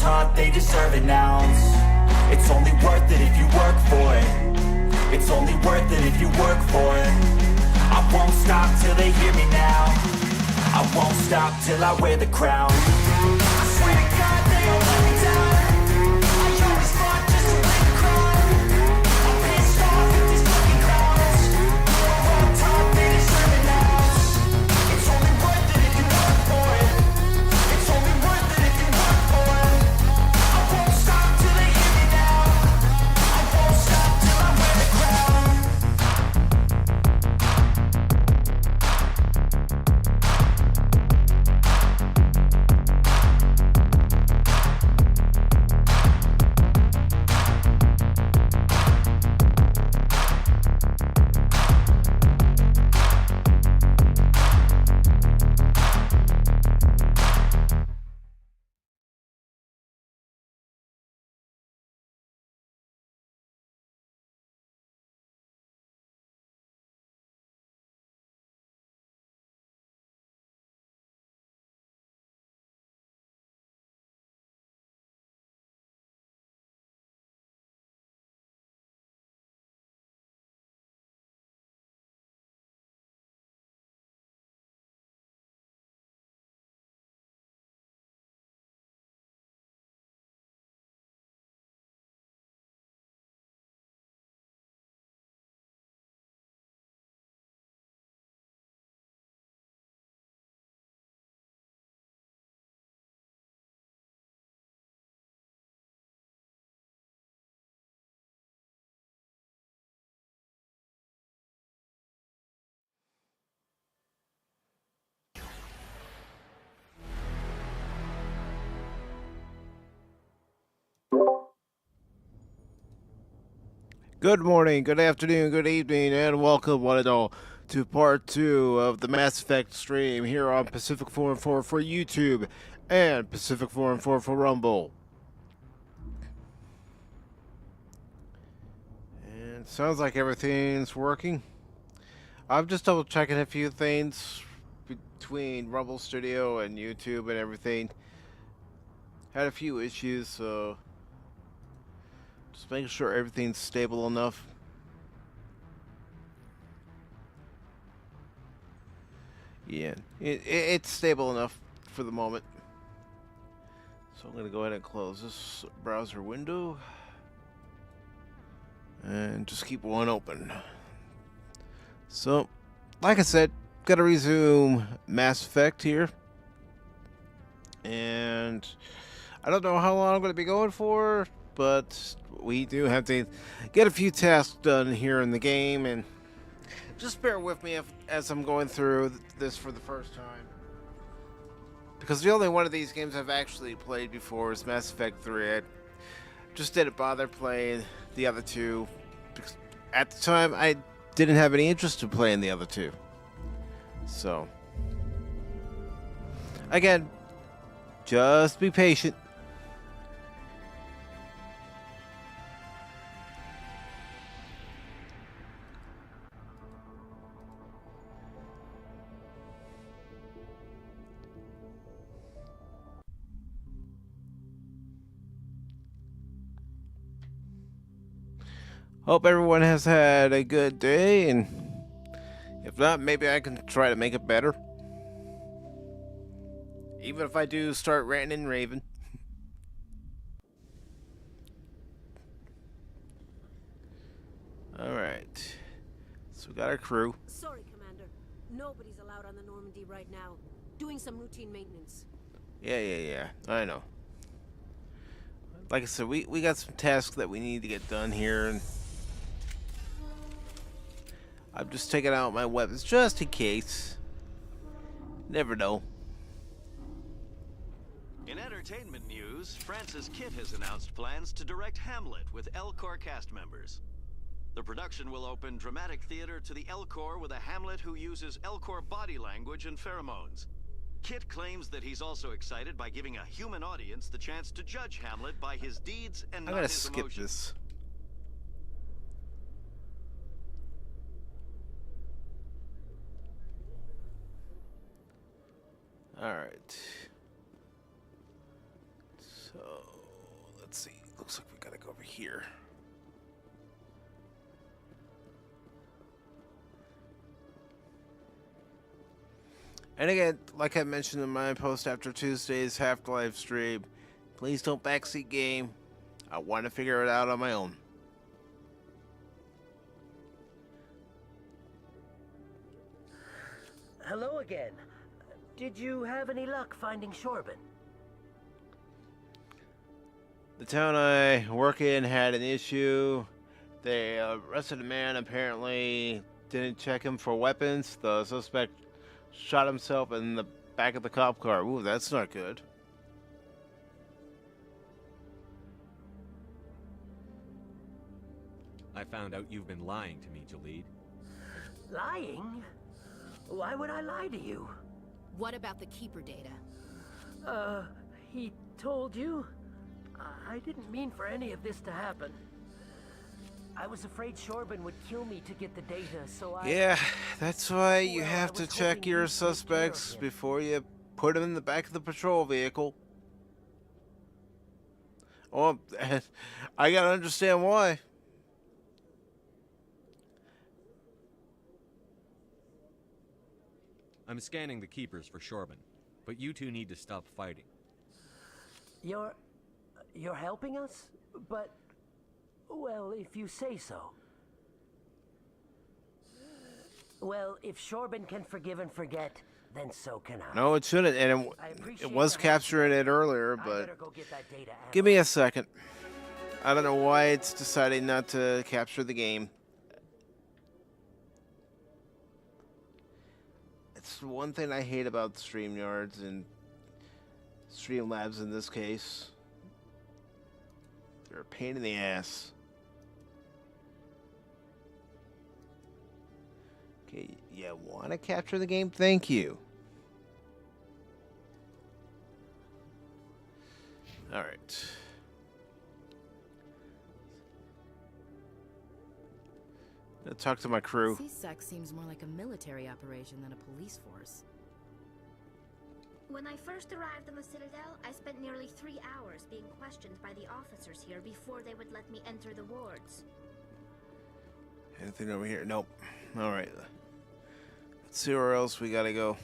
taught, they deserve an ounce. It's only worth it if you work for it. It's only worth it if you work for it. I won't stop till they hear me now. I won't stop till I wear the crown. I swear to God they gon' let me down. I always fought just to win the crown. I'm pissed off with these fucking clowns. We're all taught, they deserve an ounce. It's only worth it if you work for it. It's only worth it if you work for it. I won't stop till they hear me now. I won't stop till I wear the crown. Good morning, good afternoon, good evening, and welcome one and all to part 2 of the Mass Effect stream here on Pacific 4 and 4 for YouTube and Pacific 4 and 4 for Rumble. And it sounds like everything's working. I'm just double checking a few things between Rumble Studio and YouTube and everything. Had a few issues, so just making sure everything's stable enough. Yeah, it's stable enough for the moment. So I'm going to go ahead and close this browser window. And just keep one open. So, like I said, got to resume Mass Effect here. And I don't know how long I'm going to be going for, but we do have to get a few tasks done here in the game, and just bear with me as I'm going through this for the first time. Because the only one of these games I've actually played before is Mass Effect 3. I just didn't bother playing the other two, because at the time I didn't have any interest in playing the other two. So, again, just be patient. Hope everyone has had a good day, and if not, maybe I can try to make it better. Even if I do start ranting and raving. Alright. So we got our crew. Sorry, Commander. Nobody's allowed on the Normandy right now. Doing some routine maintenance. Yeah. I know. Like I said, we got some tasks that we need to get done here, and I'm just taking out my weapons just in case. Never know. In entertainment news, Francis Kitt has announced plans to direct Hamlet with Elcor cast members. The production will open dramatic theater to the Elcor with a Hamlet who uses Elcor body language and pheromones. Kitt claims that he's also excited by giving a human audience the chance to judge Hamlet by his deeds and I'm not gonna his skip emotions. this. Alright. So, let's see. Looks like we gotta go over here. And again, like I mentioned in my post after Tuesday's Half-Life stream, please don't backseat game. I want to figure it out on my own. Hello again. Did you have any luck finding Shorben? The town I work in had an issue. They arrested a man, apparently didn't check him for weapons. The suspect shot himself in the back of the cop car. Ooh, that's not good. I found out you've been lying to me, Jalid. Lying? Why would I lie to you? What about the Keeper data? He told you? I didn't mean for any of this to happen. I was afraid Shorben would kill me to get the data, so I... Yeah, that's why you Well, have I to was check hoping your you'd take care of suspects him. before you put them in the back of the patrol vehicle. Oh, I gotta understand why. I'm scanning the keepers for Shorben, but you two need to stop fighting. You're helping us? But... well, if you say so. Well, if Shorben can forgive and forget, then so can I. No, it shouldn't, and I it appreciate was the help. capturing it earlier, I but better go get that data out. give me a second. I don't know why it's deciding not to capture the game. It's one thing I hate about StreamYards and Streamlabs in this case. They're a pain in the ass. Okay, you want to capture the game? Thank you. All right. I'll talk to my crew. CSEC seems more like a military operation than a police force. When I first arrived on the Citadel, I spent nearly 3 hours being questioned by the officers here before they would let me enter the wards. Anything over here? Nope. All right. Let's see where else we gotta go.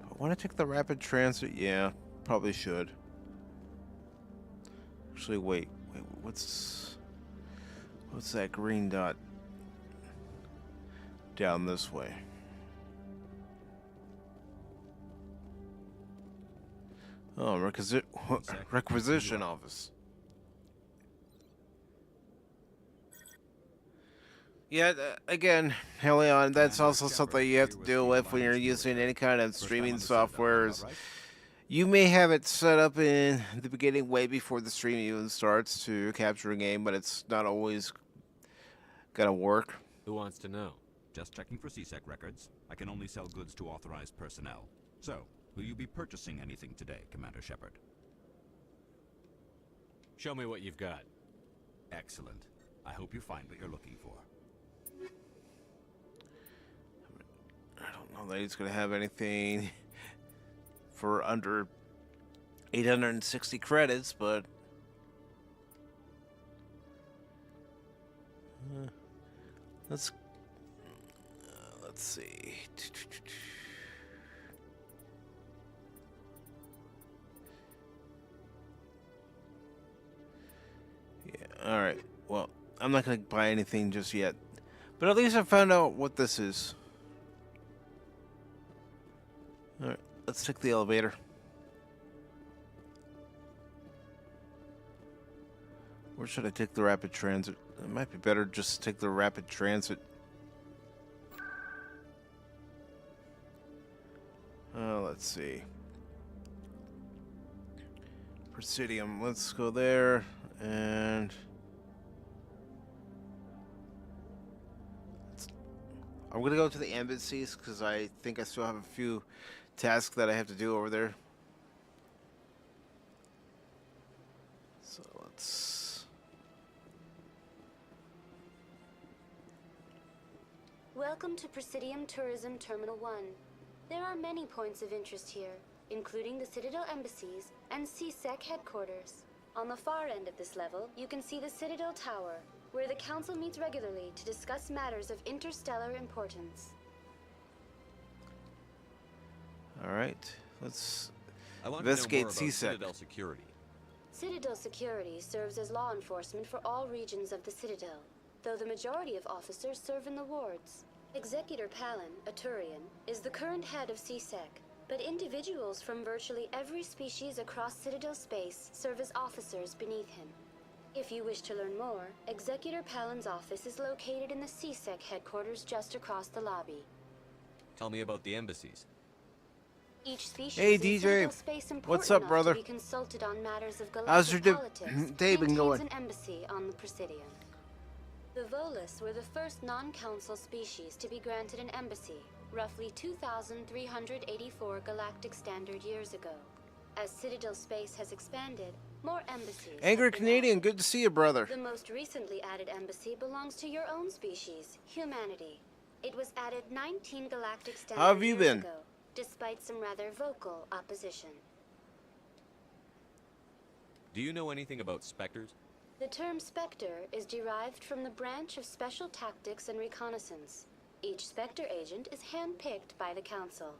I want to take the rapid transit. Yeah, probably should. Actually, wait. What's that green dot down this way? Oh, requisition office. Yeah, again, Helion, that's also something you have to deal with when you're using any kind of streaming softwares. You may have it set up in the beginning way before the stream even starts to capture a game, but it's not always gonna work. Who wants to know? Just checking for CSEC records. I can only sell goods to authorized personnel. So, will you be purchasing anything today, Commander Shepard? Show me what you've got. Excellent. I hope you find what you're looking for. I don't know that he's gonna have anything for under 860 credits, but let's see. Yeah, all right. Well, I'm not gonna buy anything just yet, but at least I found out what this is. All right, let's take the elevator. Or should I take the rapid transit? It might be better just to take the rapid transit. Let's see. Presidium, let's go there, and I'm gonna go to the embassies because I think I still have a few tasks that I have to do over there. So let's Welcome to Presidium Tourism Terminal 1. There are many points of interest here, including the Citadel embassies and CSEC headquarters. On the far end of this level, you can see the Citadel Tower, where the Council meets regularly to discuss matters of interstellar importance. Alright, let's I want to know investigate more about CSEC. Citadel security. Citadel Security serves as law enforcement for all regions of the Citadel, though the majority of officers serve in the wards. Executor Palin, a Turian, is the current head of CSEC, but individuals from virtually every species across Citadel space serve as officers beneath him. If you wish to learn more, Executor Palin's office is located in the CSEC headquarters just across the lobby. Tell me about the embassies. Each species Hey, in DJ. Citadel space What's important up, enough brother? To be consulted on matters of How's your galactic politics day been maintains going? an embassy on the Presidium. The Volus were the first non-council species to be granted an embassy, roughly 2,384 galactic standard years ago. As Citadel space has expanded, more embassies Angry have been Canadian, added. good to see you, brother. The most recently added embassy belongs to your own species, humanity. It was added 19 galactic standard How have you years been? ago, despite some rather vocal opposition. Do you know anything about Spectres? The term Spectre is derived from the branch of Special Tactics and Reconnaissance. Each Spectre agent is handpicked by the Council.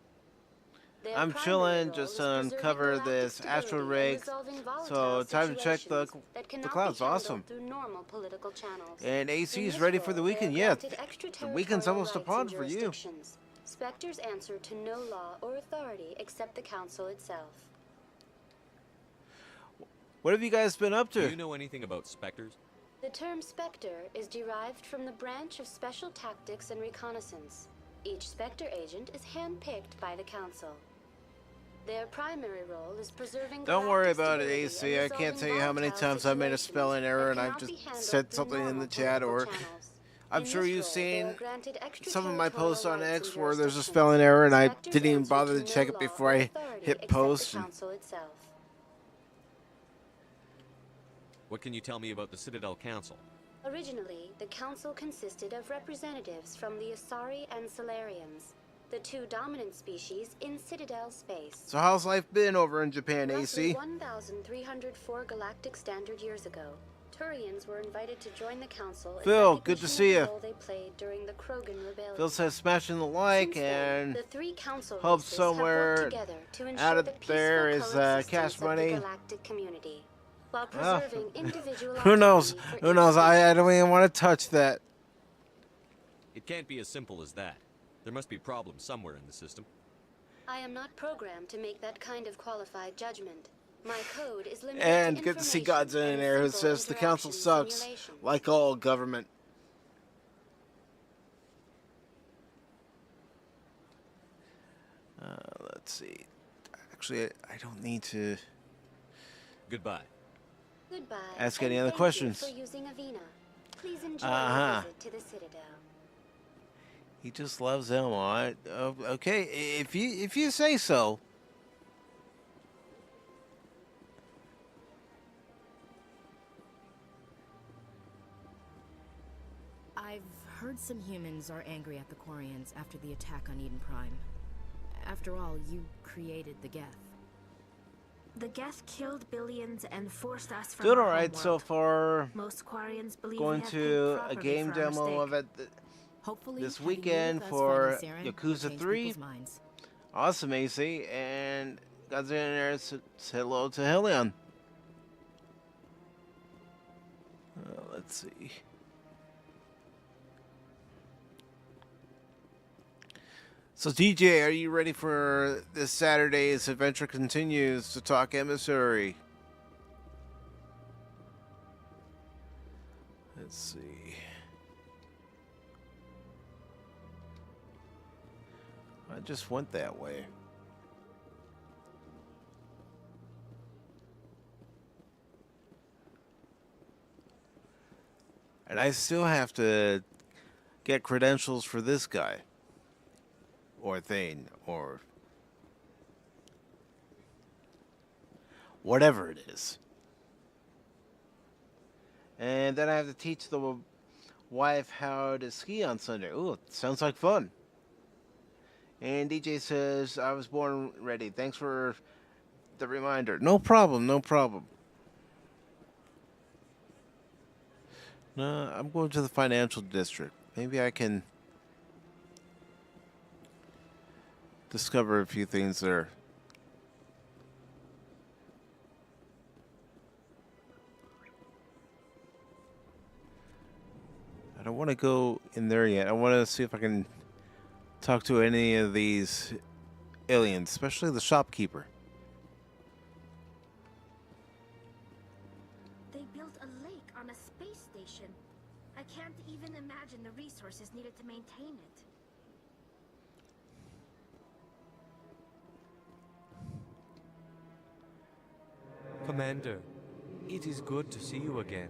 Their I'm primary chilling, role just is to preserving uncover galactic this stability astro and rig. resolving So volatile time to check the situations that cannot be clouds. handled Awesome. through normal political channels. And In AC is this ready for role, the they are weekend. Yeah, granted the weekend's almost extraterritorial upon rights for and you. jurisdictions. Spectres answer to no law or authority except the Council itself. What have you guys been up Do to? you know anything about Spectres? The term Spectre is derived from the branch of Special Tactics and Reconnaissance. Each Spectre agent is handpicked by the Council. Their primary role is preserving Don't worry galactic about it, stability AC. and I can't tell resolving you how many volatile times I made a situations spelling error and that I've cannot be just handled said through something in normal the chat, or political channels. I'm In sure this you've role, they are seen granted some of my posts on extraterritorial X rights where and there's a jurisdictions. spelling error and I Spectres didn't even answer bother to no check it law before or I authority hit except post. the Council itself. What can you tell me about the Citadel Council? Originally, the Council consisted of representatives from the Asari and Solarians, the two dominant species in Citadel space. So how's life been over in Japan, Roughly AC? 1,304 galactic standard years ago, Turians were invited to join the Council in Phil, good to recognition see of the ya. role they played during the Krogan Rebellion. Phil says smashing the like, Since then, and the three council hope races somewhere have worked together to ensure out of the peaceful there is coexistence cash of money. the galactic community, while Ah, preserving individual who knows? autonomy for Who each knows? I species. don't even want to touch that. It can't be as simple as that. There must be problems somewhere in the system. I am not programmed to make that kind of qualified judgment. My code is limited And to good to see information Godzilla in and there who simple says the council interaction sucks, simulations. like all government. Let's see. Actually, I don't need to Goodbye. Goodbye. ask and any other thank questions. You for using Avina. Please enjoy Uh-huh. your visit to the Citadel. He just loves Elmo. Okay, if you say so. I've heard some humans are angry at the Quarians after the attack on Eden Prime. After all, you created the Geth. The Geth killed billions and forced us from Doing our alright so homeworld. far. Most Quarians believe Going we have to paid a properly game for our demo mistake. of it Hopefully, this having you weekend with us for fighting Saren will Yakuza change 3. people's minds. Awesome, AC. And Godzilla in there says hello to Helion. Let's see. So, DJ, are you ready for this Saturday's Adventure Continues to talk Emissary? Let's see. I just went that way. And I still have to get credentials for this guy. Or Thane. Or whatever it is. And then I have to teach the wife how to ski on Sunday. Ooh, sounds like fun. And DJ says, I was born ready. Thanks for the reminder. No problem, no problem. No, I'm going to the financial district. Maybe I can discover a few things there. I don't want to go in there yet. I want to see if I can talk to any of these aliens, especially the shopkeeper. They built a lake on a space station. I can't even imagine the resources needed to maintain it. Commander, it is good to see you again.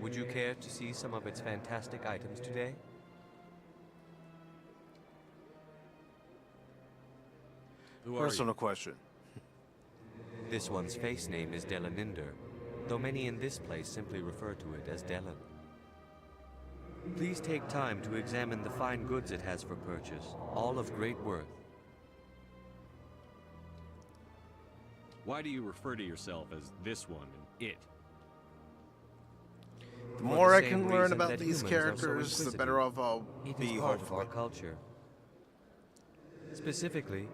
Would you care to see some of its fantastic items today? Personal question. This one's face name is Delaninder, though many in this place simply refer to it as Delan. Please take time to examine the fine goods it has for purchase, all of great worth. Why do you refer to yourself as this one and it? The more I can learn about these characters, the better off I'll be. It is part of our culture. Specifically,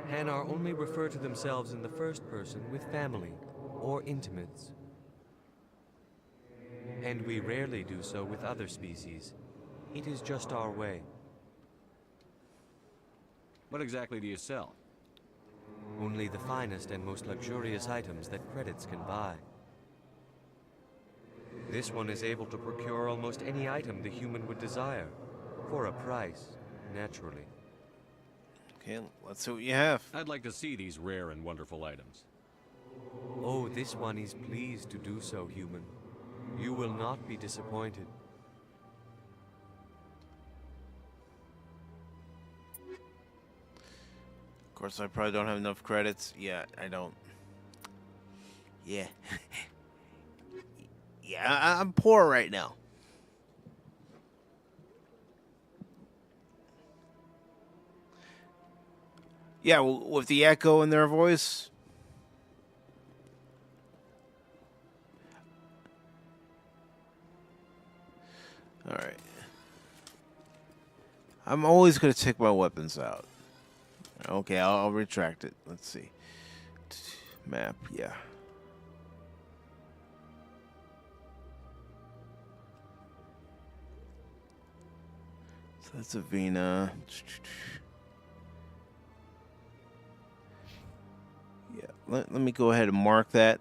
Hanar only refer to themselves in the first person with family or intimates. And we rarely do so with other species. It is just our way. What exactly do you sell? Only the finest and most luxurious items that credits can buy. This one is able to procure almost any item the human would desire, for a price, naturally. Okay, let's see what you have. I'd like to see these rare and wonderful items. Oh, this one is pleased to do so, human. You will not be disappointed. Of course, I probably don't have enough credits. Yeah, I don't. Yeah. Yeah, I'm poor right now. Yeah, with the echo in their voice. All right. I'm always going to take my weapons out. Okay, I'll retract it. Let's see. Map, yeah. So that's Avina. Yeah, let me go ahead and mark that.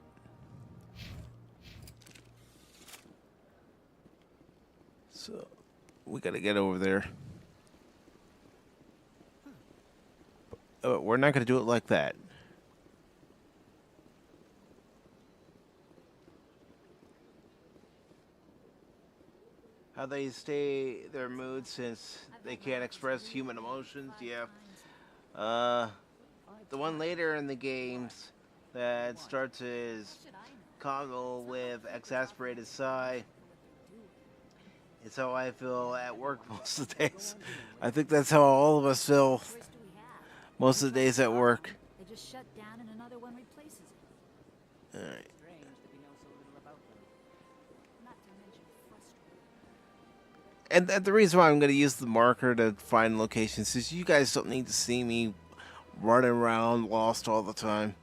So we got to get over there. We're not going to do it like that. How they stay their mood since they can't express human emotions, yeah. The one later in the games that starts his Congo with exasperated sigh. It's how I feel at work most of the days. I think that's how all of us feel most of the days at work. They just shut down and another one replaces it. All right. And the reason why I'm going to use the marker to find locations is you guys don't need to see me running around lost all the time.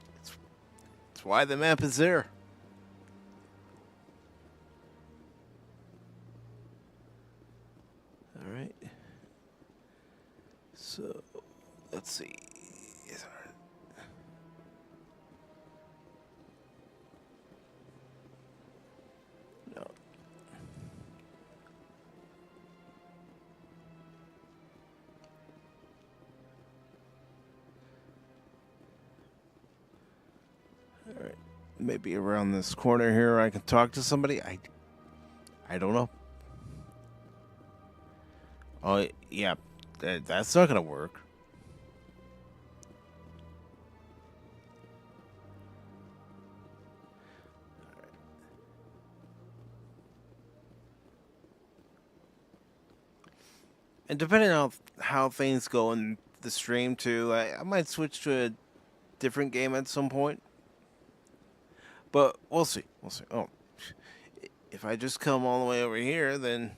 That's why the map is there. All right. So, let's see. No. All right. Maybe around this corner here I can talk to somebody. I don't know. Oh, yeah. That's not going to work. And depending on how things go in the stream too, I might switch to a different game at some point. But we'll see. We'll see. Oh, if I just come all the way over here, then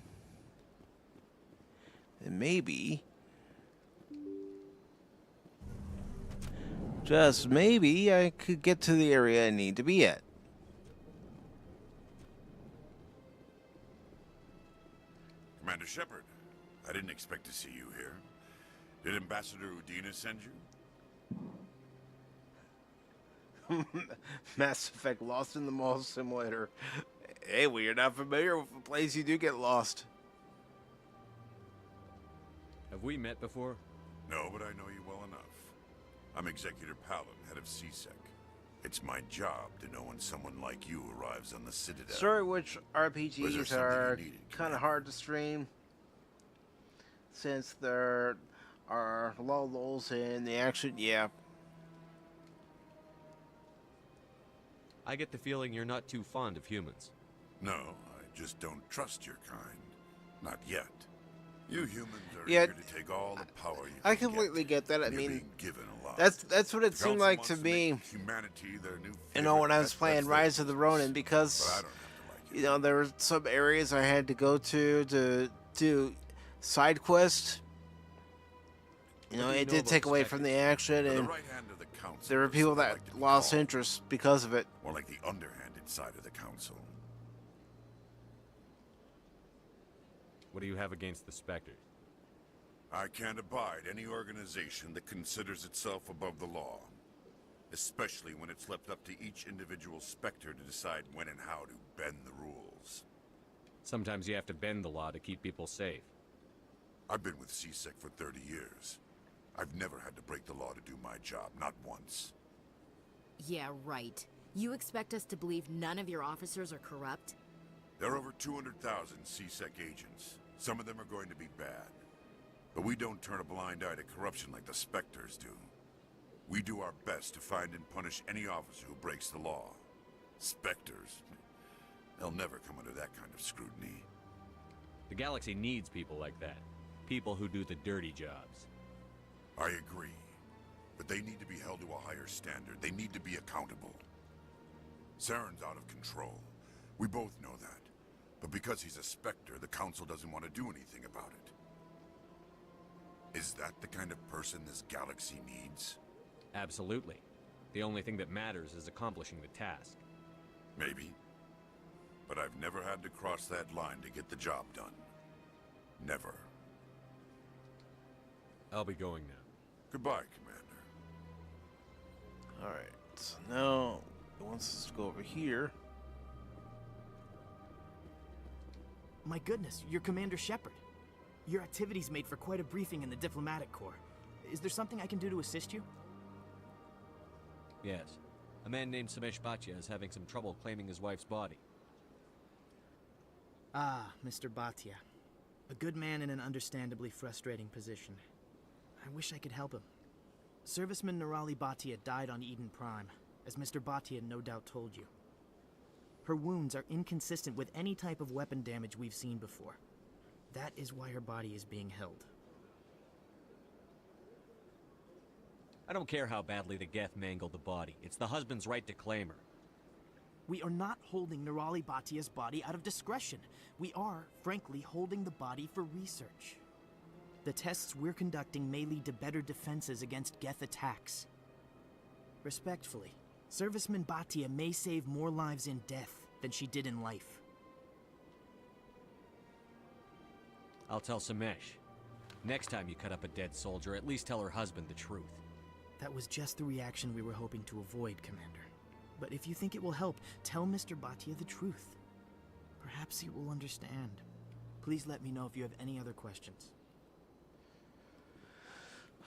maybe, just maybe, I could get to the area I need to be at. Commander Shepard, I didn't expect to see you here. Did Ambassador Udina send you? Mass Effect Lost in the Mall Simulator. Hey, well, you're not familiar with a place you do get lost. Have we met before? No, but I know you well enough. I'm Executor Palin, head of CSEC. It's my job to know when someone like you arrives on the Citadel. Sorry, which RPGs something are you needed, kind of hard to stream, since there are lulls in the action. Yeah. I get the feeling you're not too fond of humans. No, I just don't trust your kind. Not yet. You humans are Yeah, eager to take all the power you I can completely get that. I You're mean, being given a lot. that's what it The seemed Council like wants to make me. Humanity their new You know, when I was favorite pet. playing That's Rise their of the Ronin, choice. because But I don't have to like you know there were some areas I had to go to do side quests. You know, What do you it know did about take the away Spectre? from the action, They're the and right hand of the council. there were or people so they that like to be lost called. interest because of it. More like the underhanded side of the council. What do you have against the Spectre? I can't abide any organization that considers itself above the law. Especially when it's left up to each individual Spectre to decide when and how to bend the rules. Sometimes you have to bend the law to keep people safe. I've been with CSEC for 30 years. I've never had to break the law to do my job, not once. Yeah, right. You expect us to believe none of your officers are corrupt? There are over 200,000 CSEC agents. Some of them are going to be bad. But we don't turn a blind eye to corruption like the Spectres do. We do our best to find and punish any officer who breaks the law. Spectres, they'll never come under that kind of scrutiny. The galaxy needs people like that. People who do the dirty jobs. I agree. But they need to be held to a higher standard. They need to be accountable. Saren's out of control. We both know that. But because he's a Spectre, the Council doesn't want to do anything about it. Is that the kind of person this galaxy needs? Absolutely. The only thing that matters is accomplishing the task. Maybe. But I've never had to cross that line to get the job done. Never. I'll be going now. Goodbye, Commander. Alright, so now it wants us to go over here. My goodness, you're Commander Shepard. Your activities made for quite a briefing in the Diplomatic Corps. Is there something I can do to assist you? Yes. A man named Samesh Bhatia is having some trouble claiming his wife's body. Ah, Mr. Bhatia. A good man in an understandably frustrating position. I wish I could help him. Serviceman Nirali Bhatia died on Eden Prime, as Mr. Bhatia no doubt told you. Her wounds are inconsistent with any type of weapon damage we've seen before. That is why her body is being held. I don't care how badly the Geth mangled the body. It's the husband's right to claim her. We are not holding Nirali Bhatia's body out of discretion. We are, frankly, holding the body for research. The tests we're conducting may lead to better defenses against Geth attacks. Respectfully, Serviceman Bhatia may save more lives in death than she did in life. I'll tell Samesh. Next time you cut up a dead soldier, at least tell her husband the truth. That was just the reaction we were hoping to avoid, Commander. But if you think it will help, tell Mr. Bhatia the truth. Perhaps he will understand. Please let me know if you have any other questions.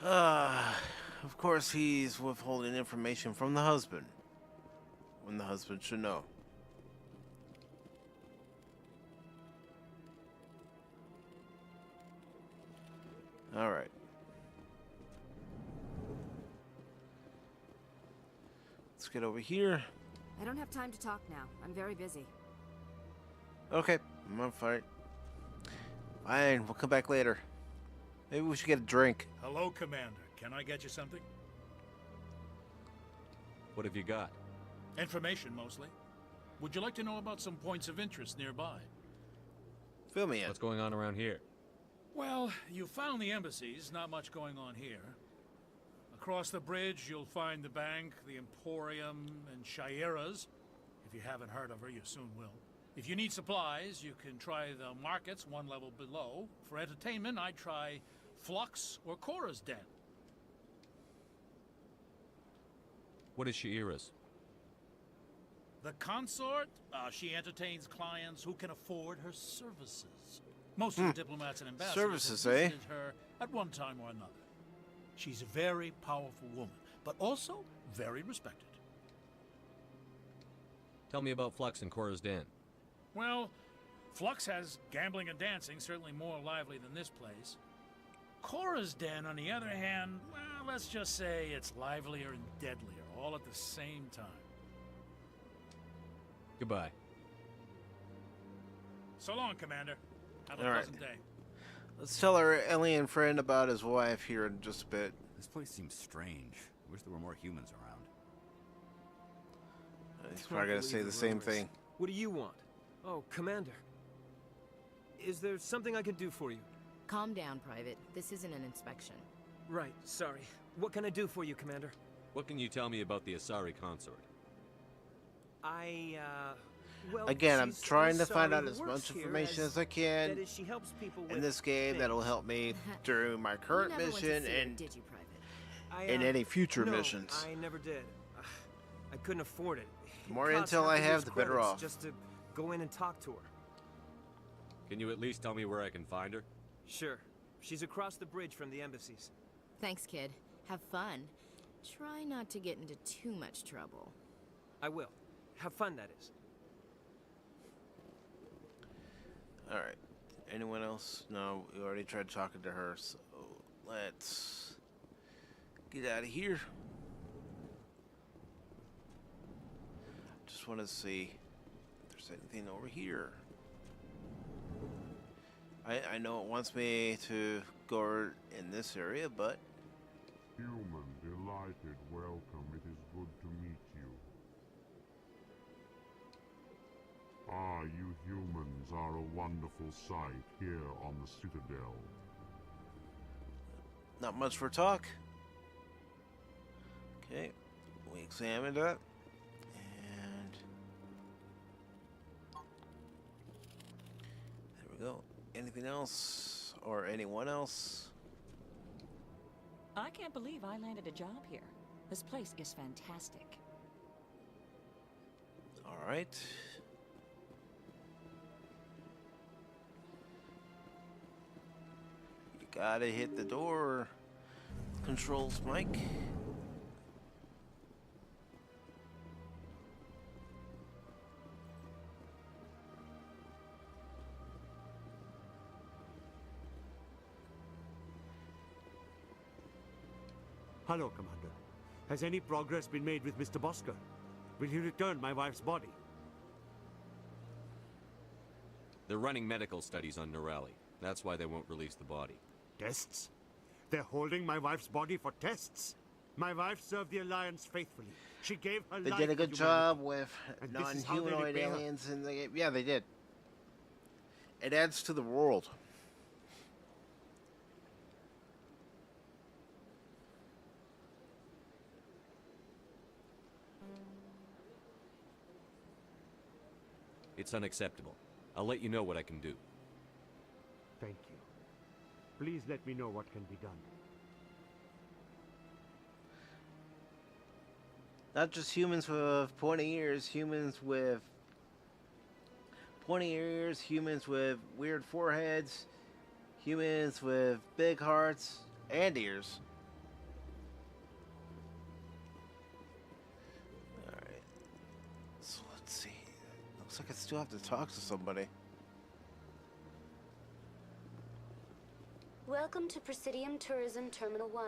Of course he's withholding information from the husband, when the husband should know. Alright. Let's get over here. I don't have time to talk now. I'm very busy. Okay, I'm fine. Fine, we'll come back later. Maybe we should get a drink. Hello, Commander. Can I get you something? What have you got? Information, mostly. Would you like to know about some points of interest nearby? Fill me in. What's going on around here? Well, you found the embassies. Not much going on here. Across the bridge, you'll find the bank, the Emporium, and Shaira's. If you haven't heard of her, you soon will. If you need supplies, you can try the markets one level below. For entertainment, I'd try Flux or Cora's Den. What is Shaira's? The consort, she entertains clients who can afford her services. Most of the diplomats and ambassadors Services, have eh? visited her at one time or another. She's a very powerful woman, but also very respected. Tell me about Flux and Cora's Den. Well, Flux has gambling and dancing, certainly more lively than this place. Cora's Den, on the other hand, well, let's just say it's livelier and deadlier, all at the same time. Goodbye. So long, Commander. Have a All right. pleasant day. Let's tell our alien friend about his wife here in just a bit. This place seems strange. Wish there were more humans around. He's probably gonna say the same thing. What do you want? Oh, Commander. Is there something I can do for you? Calm down, Private. This isn't an inspection. Right, sorry. What can I do for you, Commander? What can you tell me about the Asari consort? Well, Again, I'm she's trying to Asari find out who as works much here information as I can that is, she helps people in with this game that'll things. help me through my current You never went to mission see her, and did you, Private? in any future no, missions. I never did. I couldn't afford it. The more It costs intel I half a have, year's the better credits off. Just to go in and talk to her. Can you at least tell me where I can find her? Sure. She's across the bridge from the embassies. Thanks, kid. Have fun. Try not to get into too much trouble. I will. Have fun, that is. Alright. Anyone else? No, we already tried talking to her, so let's get out of here. Just want to see if there's anything over here. I know it wants me to go in this area, but Human, delighted, welcome. It is good to meet you. Ah, you humans are a wonderful sight here on the Citadel. not much for talk. Okay, we examined that. And there we go. Anything else? Or anyone else? I can't believe I landed a job here. This place is fantastic. Alright. You gotta hit the door. Controls, Mike. Hello, Commander. Has any progress been made with Mr. Bosker? Will he return my wife's body? They're running medical studies on Norelli. That's why they won't release the body. Tests? They're holding my wife's body for tests? My wife served the Alliance faithfully. She gave her They life did a for good humanity. job with And this is how they non-humanoid repay her. aliens in the game. Yeah, they did. It adds to the world. It's unacceptable. I'll let you know what I can do. Thank you. Please let me know what can be done. Not just humans with pointy ears, humans with pointy ears, humans with weird foreheads, humans with big hearts and ears. Alright. So let's see. Looks like I still have to talk to somebody. Welcome to Presidium Tourism Terminal 1.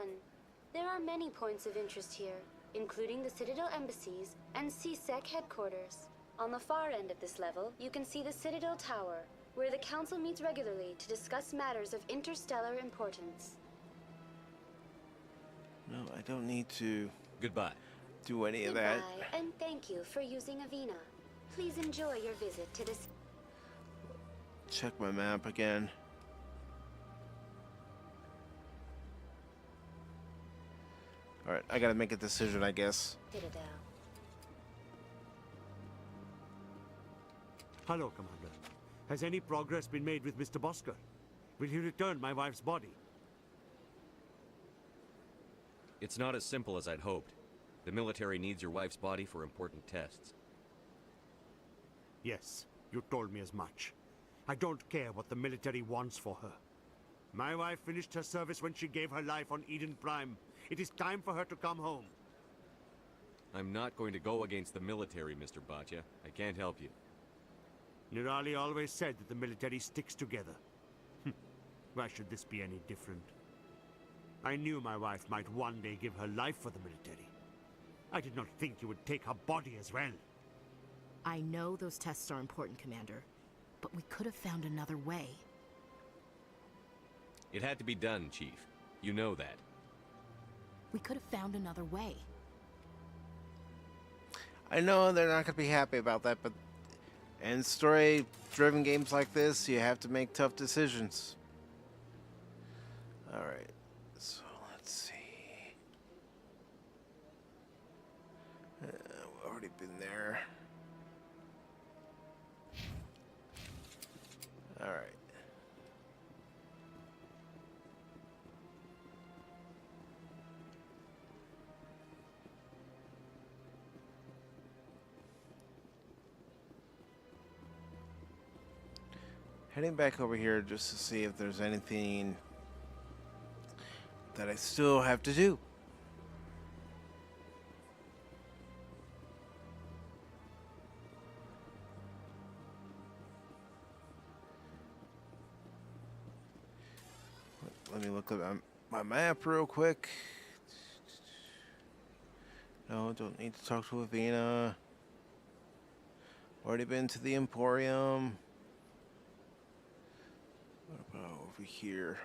There are many points of interest here, including the Citadel embassies and CSEC headquarters. On the far end of this level, you can see the Citadel Tower, where the Council meets regularly to discuss matters of interstellar importance. No, I don't need to... Goodbye. Do any of that. Goodbye, and thank you for using Avina. Please enjoy your visit to this... Check my map again. Alright, I gotta make a decision, I guess. Citadel. Hello, Commander. Has any progress been made with Mr. Bosker? Will he return my wife's body? It's not as simple as I'd hoped. The military needs your wife's body for important tests. Yes, you told me as much. I don't care what the military wants for her. My wife finished her service when she gave her life on Eden Prime. It is time for her to come home. I'm not going to go against the military, Mr. Bhatia. I can't help you. Nirali always said that the military sticks together. Why should this be any different? I knew my wife might one day give her life for the military. I did not think you would take her body as well. I know those tests are important, Commander, but we could have found another way. It had to be done, Chief. You know that. We could have found another way. I know they're not gonna be happy about that, but in story-driven games like this, you have to make tough decisions. Alright, so let's see. We've already been there. Alright. Heading back over here just to see if there's anything that I still have to do. Let me look at my map real quick. No, don't need to talk to Avina. Already been to the Emporium. What about over here?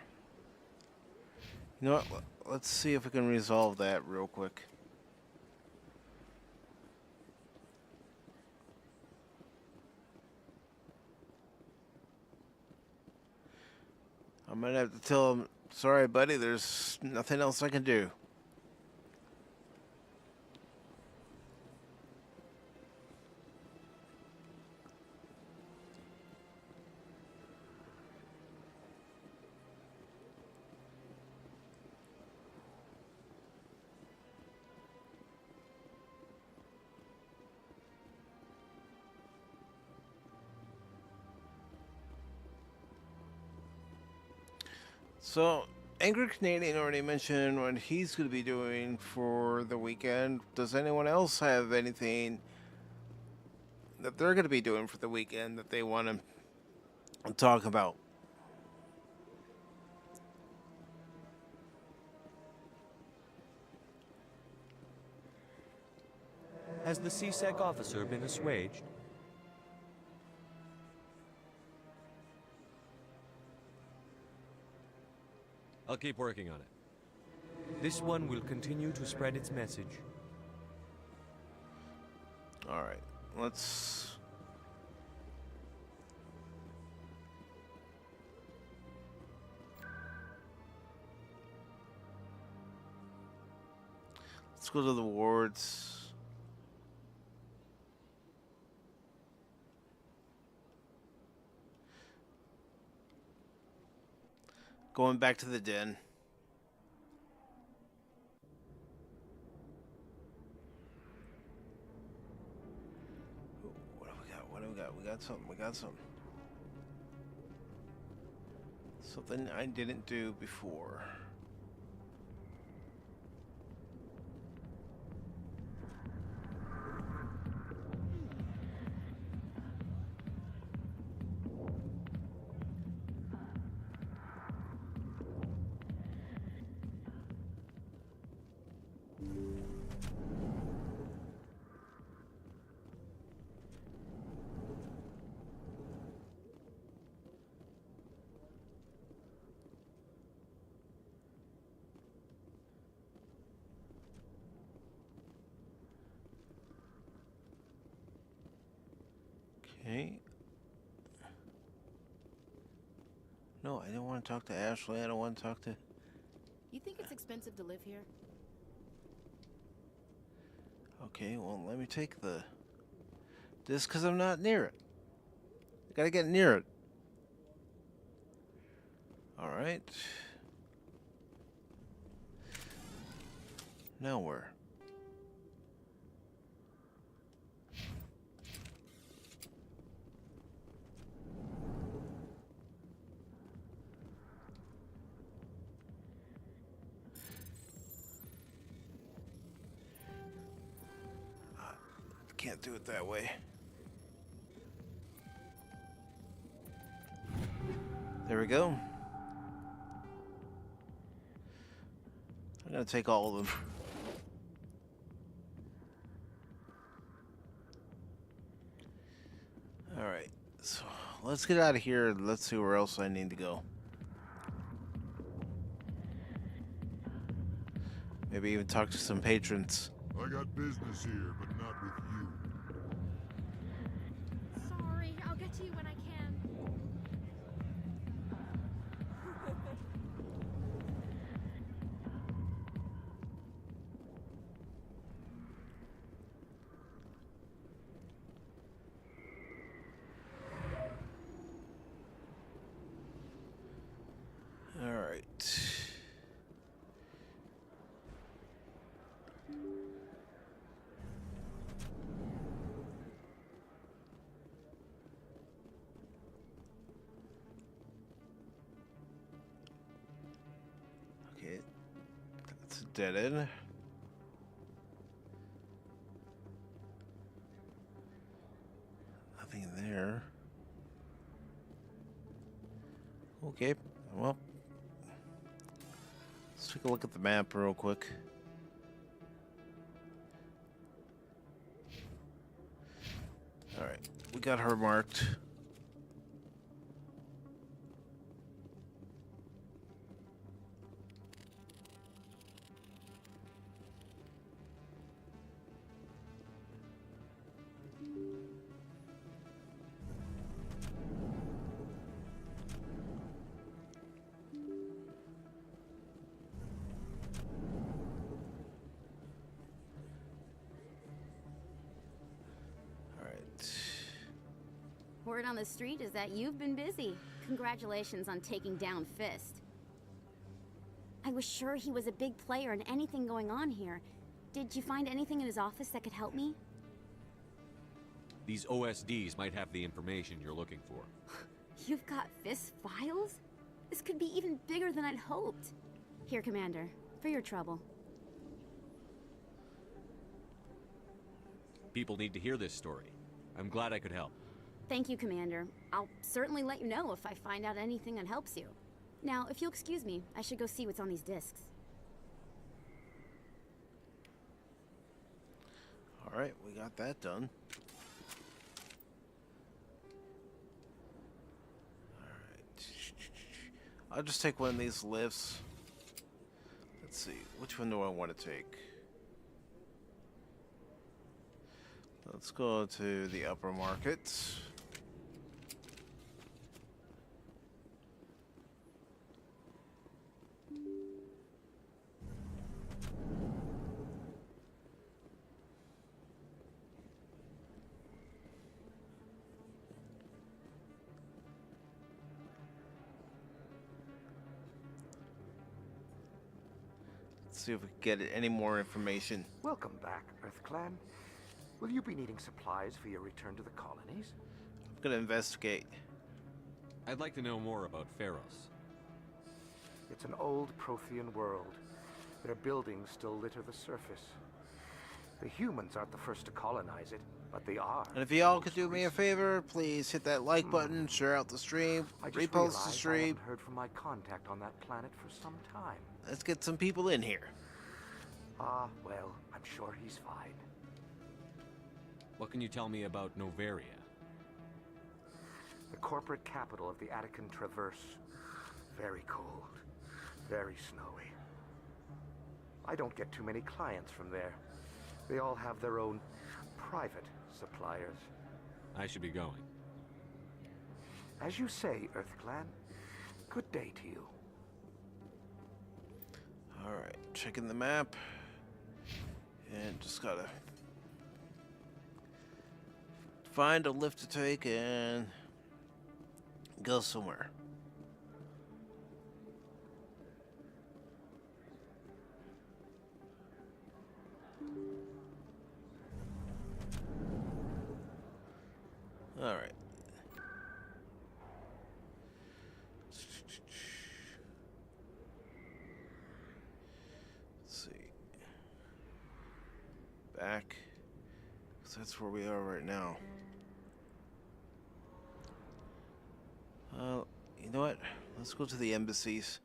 You know what? Let's see if we can resolve that real quick. I might have to tell him, sorry, buddy, there's nothing else I can do. So, Angry Canadian already mentioned what he's going to be doing for the weekend. Does anyone else have anything that they're going to be doing for the weekend that they want to talk about? Has the CSEC officer been assuaged? I'll keep working on it. This one will continue to spread its message. Alright, let's... Let's go to the wards. Going back to the den. What do we got? What do we got? We got something. We got something. Something I didn't do before. Okay. No, I don't want to talk to Ashley. I don't want to talk to... You think it's expensive to live here? Okay, well, let me take the... Just because I'm not near it. I gotta get near it. Alright. Now where? Can't do it that way. There we go. I'm gonna take all of them. Alright, so let's get out of here and let's see where else I need to go. Maybe even talk to some patrons. I got business here, but not with you. Sorry, I'll get to you when I can. All right. Okay, that's a dead end. Nothing there. Okay, well, let's take a look at the map real quick. All right, we got her marked. Word on the street is that you've been busy. Congratulations on taking down Fist. I was sure he was a big player in anything going on here. Did you find anything in his office that could help me? These OSDs might have the information you're looking for. You've got Fist files? This could be even bigger than I'd hoped. Here, Commander, for your trouble. People need to hear this story. I'm glad I could help. Thank you, Commander. I'll certainly let you know if I find out anything that helps you. Now, if you'll excuse me, I should go see what's on these discs. All right, we got that done. All right. I'll just take one of these lifts. Let's see, which one do I want to take? Let's go to the upper market. See if we can get any more information. Welcome back, EarthClan. Will you be needing supplies for your return to the colonies? I'm gonna investigate. I'd like to know more about Pharos. It's an old Prothean world. Their buildings still litter the surface. The humans aren't the first to colonize it, but they are. And if y'all could do me a favor, please hit that like button, share out the stream, I just repost the realized I stream. haven't heard from my contact on that planet for some time. Let's get some people in here. Ah, well, I'm sure he's fine. What can you tell me about Noveria? The corporate capital of the Attican Traverse. Very cold. Very snowy. I don't get too many clients from there. They all have their own private suppliers. I should be going. As you say, EarthClan. Good day to you. Alright, checking the map. And just gotta find a lift to take and go somewhere. All right. Let's see. Back. 'Cause that's where we are right now. You know what? Let's go to the embassies.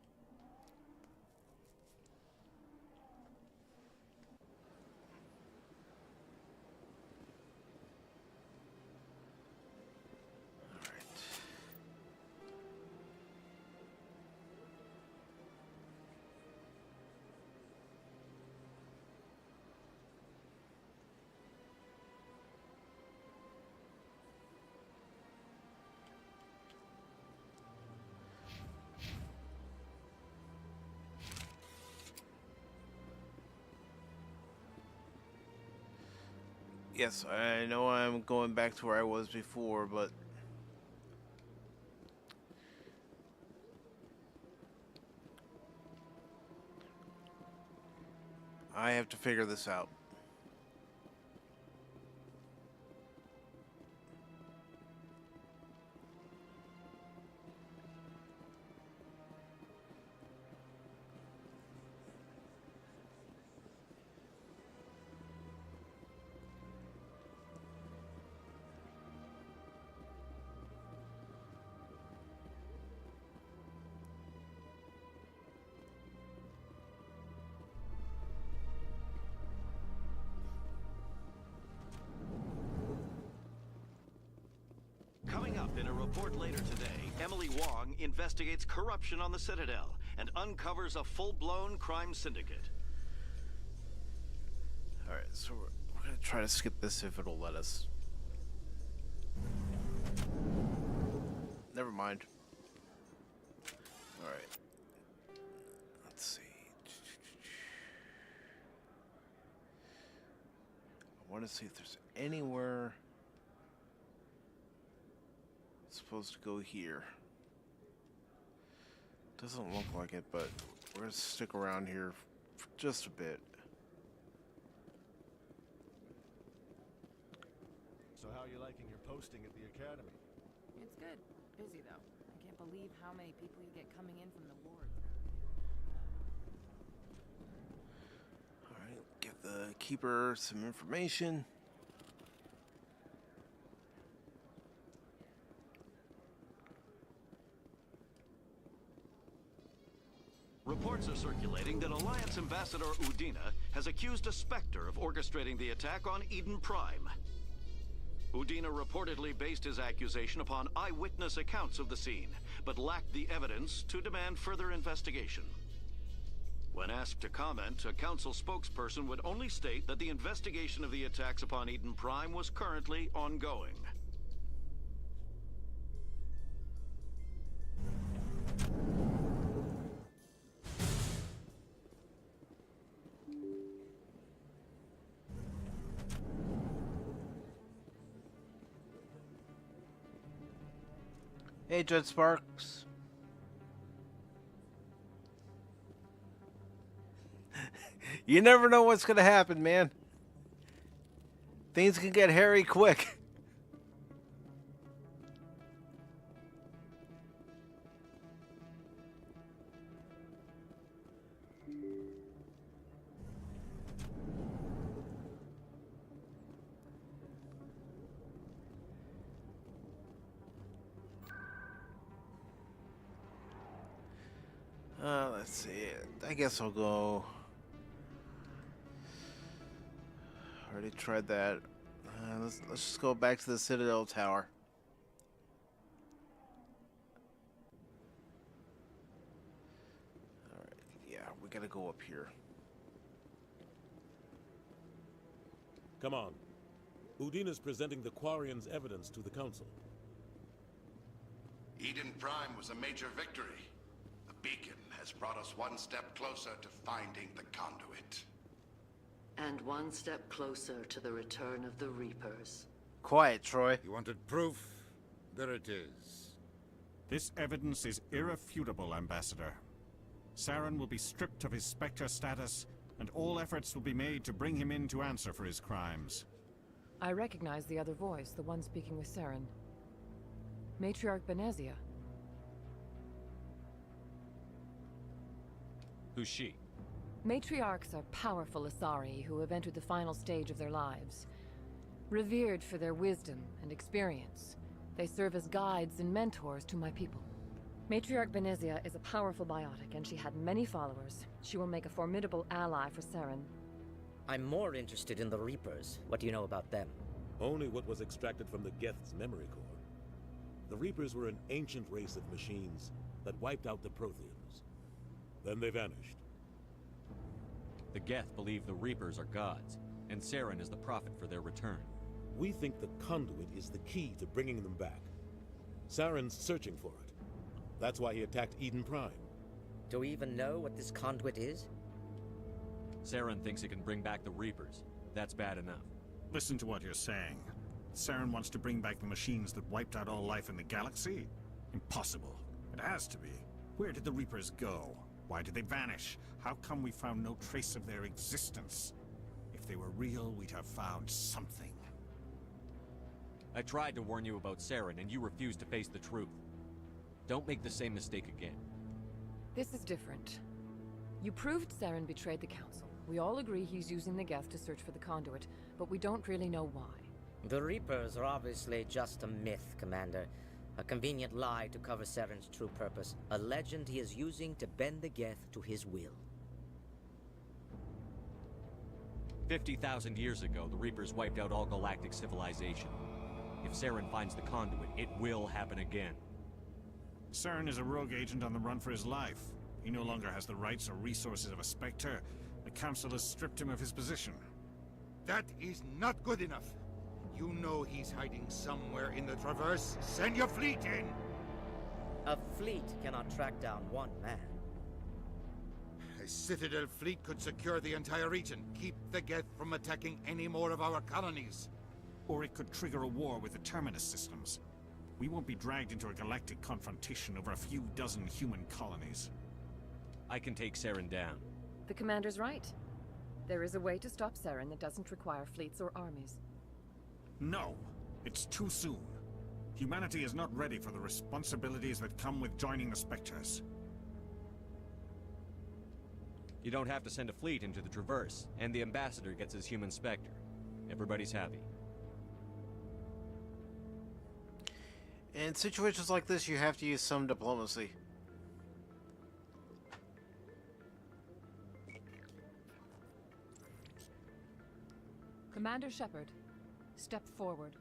Yes, I know I'm going back to where I was before, but I have to figure this out. Coming up in a report later today, Emily Wong investigates corruption on the Citadel and uncovers a full-blown crime syndicate. Alright, so we're gonna try to skip this if it'll let us. Never mind. Alright. Let's see. I want to see if there's anywhere it's supposed to go here. Doesn't look like it, but we're gonna stick around here for just a bit. So how are you liking your posting at the academy? It's good. Busy, though. I can't believe how many people you get coming in from the ward. Alright, give the keeper some information. Reports are circulating that Alliance Ambassador Udina has accused a Spectre of orchestrating the attack on Eden Prime. Udina reportedly based his accusation upon eyewitness accounts of the scene, but lacked the evidence to demand further investigation. When asked to comment, a council spokesperson would only state that the investigation of the attacks upon Eden Prime was currently ongoing. Hey, Jed Sparks. You never know what's gonna happen, man. Things can get hairy quick. Let's see. I guess I'll go. Already tried that. Let's just go back to the Citadel Tower. All right. Yeah, we gotta go up here. Come on. Udina's presenting the Quarian's evidence to the Council. Eden Prime was a major victory. The beacon has brought us one step closer to finding the conduit. And one step closer to the return of the Reapers. Quiet, Troy. You wanted proof? There it is. This evidence is irrefutable, Ambassador. Saren will be stripped of his Spectre status, and all efforts will be made to bring him in to answer for his crimes. I recognize the other voice, the one speaking with Saren. Matriarch Benezia. Who's she? Matriarchs are powerful Asari who have entered the final stage of their lives. Revered for their wisdom and experience, they serve as guides and mentors to my people. Matriarch Benezia is a powerful biotic, and she had many followers. She will make a formidable ally for Saren. I'm more interested in the Reapers. What do you know about them? Only what was extracted from the Geth's memory core. The Reapers were an ancient race of machines that wiped out the Protheans. Then they vanished. The Geth believe the Reapers are gods, and Saren is the prophet for their return. We think the conduit is the key to bringing them back. Saren's searching for it. That's why he attacked Eden Prime. Do we even know what this conduit is? Saren thinks it can bring back the Reapers. That's bad enough. Listen to what you're saying. Saren wants to bring back the machines that wiped out all life in the galaxy? Impossible. It has to be. Where did the Reapers go? Why did they vanish? How come we found no trace of their existence? If they were real, we'd have found something. I tried to warn you about Saren, and you refused to face the truth. Don't make the same mistake again. This is different. You proved Saren betrayed the Council. We all agree he's using the Geth to search for the conduit, but we don't really know why. The Reapers are obviously just a myth, Commander. A convenient lie to cover Saren's true purpose. A legend he is using to bend the Geth to his will. 50,000 years ago, the Reapers wiped out all galactic civilization. If Saren finds the conduit, it will happen again. Saren is a rogue agent on the run for his life. He no longer has the rights or resources of a Spectre. The Council has stripped him of his position. That is not good enough. You know he's hiding somewhere in the Traverse. Send your fleet in! A fleet cannot track down one man. A Citadel fleet could secure the entire region. Keep the Geth from attacking any more of our colonies. Or it could trigger a war with the Terminus systems. We won't be dragged into a galactic confrontation over a few dozen human colonies. I can take Saren down. The Commander's right. There is a way to stop Saren that doesn't require fleets or armies. No, it's too soon. Humanity is not ready for the responsibilities that come with joining the Spectres. You don't have to send a fleet into the Traverse, and the Ambassador gets his human Spectre. Everybody's happy. In situations like this, you have to use some diplomacy. Commander Shepard, step forward.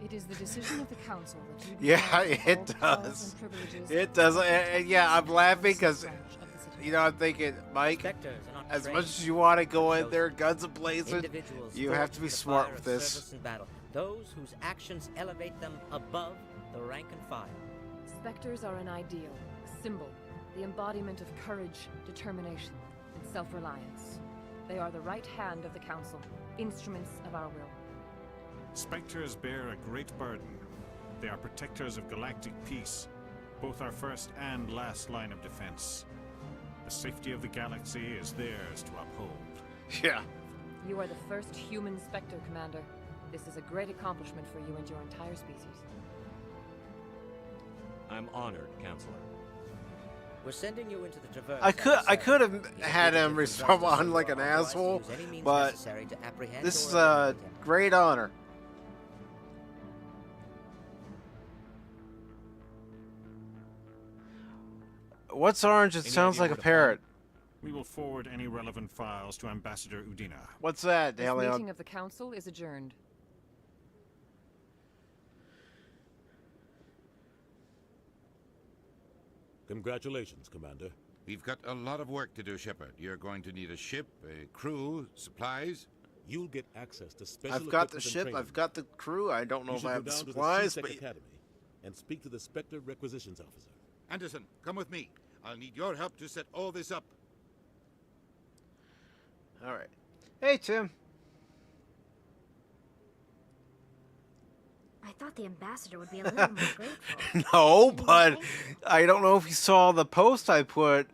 It is the decision of the Council that you Yeah, it does. It does. Yeah, I'm laughing because, you know, I'm thinking, Mike, as much as you want to go in there, guns blazing, you have to be smart with this. Those whose actions elevate them above the rank and file. Spectres are an ideal, a symbol, the embodiment of courage, determination, and self-reliance. They are the right hand of the Council, instruments of our will. Spectres bear a great burden. They are protectors of galactic peace, both our first and last line of defense. The safety of the galaxy is theirs to uphold. Yeah. You are the first human Spectre, Commander. This is a great accomplishment for you and your entire species. I'm honored, Counselor. We're sending you into the Traverse. I could have had him respond like an asshole, but this is a great honor. What's orange? It sounds like a parrot. We will forward any relevant files to Ambassador Udina. What's that, This Helion? meeting of the council is adjourned. Congratulations, Commander. We've got a lot of work to do, Shepard. You're going to need a ship, a crew, supplies. You'll get access to special I've got the equipment and ship, training. I've got the crew, I don't know You if should I go have the down to supplies, the but... CSEC Academy and speak to the Spectre Requisitions Officer. Anderson, come with me. I'll need your help to set all this up. Alright. Hey, Tim. I thought the ambassador would be a little more grateful. No, but I don't know if you saw the post I put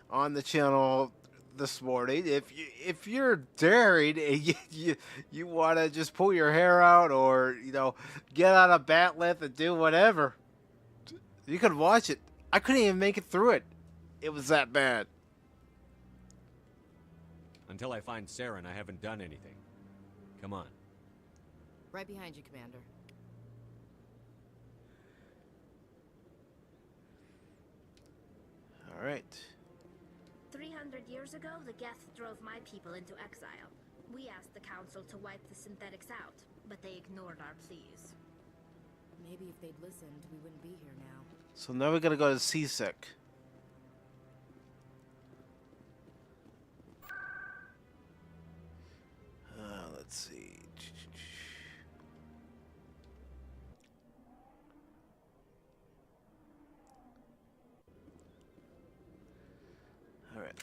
on the channel this morning. If you're daring and you want to just pull your hair out or, you know, get on a bat lift and do whatever, you could watch it. I couldn't even make it through it. It was that bad. Until I find Saren, I haven't done anything. Come on. Right behind you, Commander. All right. 300 years ago, the Geth drove my people into exile. We asked the Council to wipe the synthetics out, but they ignored our pleas. Maybe if they'd listened, we wouldn't be here now. So now we gotta go to CSEC. Let's see. All right.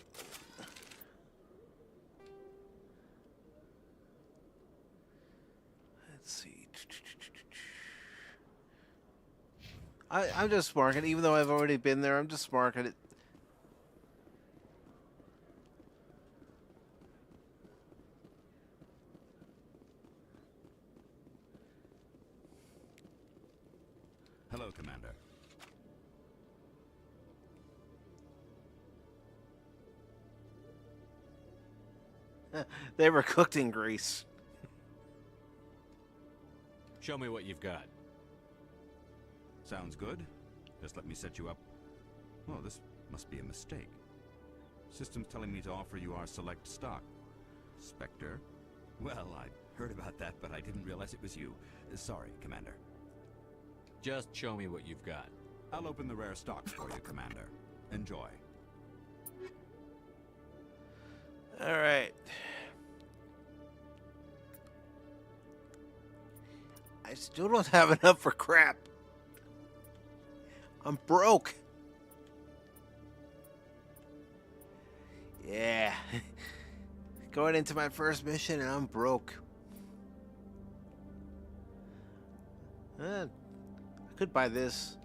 Let's see. I'm just marking it, even though I've already been there. I'm just marking it. Hello, Commander. They were cooked in grease. Show me what you've got. Sounds good. Just let me set you up. Oh, this must be a mistake. System's telling me to offer you our select stock. Spectre? Well, I heard about that, but I didn't realize it was you. Sorry, Commander. Just show me what you've got. I'll open the rare stocks for you, Commander. Enjoy. All right. I still don't have enough for crap. I'm broke. Yeah. Going into my first mission and I'm broke. I could buy this.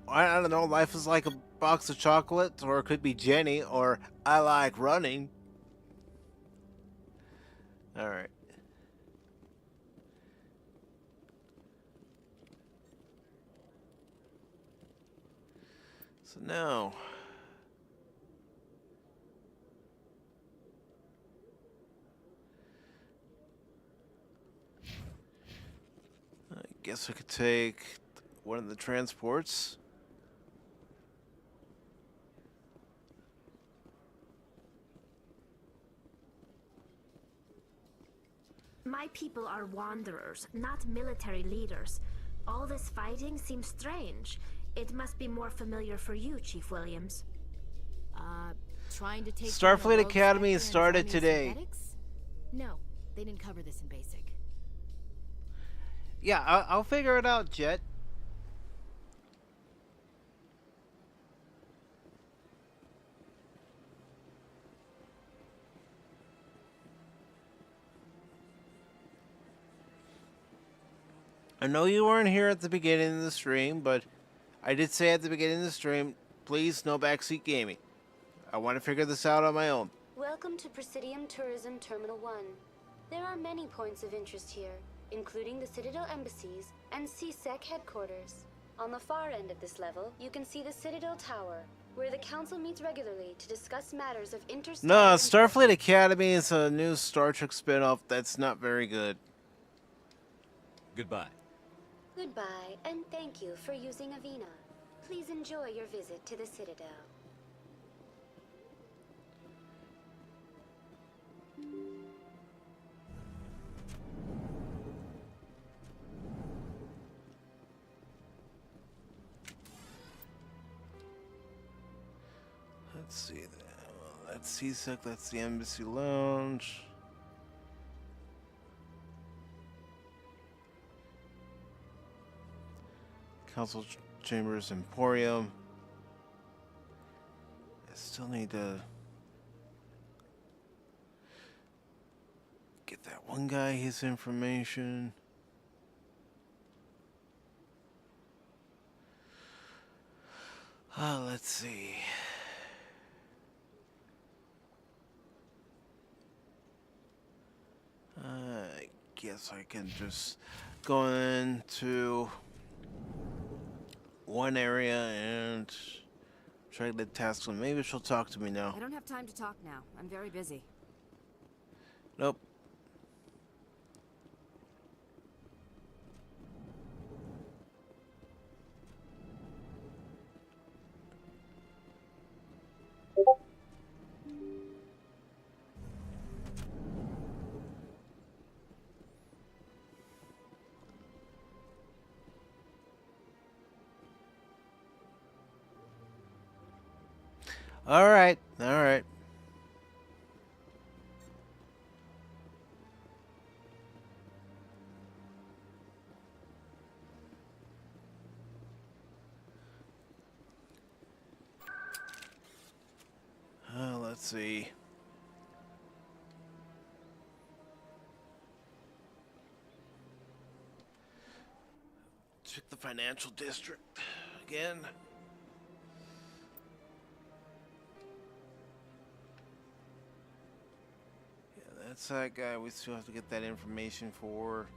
I don't know, life is like a box of chocolates, or it could be Jenny, or I like running. Alright. So now... I guess I could take one of the transports. My people are wanderers, not military leaders. All this fighting seems strange. It must be more familiar for you, Chief Williams. Trying to take Starfleet Academy started today. Synthetics? No, they didn't cover this in basic. Yeah, I'll figure it out, Jet. I know you weren't here at the beginning of the stream, but I did say at the beginning of the stream, please, no backseat gaming. I want to figure this out on my own. Welcome to Presidium Tourism Terminal 1. There are many points of interest here, including the Citadel embassies and CSEC headquarters. On the far end of this level, you can see the Citadel Tower, where the Council meets regularly to discuss matters of interest. No, Starfleet Academy is a new Star Trek spinoff that's not very good. Goodbye. Goodbye, and thank you for using Avina. Please enjoy your visit to the Citadel. Let's see that. Well, that's CSEC, that's the Embassy Lounge. Council Chambers Emporium. I still need to get that one guy his information. Let's see. I guess I can just go into one area and try the task. Maybe she'll talk to me now. I don't have time to talk now. I'm very busy. Nope. All right. Let's see. Check the financial district again. That's that guy we still have to get that information for.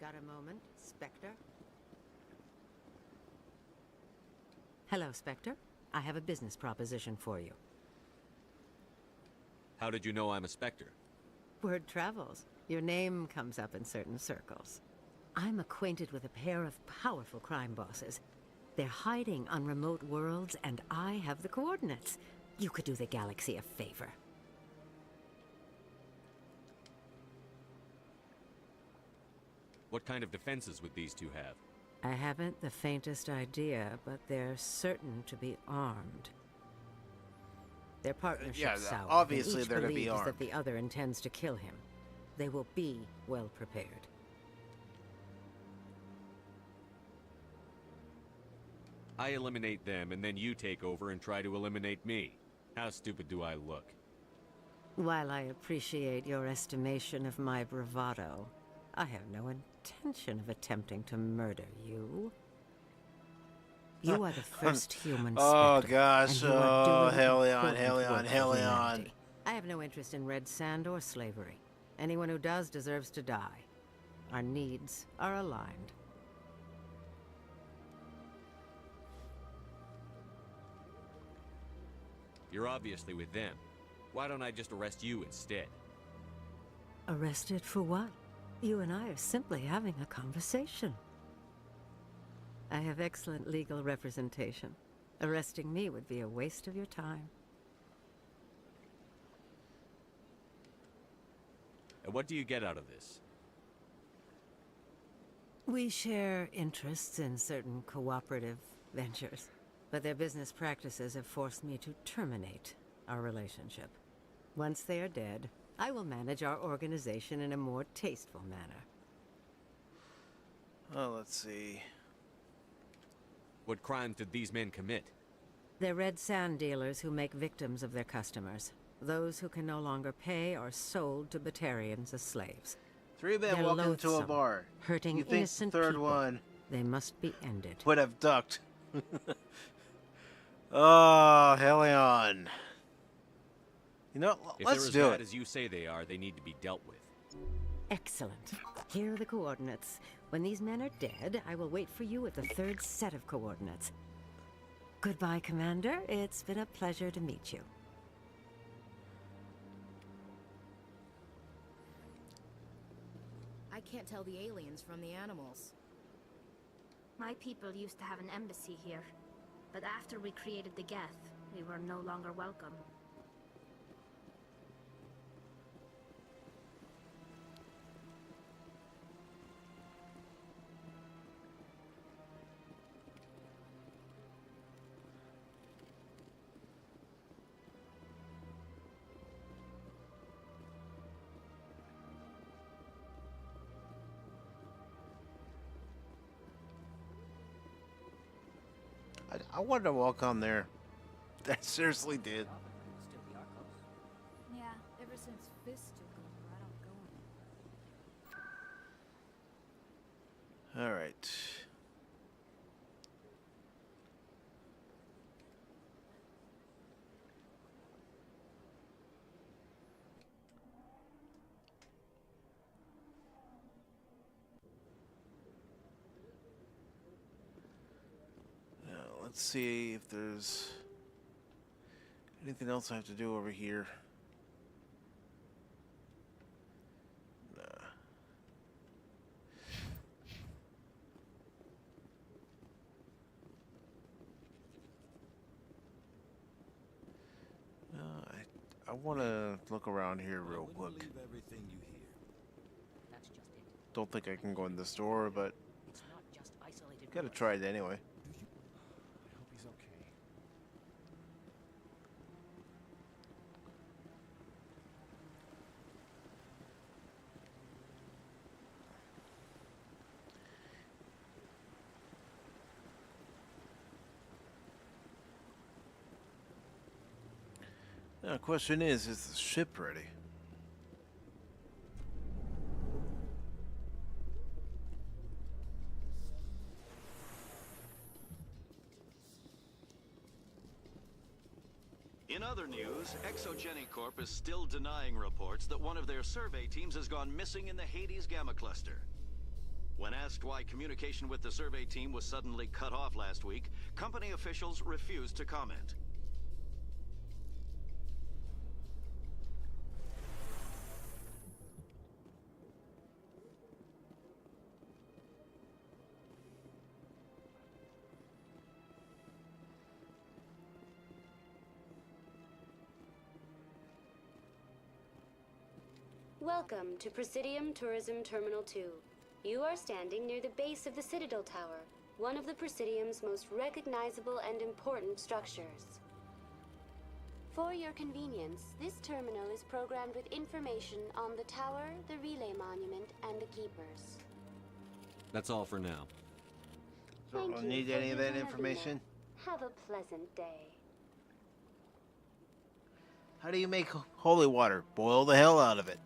Got a moment, Spectre? Hello, Spectre. I have a business proposition for you. How did you know I'm a Spectre? Word travels. Your name comes up in certain circles. I'm acquainted with a pair of powerful crime bosses. They're hiding on remote worlds, and I have the coordinates. You could do the galaxy a favor. What kind of defenses would these two have? I haven't the faintest idea, but they're certain to be armed. Their partnership's sour, obviously and each they're gonna be believes armed. that the other intends to kill him. They will be well prepared. I eliminate them, and then you take over and try to eliminate me. How stupid do I look? While I appreciate your estimation of my bravado, I have no intention of attempting to murder you. You are the first human Oh Spectre, gosh, and you are oh doing Helion, important Helion, work for Helion. humanity. I have no interest in red sand or slavery. Anyone who does deserves to die. Our needs are aligned. You're obviously with them. Why don't I just arrest you instead? Arrested for what? You and I are simply having a conversation. I have excellent legal representation. Arresting me would be a waste of your time. And what do you get out of this? We share interests in certain cooperative ventures, but their business practices have forced me to terminate our relationship. Once they are dead, I will manage our organization in a more tasteful manner. Oh, let's see. What crimes did these men commit? They're red sand dealers who make victims of their customers. Those who can no longer pay are sold to Batarians as slaves. 3 men They're walking into a loathsome, bar. hurting You think the innocent third people. one They must be ended. would have ducked. Oh, Helion. You know, If let's they're as do bad it. as you say they are, they need to be dealt with. Excellent. Here are the coordinates. When these men are dead, I will wait for you at the 3rd set of coordinates. Goodbye, Commander. It's been a pleasure to meet you. I can't tell the aliens from the animals. My people used to have an embassy here, but after we created the Geth, we were no longer welcome. I wanted to walk on there. I seriously did. Yeah, ever since Fist took over, I don't go All right. Now, let's see if there's anything else I have to do over here. Nah. No, I want to look around here real quick. Believe everything you hear. That's just it. Don't think I can go in the store, but It's not just isolated. gotta groups. try it anyway. I hope he's okay. Now, the question is the ship ready? In other news, Exogeny Corp is still denying reports that one of their survey teams has gone missing in the Hades Gamma Cluster. When asked why communication with the survey team was suddenly cut off last week, company officials refused to comment. Welcome to Presidium Tourism Terminal 2. You are standing near the base of the Citadel Tower, one of the Presidium's most recognizable and important structures. For your convenience, this terminal is programmed with information on the tower, the relay monument, and the keepers. That's all for now. Thank Don't you need for any of that using information. Avina. Have a pleasant day. How do you make holy water? Boil the hell out of it.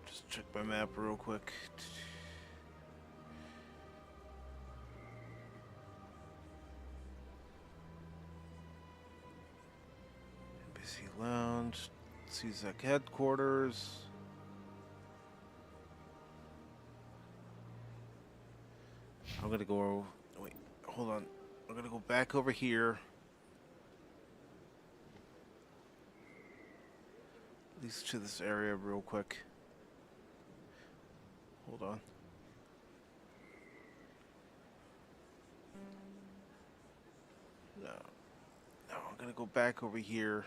Just check my map real quick. Embassy Lounge, CSEC headquarters. I'm gonna go. Wait, hold on. I'm gonna go back over here. At least to this area real quick. Hold on. No. No, I'm gonna go back over here.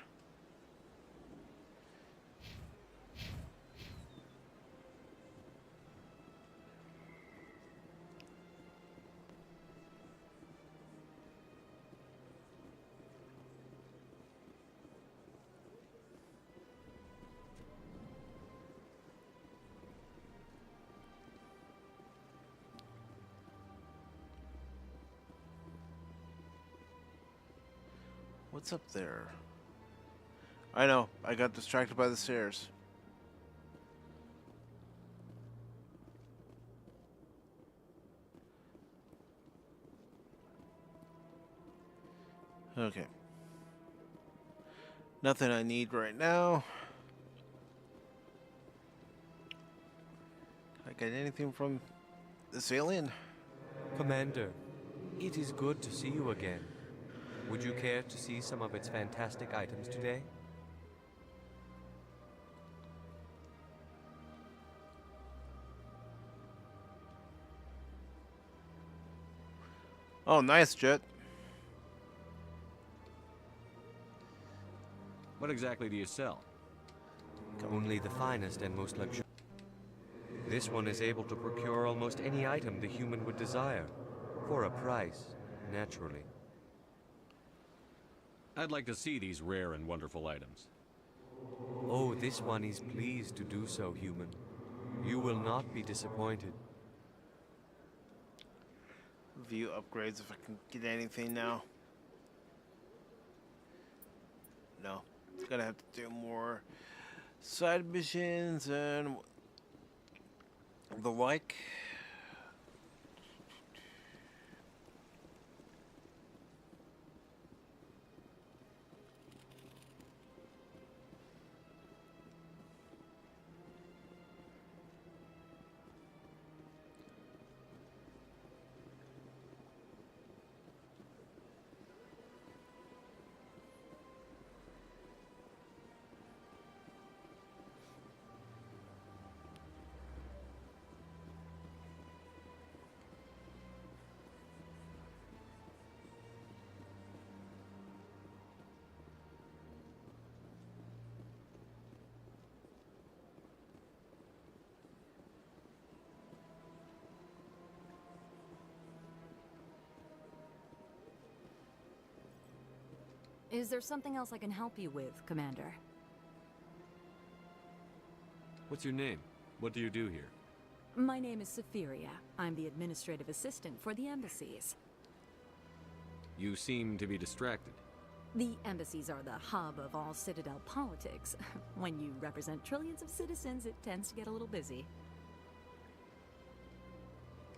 What's up there? I know, I got distracted by the stairs. Okay. Nothing I need right now. Can I get anything from this alien? Commander, it is good to see you again. Would you care to see some of its fantastic items today? Oh, nice, Jet. What exactly do you sell? Only the finest and most luxurious. This one is able to procure almost any item the human would desire, for a price, naturally. I'd like to see these rare and wonderful items. Oh, this one is pleased to do so, human. You will not be disappointed. View upgrades if I can get anything now. No. Gonna have to do more side missions and the like. Is there something else I can help you with, Commander? What's your name? What do you do here? My name is Safiria. I'm the administrative assistant for the embassies. You seem to be distracted. The embassies are the hub of all Citadel politics. When you represent trillions of citizens, it tends to get a little busy.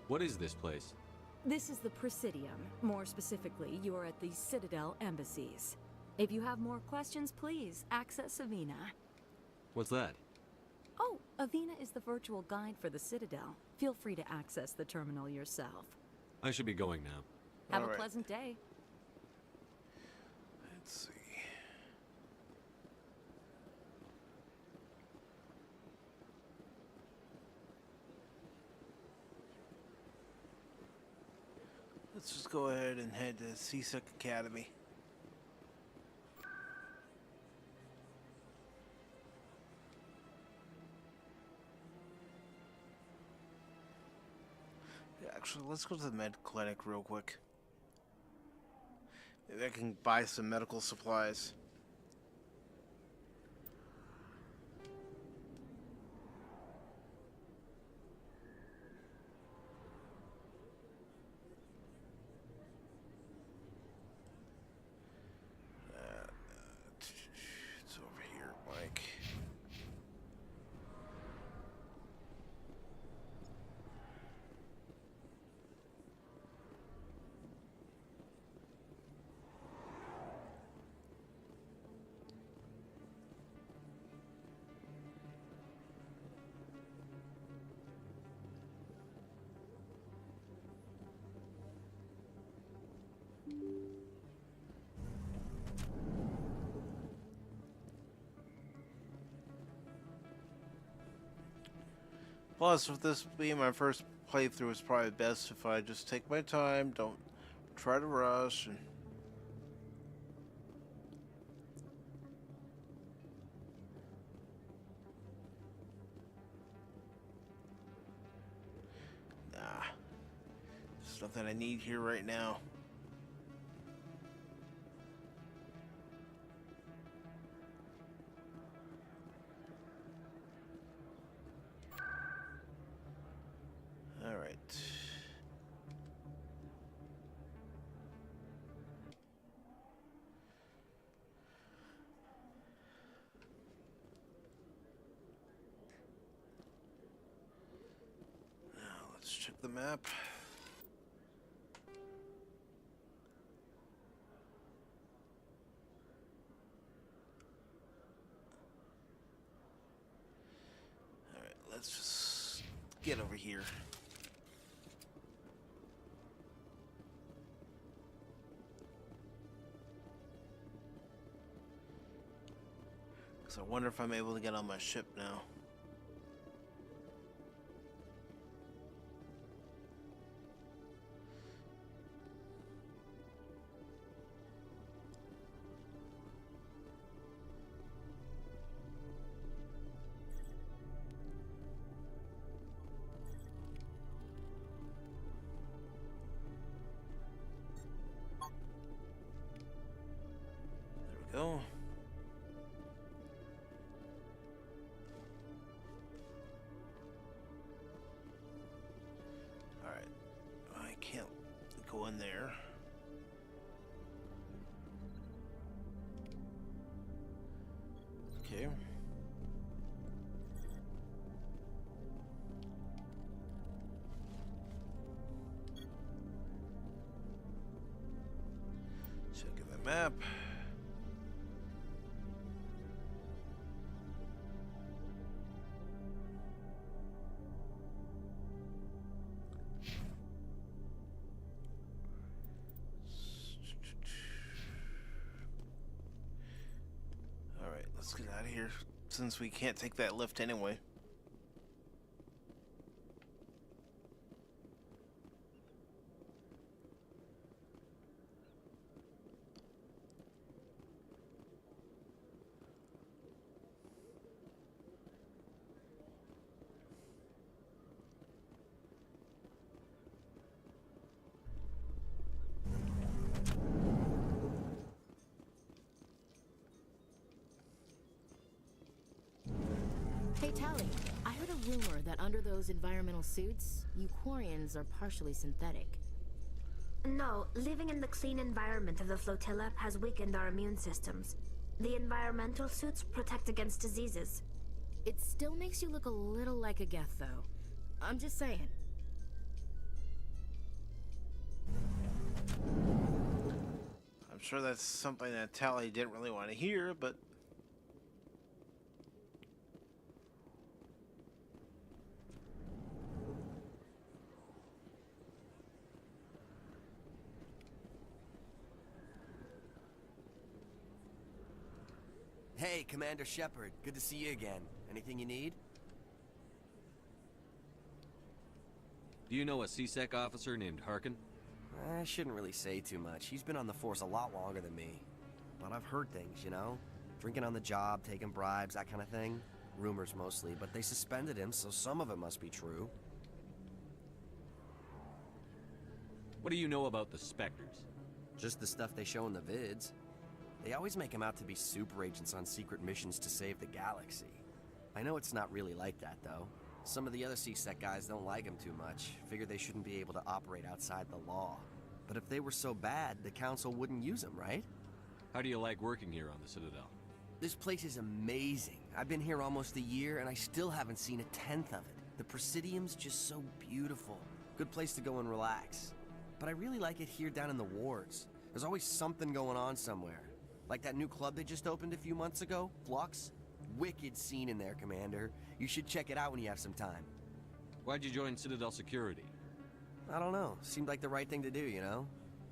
What is this place? This is the Presidium. More specifically, you are at the Citadel embassies. If you have more questions, please access Avina. What's that? Oh, Avina is the virtual guide for the Citadel. Feel free to access the terminal yourself. I should be going now. Have a pleasant day. Let's see. Let's just go ahead and head to CSEC Academy. Actually, let's go to the med clinic real quick. Maybe I can buy some medical supplies. It's over here, Mike. Plus, with this being my first playthrough, it's probably best if I just take my time, don't try to rush, and nah, there's nothing I need here right now. check the map. Alright, let's just get over here. So I wonder if I'm able to get on my ship now. There we go. Go in there. Okay. Checking the map. Let's get out of here, since we can't take that lift anyway. Hey, Tali, I heard a rumor that under those environmental suits, you Quarians are partially synthetic. No, living in the clean environment of the flotilla has weakened our immune systems. The environmental suits protect against diseases. It still makes you look a little like a Geth, though. I'm just saying. I'm sure that's something that Tali didn't really want to hear, but... Hey, Commander Shepard. Good to see you again. Anything you need? Do you know a CSEC officer named Harkin? I shouldn't really say too much. He's been on the force a lot longer than me. But I've heard things, you know? Drinking on the job, taking bribes, that kind of thing. Rumors mostly, but they suspended him, so some of it must be true. What do you know about the Spectres? Just the stuff they show in the vids. They always make him out to be super agents on secret missions to save the galaxy. I know it's not really like that, though. Some of the other CSEC guys don't like him too much, figure they shouldn't be able to operate outside the law. But if they were so bad, the Council wouldn't use them, right? How do you like working here on the Citadel? This place is amazing. I've been here almost a year, and I still haven't seen a tenth of it. The Presidium's just so beautiful. Good place to go and relax. But I really like it here down in the wards. There's always something going on somewhere. Like that new club they just opened a few months ago, Flux. Wicked scene in there, Commander. You should check it out when you have some time. Why'd you join Citadel Security? I don't know. Seemed like the right thing to do, you know?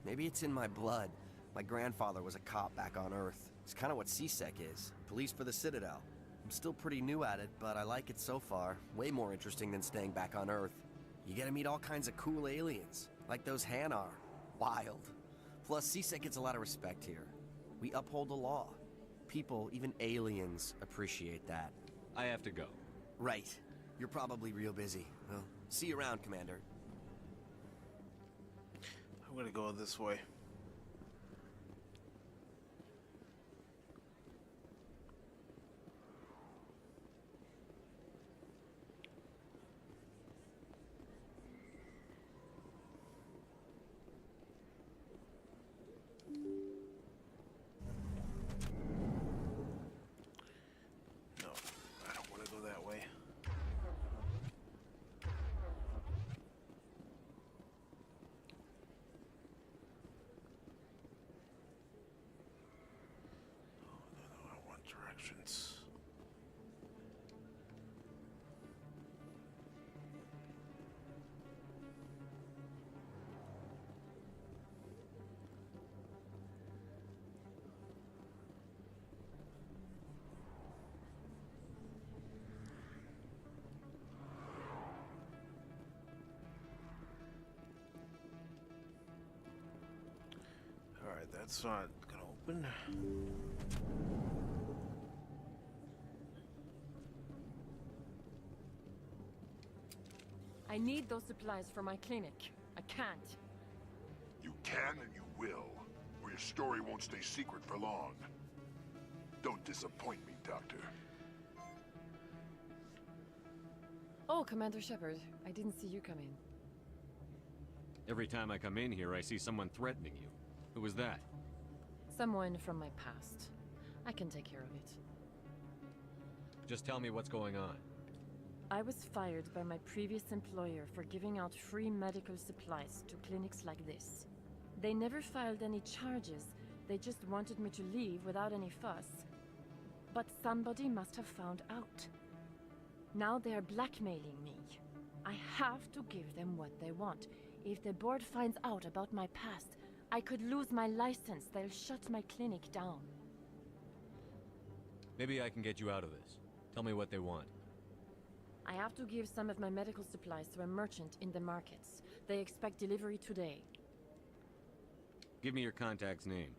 Maybe it's in my blood. My grandfather was a cop back on Earth. It's kind of what CSEC is. Police for the Citadel. I'm still pretty new at it, but I like it so far. Way more interesting than staying back on Earth. You get to meet all kinds of cool aliens, like those Hanar. Wild. Plus, CSEC gets a lot of respect here. We uphold the law. People, even aliens, appreciate that. I have to go. Right. You're probably real busy. Well, see you around, Commander. I'm gonna go this way. entrance. Alright, that's not gonna open. I need those supplies for my clinic. I can't. You can and you will, or your story won't stay secret for long. Don't disappoint me, Doctor. Oh, Commander Shepard. I didn't see you come in. Every time I come in here, I see someone threatening you. Who was that? Someone from my past. I can take care of it. Just tell me what's going on. I was fired by my previous employer for giving out free medical supplies to clinics like this. They never filed any charges. They just wanted me to leave without any fuss. But somebody must have found out. Now they are blackmailing me. I have to give them what they want. If the board finds out about my past, I could lose my license. They'll shut my clinic down. Maybe I can get you out of this. Tell me what they want. I have to give some of my medical supplies to a merchant in the markets. They expect delivery today. Give me your contact's name.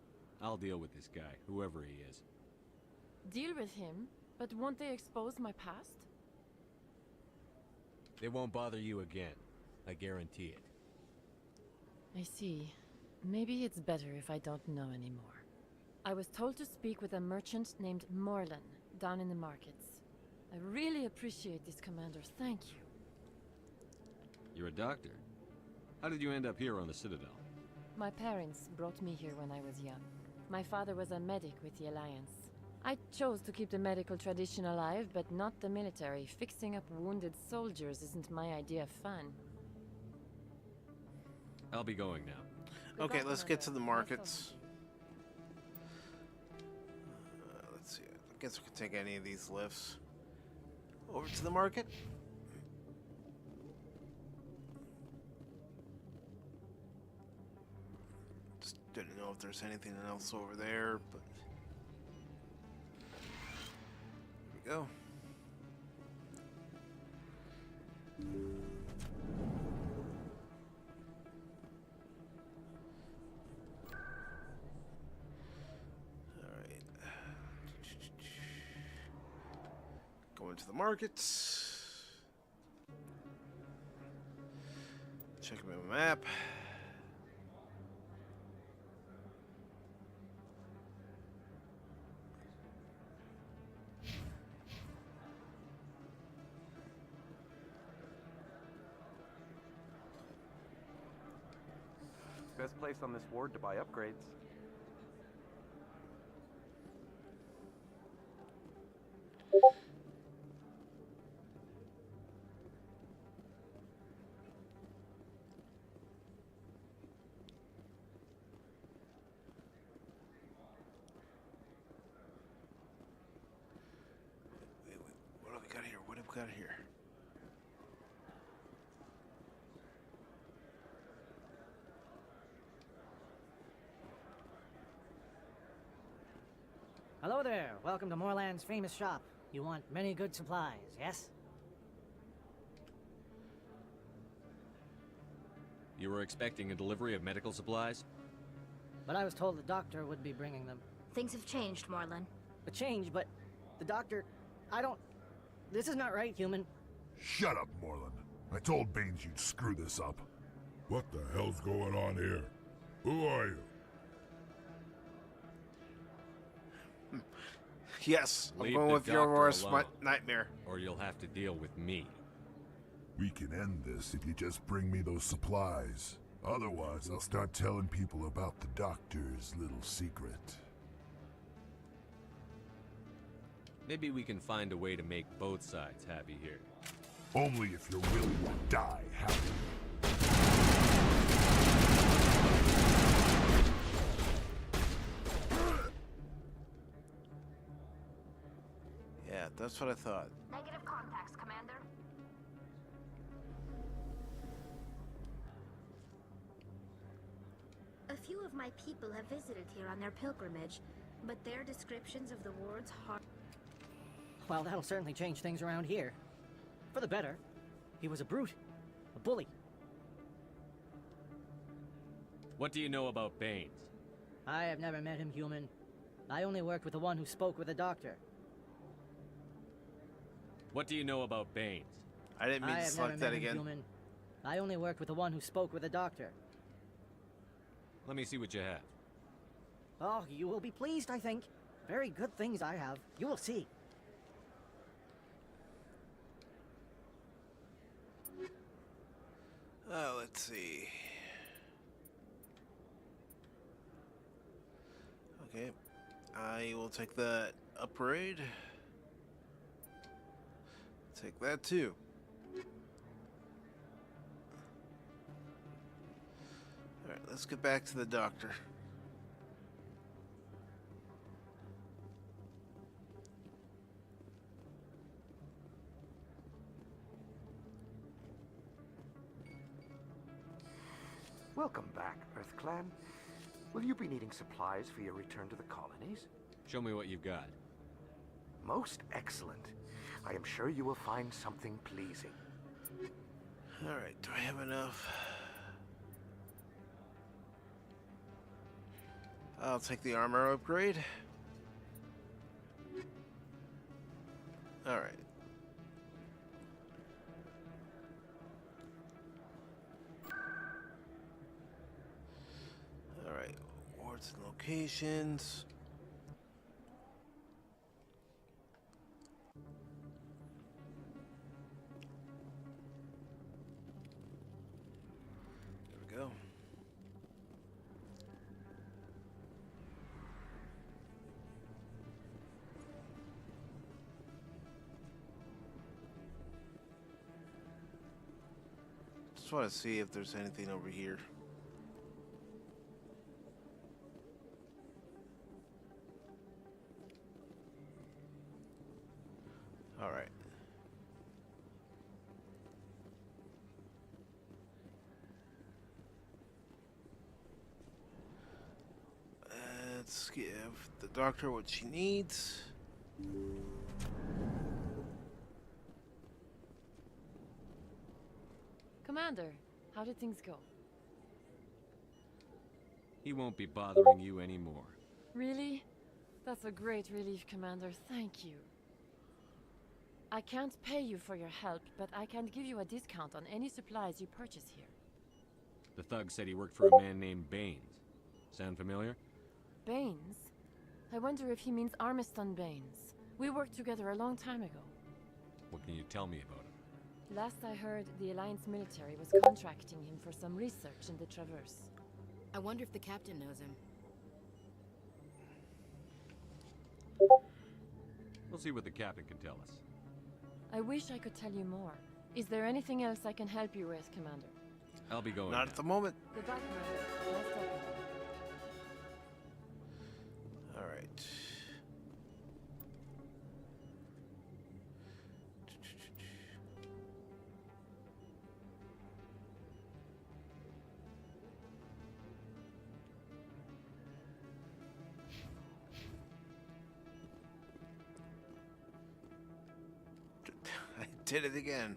I'll deal with this guy, whoever he is. Deal with him, but won't they expose my past? They won't bother you again. I guarantee it. I see. Maybe it's better if I don't know anymore. I was told to speak with a merchant named Morlan down in the markets. I really appreciate this, Commander. Thank you. You're a doctor. How did you end up here on the Citadel? My parents brought me here when I was young. My father was a medic with the Alliance. I chose to keep the medical tradition alive, but not the military. Fixing up wounded soldiers isn't my idea of fun. I'll be going now. Okay, let's get to the markets. Let's see. I guess we can take any of these lifts. Over to the market. Just didn't know if there's anything else over there, but here we go. Going to the markets. Checking my map. Best place on this ward to buy upgrades. What do we got here? What do we got here? Hello there. Welcome to Morland's famous shop. You want many good supplies, yes? You were expecting a delivery of medical supplies? But I was told the doctor would be bringing them. Things have changed, Morlan. A change, but the doctor... I don't... This is not right, human. Shut up, Morlan. I told Baines you'd screw this up. What the hell's going on here? Who are you? Yes, I'm Leave going the with your doctor worst alone, nightmare. Or you'll have to deal with me. We can end this if you just bring me those supplies. Otherwise, I'll start telling people about the doctor's little secret. Maybe we can find a way to make both sides happy here. Only if you're willing to die happy. That's what I thought. Negative contacts, Commander. A few of my people have visited here on their pilgrimage, but their descriptions of the wards are... Well, that'll certainly change things around here. For the better. He was a brute. A bully. What do you know about Baines? I have never met him, human. I only worked with the one who spoke with the doctor. What do you know about Baines? I didn't mean to select that again. Human. I only worked with the one who spoke with the doctor. Let me see what you have. Oh, you will be pleased, I think. Very good things I have. You will see. Let's see. Okay. I will take that upgrade. Take that too. Alright, let's get back to the doctor. Welcome back, EarthClan. Will you be needing supplies for your return to the colonies? Show me what you've got. Most excellent. I am sure you will find something pleasing. Alright, do I have enough? I'll take the armor upgrade. Alright. Alright, wards and locations. There we go. Just want to see if there's anything over here. All right. Let's give the doctor what she needs. Commander, how did things go? He won't be bothering you anymore. Really? That's a great relief, Commander. Thank you. I can't pay you for your help, but I can give you a discount on any supplies you purchase here. The thug said he worked for a man named Baines. Sound familiar? Baines? I wonder if he means Armiston Baines. We worked together a long time ago. What can you tell me about him? Last I heard, the Alliance military was contracting him for some research in the Traverse. I wonder if the captain knows him. We'll see what the captain can tell us. I wish I could tell you more. Is there anything else I can help you with, Commander? I'll be going Not now. at the moment. Goodbye, Commander. Nice talking to you. All right. I did it again.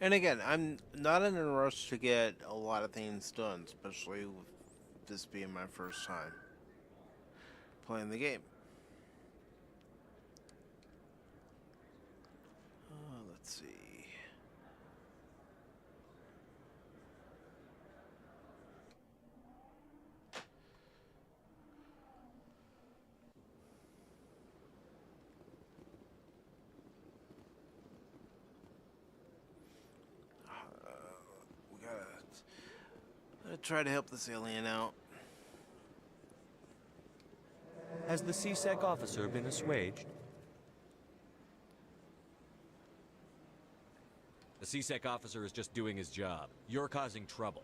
And again, I'm not in a rush to get a lot of things done, especially with this being my first time playing the game. Let's see. try to help this alien out. Has the CSEC officer been assuaged? The CSEC officer is just doing his job. You're causing trouble.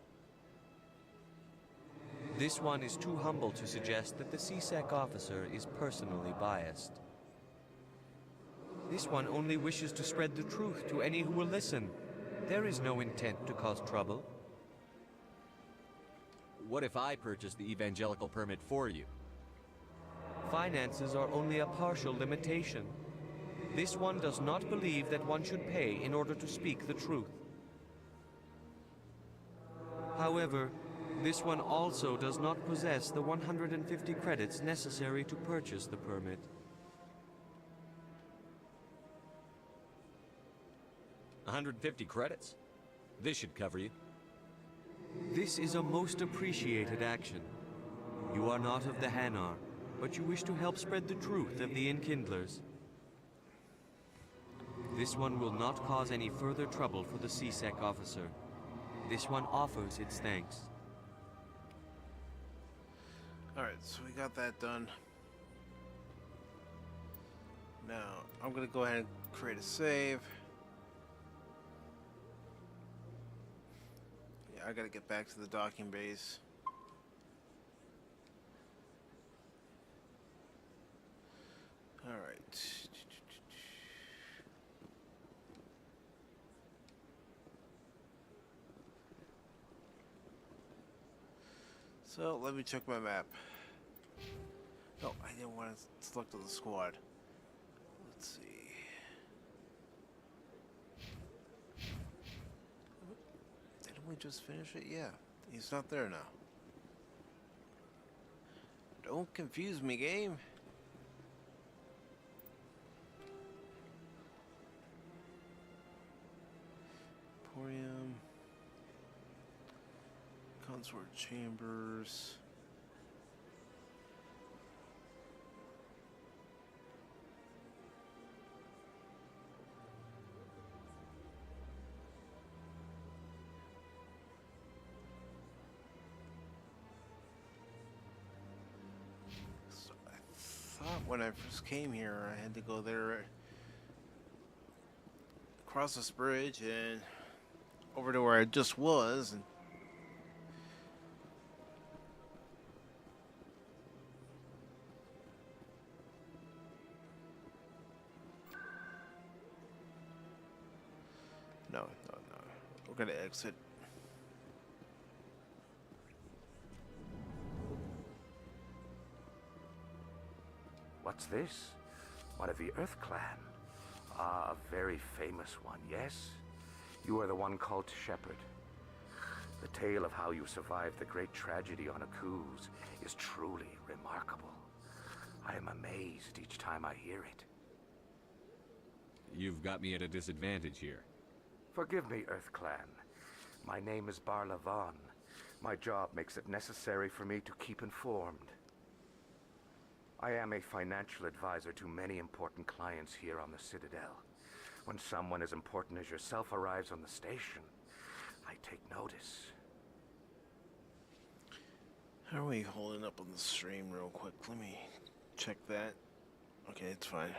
This one is too humble to suggest that the CSEC officer is personally biased. This one only wishes to spread the truth to any who will listen. There is no intent to cause trouble. What if I purchase the evangelical permit for you? Finances are only a partial limitation. This one does not believe that one should pay in order to speak the truth. However, this one also does not possess the 150 credits necessary to purchase the permit. $150 credits? This should cover you. This is a most appreciated action. You are not of the Hanar, but you wish to help spread the truth of the Enkindlers. This one will not cause any further trouble for the CSEC officer. This one offers its thanks. Alright, so we got that done. Now, I'm gonna go ahead and create a save. Yeah, I gotta get back to the docking base. Alright. So, let me check my map. No, I didn't want to select the squad. Let's see. Didn't we just finish it? Yeah. He's not there now. Don't confuse me, game. Emporium. Consort Chambers. So I thought when I first came here I had to go there, across this bridge and over to where I just was, and no. We're gonna exit. What's this? One of the Earth Clan. Ah, a very famous one, yes? You are the one called Shepard. The tale of how you survived the great tragedy on Akuz is truly remarkable. I am amazed each time I hear it. You've got me at a disadvantage here. Forgive me, Earth Clan. My name is Barla Vaughn. My job makes it necessary for me to keep informed. I am a financial advisor to many important clients here on the Citadel. When someone as important as yourself arrives on the station, I take notice. How are we holding up on the stream real quick? Let me check that. Okay, it's fine.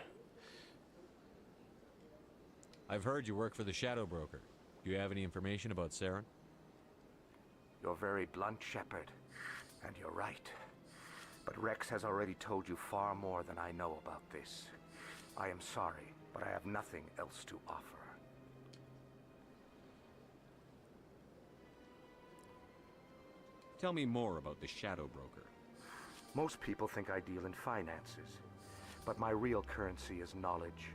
I've heard you work for the Shadow Broker. Do you have any information about Saren? You're very blunt, Shepard, and you're right. But Rex has already told you far more than I know about this. I am sorry, but I have nothing else to offer. Tell me more about the Shadow Broker. Most people think I deal in finances, but my real currency is knowledge.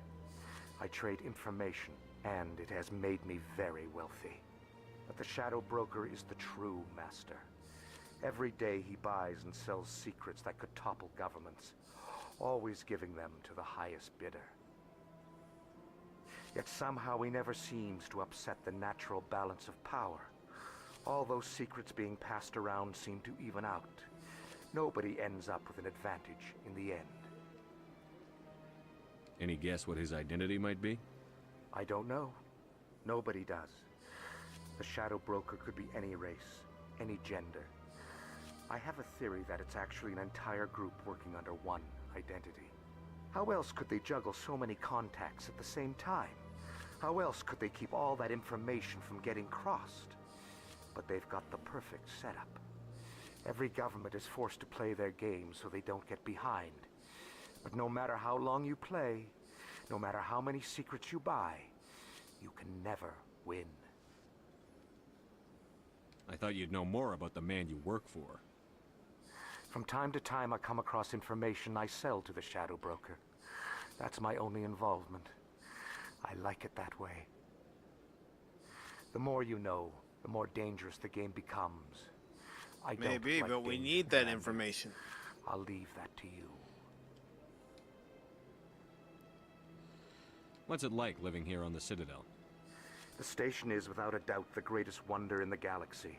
I trade information, and it has made me very wealthy. But the Shadow Broker is the true master. Every day he buys and sells secrets that could topple governments, always giving them to the highest bidder. Yet somehow he never seems to upset the natural balance of power. All those secrets being passed around seem to even out. Nobody ends up with an advantage in the end. Any guess what his identity might be? I don't know. Nobody does. The Shadow Broker could be any race, any gender. I have a theory that it's actually an entire group working under one identity. How else could they juggle so many contacts at the same time? How else could they keep all that information from getting crossed? But they've got the perfect setup. Every government is forced to play their game so they don't get behind. But no matter how long you play, no matter how many secrets you buy, you can never win. I thought you'd know more about the man you work for. From time to time, I come across information I sell to the Shadow Broker. That's my only involvement. I like it that way. The more you know, the more dangerous the game becomes. I don't Maybe, like but we danger, need that Commander. information. I'll leave that to you. What's it like living here on the Citadel? The station is without a doubt the greatest wonder in the galaxy.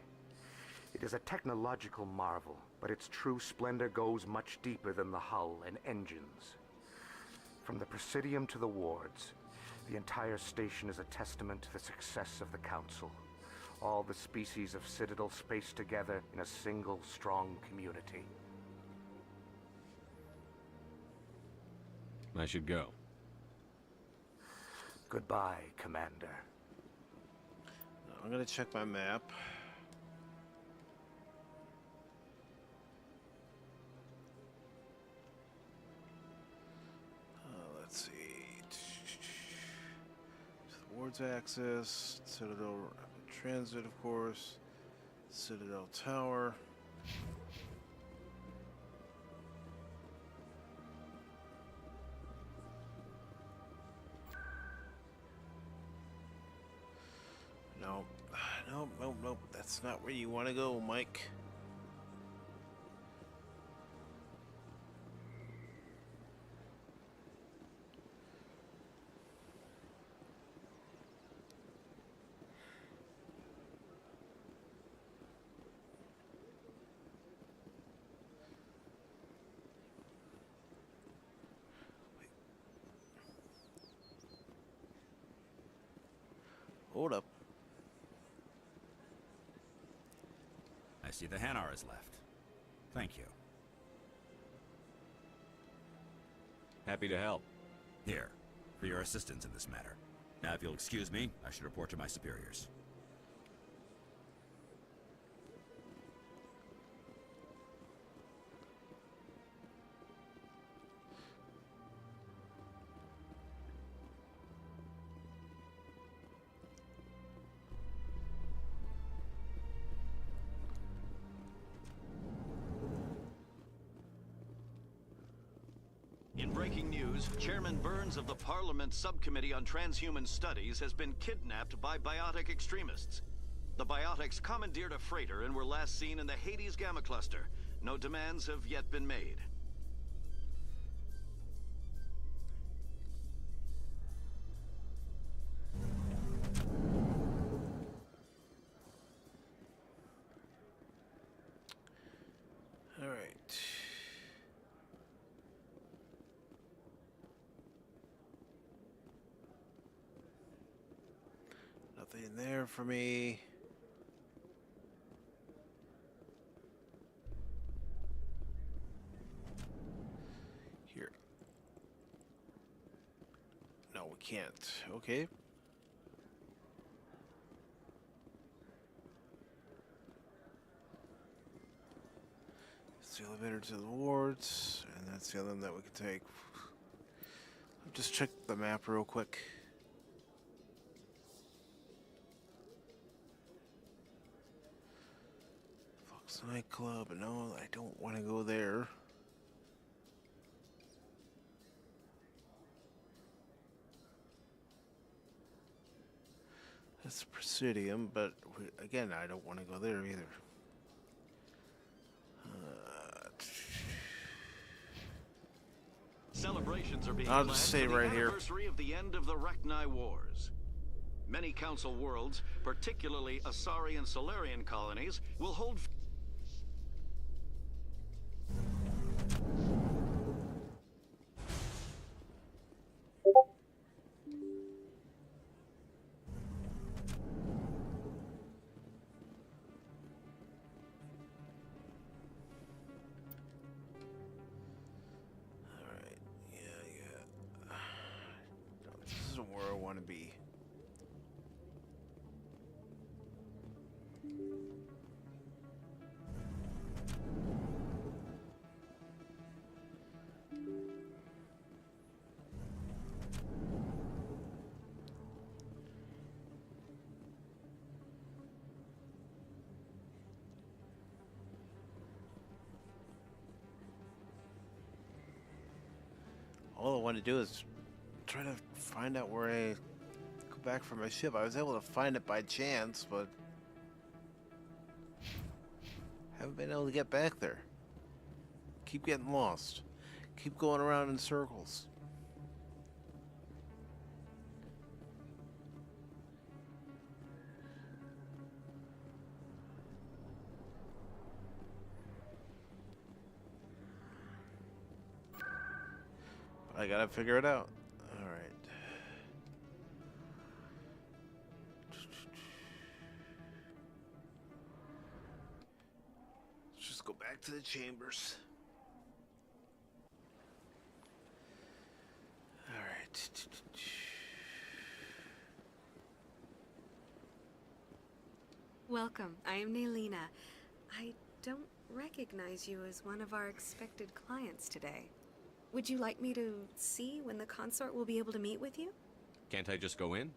It is a technological marvel, but its true splendor goes much deeper than the hull and engines. From the Presidium to the wards, the entire station is a testament to the success of the Council. All the species of Citadel spaced together in a single strong community. I should go. Goodbye, Commander. I'm gonna check my map. Let's see. Wards access, Citadel Transit, of course, Citadel Tower. Nope. That's not where you want to go, Mike. Hold up. I see the Hanar is left. Thank you. Happy to help. Here, for your assistance in this matter. Now, if you'll excuse me, I should report to my superiors. In breaking news, Chairman Burns of the Parliament Subcommittee on Transhuman Studies has been kidnapped by biotic extremists. The biotics commandeered a freighter and were last seen in the Hades Gamma Cluster. No demands have yet been made. All right. Nothing there for me. Here. No, we can't. Okay. It's the elevator to the wards, and that's the other one that we can take. I'll just check the map real quick. Fox Nightclub, no, I don't want to go there. That's Presidium, but again, I don't want to go there either. Celebrations are being I'll planned just stay for the right here. anniversary of the end of the Rachni Wars. Many Council worlds, particularly Asari and Solarian colonies, will hold isn't where I want to be. All I want to do is try to find out where I go back from my ship. I was able to find it by chance, but haven't been able to get back there. Keep getting lost. Keep going around in circles. I gotta figure it out. All right. Let's just go back to the chambers. All right. Welcome. I am Nelina. I don't recognize you as one of our expected clients today. Would you like me to see when the consort will be able to meet with you? Can't I just go in?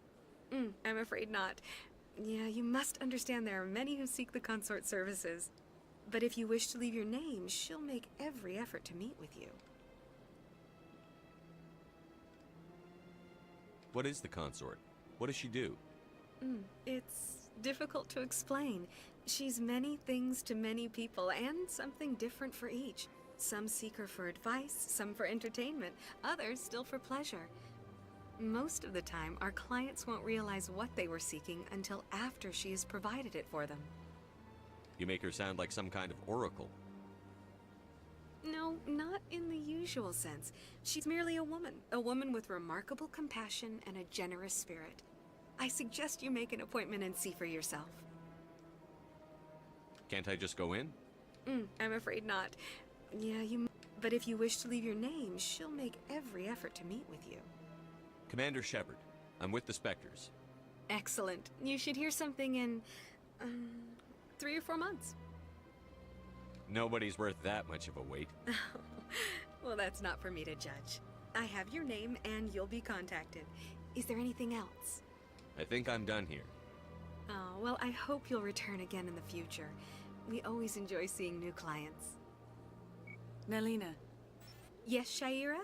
I'm afraid not. Yeah, you must understand there are many who seek the consort services. But if you wish to leave your name, she'll make every effort to meet with you. What is the consort? What does she do? It's difficult to explain. She's many things to many people, and something different for each. Some seek her for advice, some for entertainment, others still for pleasure. Most of the time, our clients won't realize what they were seeking until after she has provided it for them. You make her sound like some kind of oracle. No, not in the usual sense. She's merely a woman with remarkable compassion and a generous spirit. I suggest you make an appointment and see for yourself. Can't I just go in? I'm afraid not. Yeah, but if you wish to leave your name, she'll make every effort to meet with you. Commander Shepard. I'm with the Spectres. Excellent. You should hear something in 3 or 4 months. Nobody's worth that much of a wait. Well, that's not for me to judge. I have your name and you'll be contacted. Is there anything else? I think I'm done here. Oh, well, I hope you'll return again in the future. We always enjoy seeing new clients. Nelina. Yes, Shaira?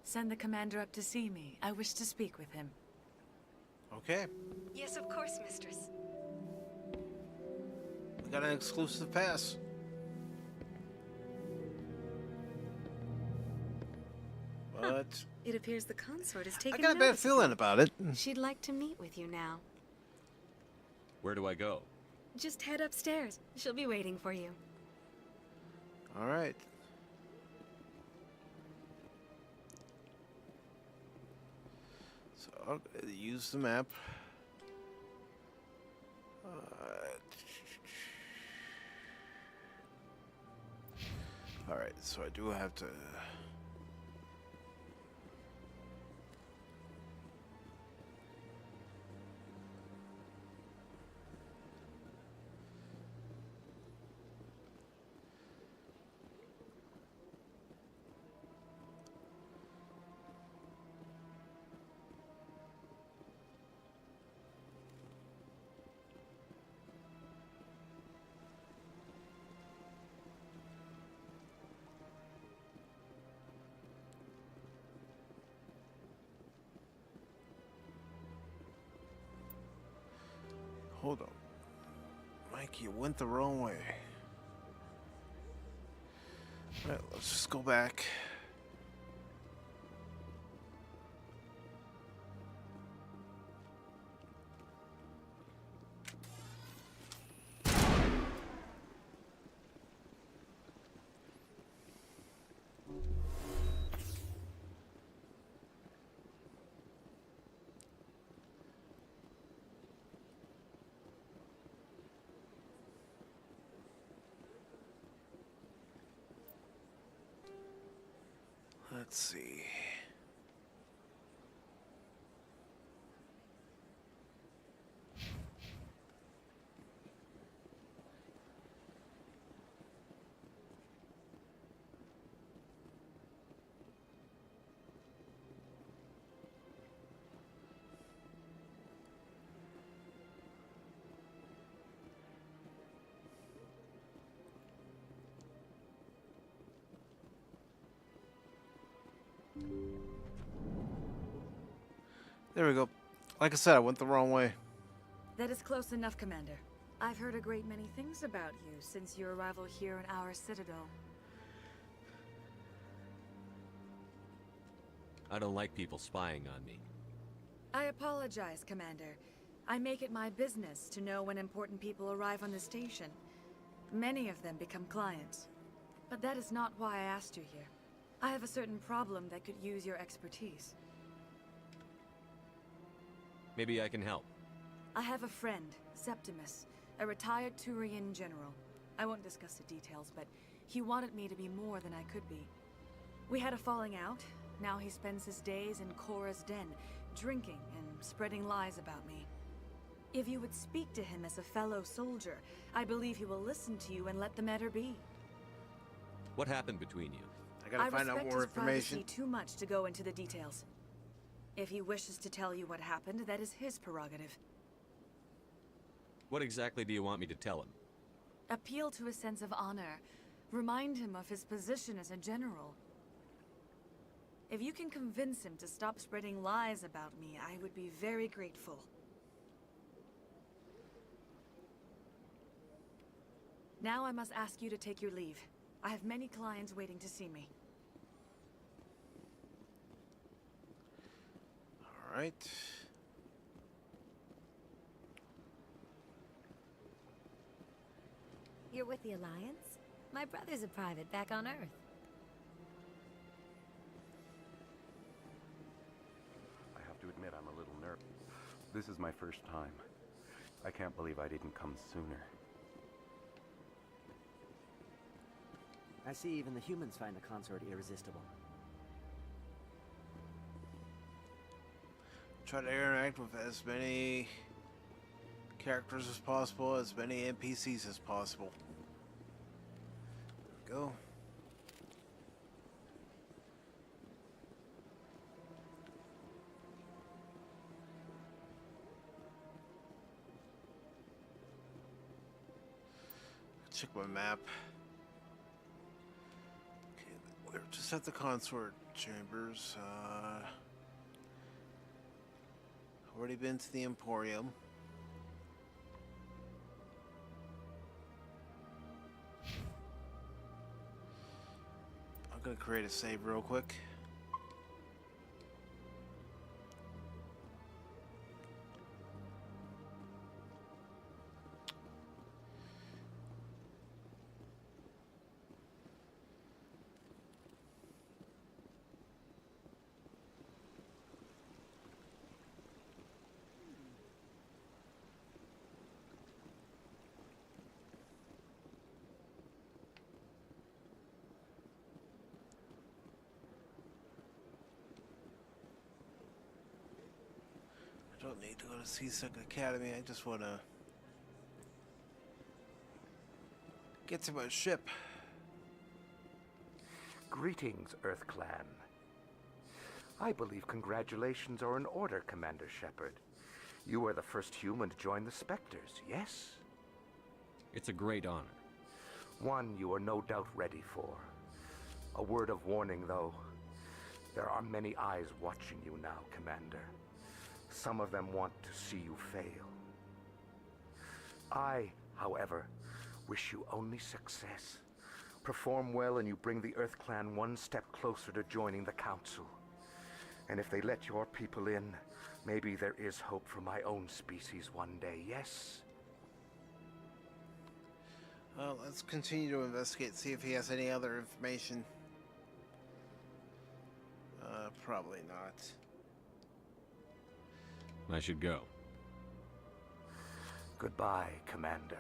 Send the commander up to see me. I wish to speak with him. Okay. Yes, of course, mistress. We got an exclusive pass. But It appears the consort has taken I got a bad notice of feeling you. about it. She'd like to meet with you now. Where do I go? Just head upstairs. She'll be waiting for you. All right. So I'll use the map. All right, so I do have to. Hold on. Mike, you went the wrong way. Alright, let's just go back. Let's see. There we go. Like I said, I went the wrong way. That is close enough, Commander. I've heard a great many things about you since your arrival here in our citadel. I don't like people spying on me. I apologize, Commander. I make it my business to know when important people arrive on the station. Many of them become clients. But that is not why I asked you here. I have a certain problem that could use your expertise. Maybe I can help. I have a friend, Septimus, a retired Turian general. I won't discuss the details, but he wanted me to be more than I could be. We had a falling out. Now he spends his days in Korra's den, drinking and spreading lies about me. If you would speak to him as a fellow soldier, I believe he will listen to you and let the matter be. What happened between you? I gotta find out more information. I respect his privacy too much to go into the details. If he wishes to tell you what happened, that is his prerogative. What exactly do you want me to tell him? Appeal to his sense of honor. Remind him of his position as a general. If you can convince him to stop spreading lies about me, I would be very grateful. Now I must ask you to take your leave. I have many clients waiting to see me. All right. You're with the Alliance? My brother's a private back on Earth. I have to admit I'm a little nervous. This is my first time. I can't believe I didn't come sooner. I see even the humans find the consort irresistible. Try to interact with as many characters as possible, as many NPCs as possible. There we go. Check my map. Okay, we're just at the consort chambers. Already been to the Emporium. I'm gonna create a save real quick. I don't need to go to C-Sec Academy, I just want to get to my ship. Greetings, Earth Clan. I believe congratulations are in order, Commander Shepard. You are the first human to join the Spectres, yes? It's a great honor. One you are no doubt ready for. A word of warning, though. There are many eyes watching you now, Commander. Some of them want to see you fail. I, however, wish you only success. Perform well and you bring the Earth Clan one step closer to joining the Council. And if they let your people in, maybe there is hope for my own species one day, yes? Well, let's continue to investigate, see if he has any other information. Probably not. I should go. Goodbye, Commander.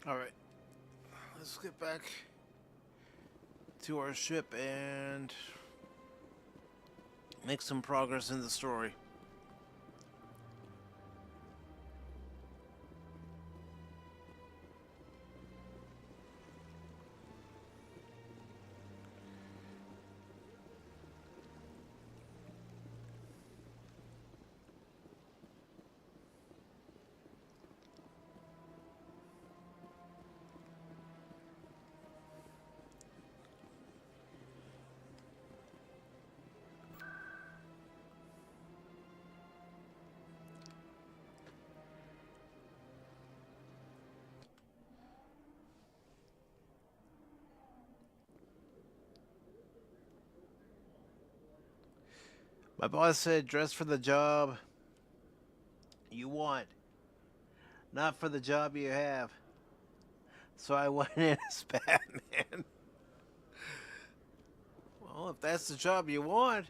Alright. Let's get back to our ship and make some progress in the story. My boss said dress for the job you want, not for the job you have. So I went in as Batman. Well, if that's the job you want.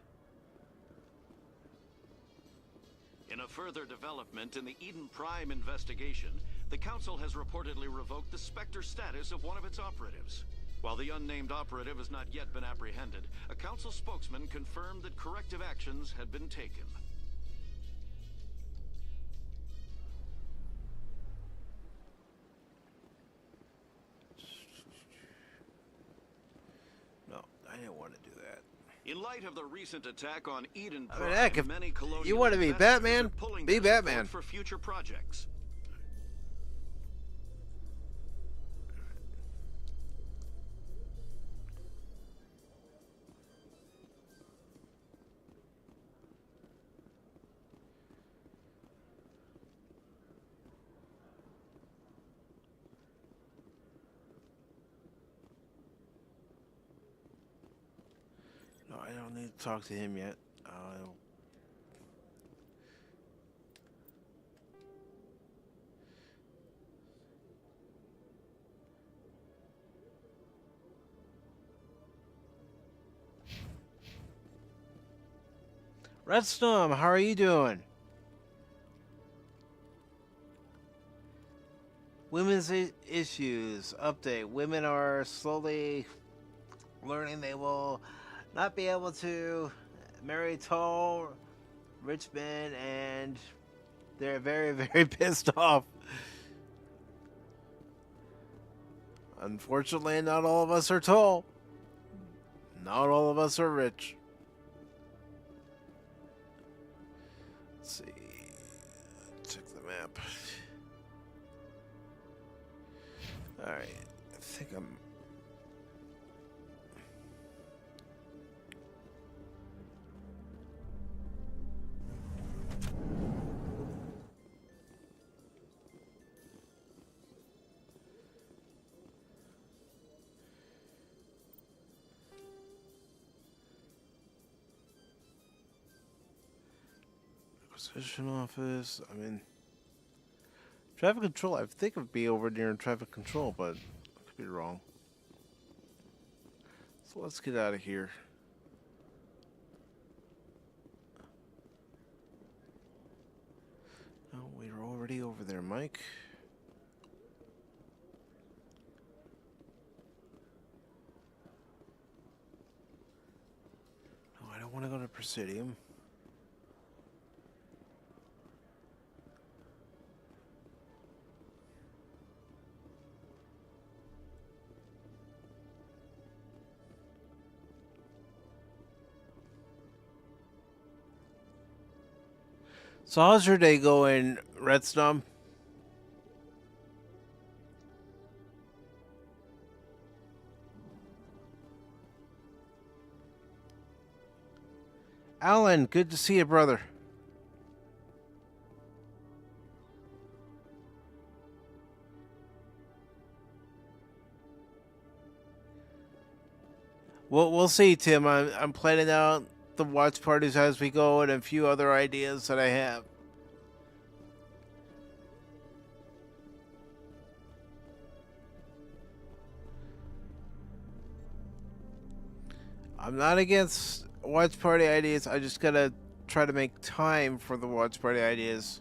In a further development in the Eden Prime investigation, the Council has reportedly revoked the Spectre status of one of its operatives. While the unnamed operative has not yet been apprehended, a Council spokesman confirmed that corrective actions had been taken. No, I didn't want to do that. In light of the recent attack on Eden I Prime, mean, heck, if many colonial you want to be investors Batman, are pulling be their support Batman. for future projects. No, I don't need to talk to him yet. Redstorm, how are you doing? Women's issues update. Women are slowly learning they will not be able to marry tall, rich men, and they're very, very pissed off. Unfortunately, not all of us are tall. Not all of us are rich. Let's see. Check the map. Alright. I think I'm... Acquisition office. I mean, traffic control. I think it'd be over near traffic control, but I could be wrong. So let's get out of here. Oh, we were already over there, Mike. No, I don't want to go to Presidium. So how's your day going, Redstorm? Alan, good to see you, brother. We'll see, Tim. I'm planning out the watch parties as we go and a few other ideas that I have. I'm not against watch party ideas. I just gotta try to make time for the watch party ideas.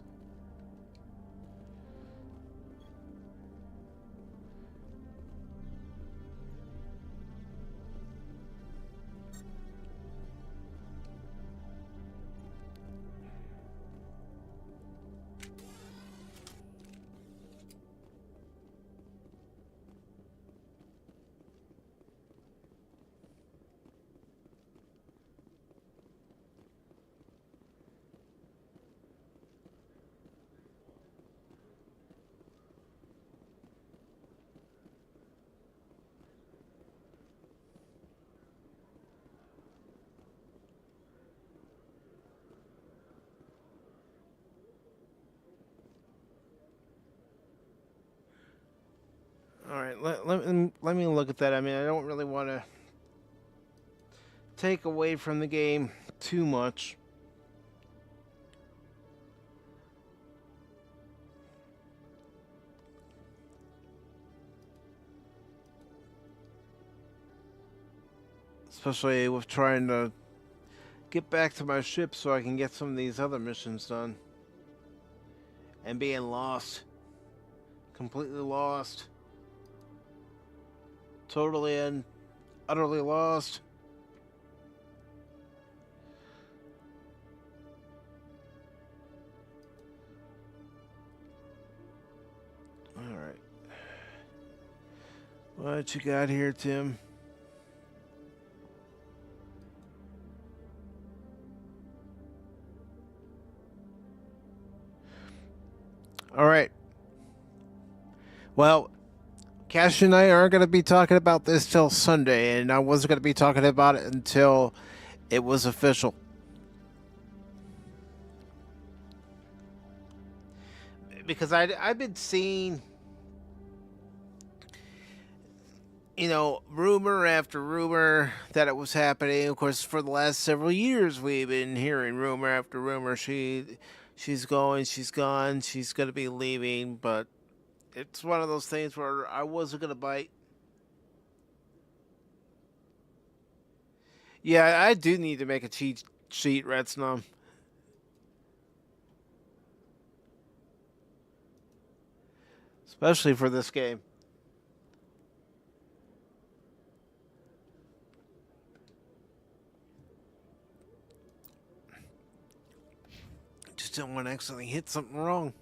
All right, let me look at that. I mean, I don't really want to take away from the game too much. Especially with trying to get back to my ship so I can get some of these other missions done. And being lost. Completely lost. Totally and utterly lost. Alright. What you got here, Tim? All right. Well, Cash and I aren't going to be talking about this till Sunday, and I wasn't going to be talking about it until it was official. Because I've been seeing, you know, rumor after rumor that it was happening. Of course, for the last several years, we've been hearing rumor after rumor. She's going, she's gone, she's going to be leaving, but it's one of those things where I wasn't going to bite. Yeah, I do need to make a cheat sheet, Redsnum. Especially for this game. Just don't want to accidentally hit something wrong.